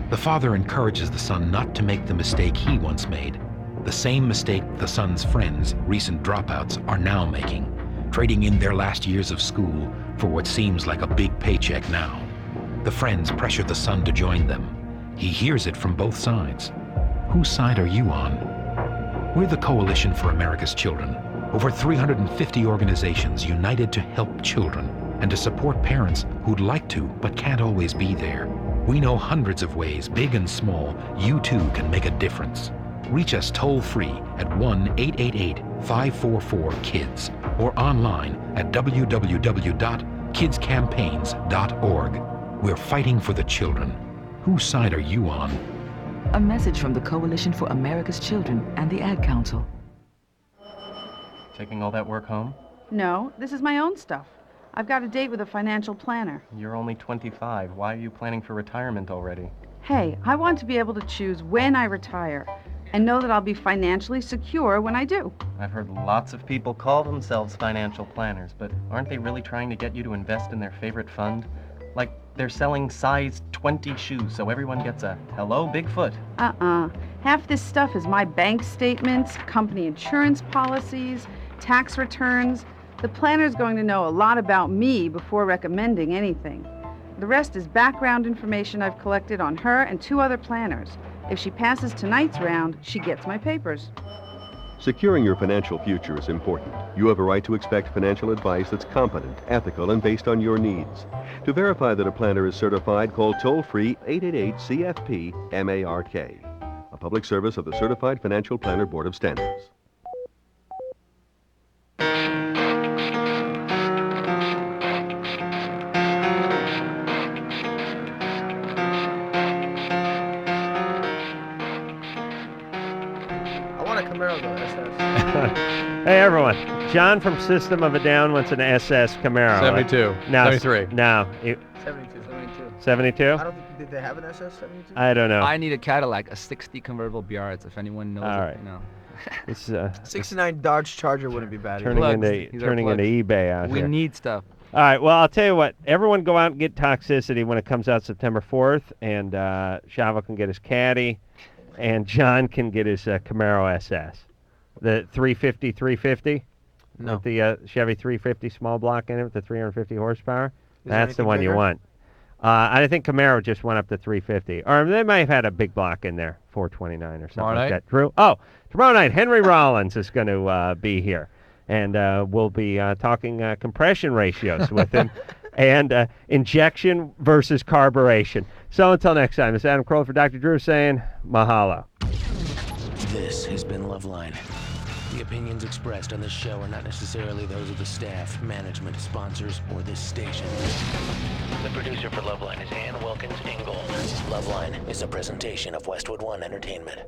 The father encourages the son not to make the mistake he once made, the same mistake the son's friends, recent dropouts, are now making, trading in their last years of school for what seems like a big paycheck now. The friends pressure the son to join them. He hears it from both sides. Whose side are you on? We're the Coalition for America's Children, over 350 organizations united to help children and to support parents who'd like to but can't always be there. We know hundreds of ways, big and small, you too can make a difference. Reach us toll-free at 1-888-544-KIDS or online at www.kidscampaigns.org. We're fighting for the children. Whose side are you on? A message from the Coalition for America's Children and the Ad Council. Taking all that work home? No, this is my own stuff. I've got a date with a financial planner. You're only 25. Why are you planning for retirement already? Hey, I want to be able to choose when I retire and know that I'll be financially secure when I do. I've heard lots of people call themselves financial planners, but aren't they really trying to get you to invest in their favorite fund? Like they're selling size 20 shoes so everyone gets a hello Bigfoot. Half this stuff is my bank statements, company insurance policies, tax returns. The planner's going to know a lot about me before recommending anything. The rest is background information I've collected on her and 2 other planners. If she passes tonight's round, she gets my papers. Securing your financial future is important. You have a right to expect financial advice that's competent, ethical, and based on your needs. To verify that a planner is certified, call toll-free 888-CFP-MARK. A public service of the Certified Financial Planner Board of Standards. Hey everyone, John from System of a Down wants an SS Camaro. 72. Now, 73. Now. 72. 72? I don't think, did they have an SS 72? I don't know. I need a Cadillac, a 60 convertible BRS, if anyone knows. All right. You know. It's 69 Dodge Charger wouldn't be bad. Turning into eBay out here. We need stuff. All right, well, I'll tell you what. Everyone go out and get Toxicity when it comes out September 4th, and Shavo can get his Caddy, and John can get his Camaro SS. The 350? No. With the Chevy 350 small block in it with the 350 horsepower? Is there That's the anything one you bigger? want. I think Camaro just went up to 350. Or they might have had a big block in there, 429 or something Tomorrow like night? that. Drew? Oh, tomorrow night, Henry Rollins is going to be here. And we'll be talking compression ratios with him and injection versus carburation. So until next time, it's Adam Kroll for Dr. Drew saying mahalo. This has been Loveline. The opinions expressed on this show are not necessarily those of the staff, management, sponsors, or this station. The producer for Loveline is Ann Wilkins Ingold. Loveline is a presentation of Westwood One Entertainment.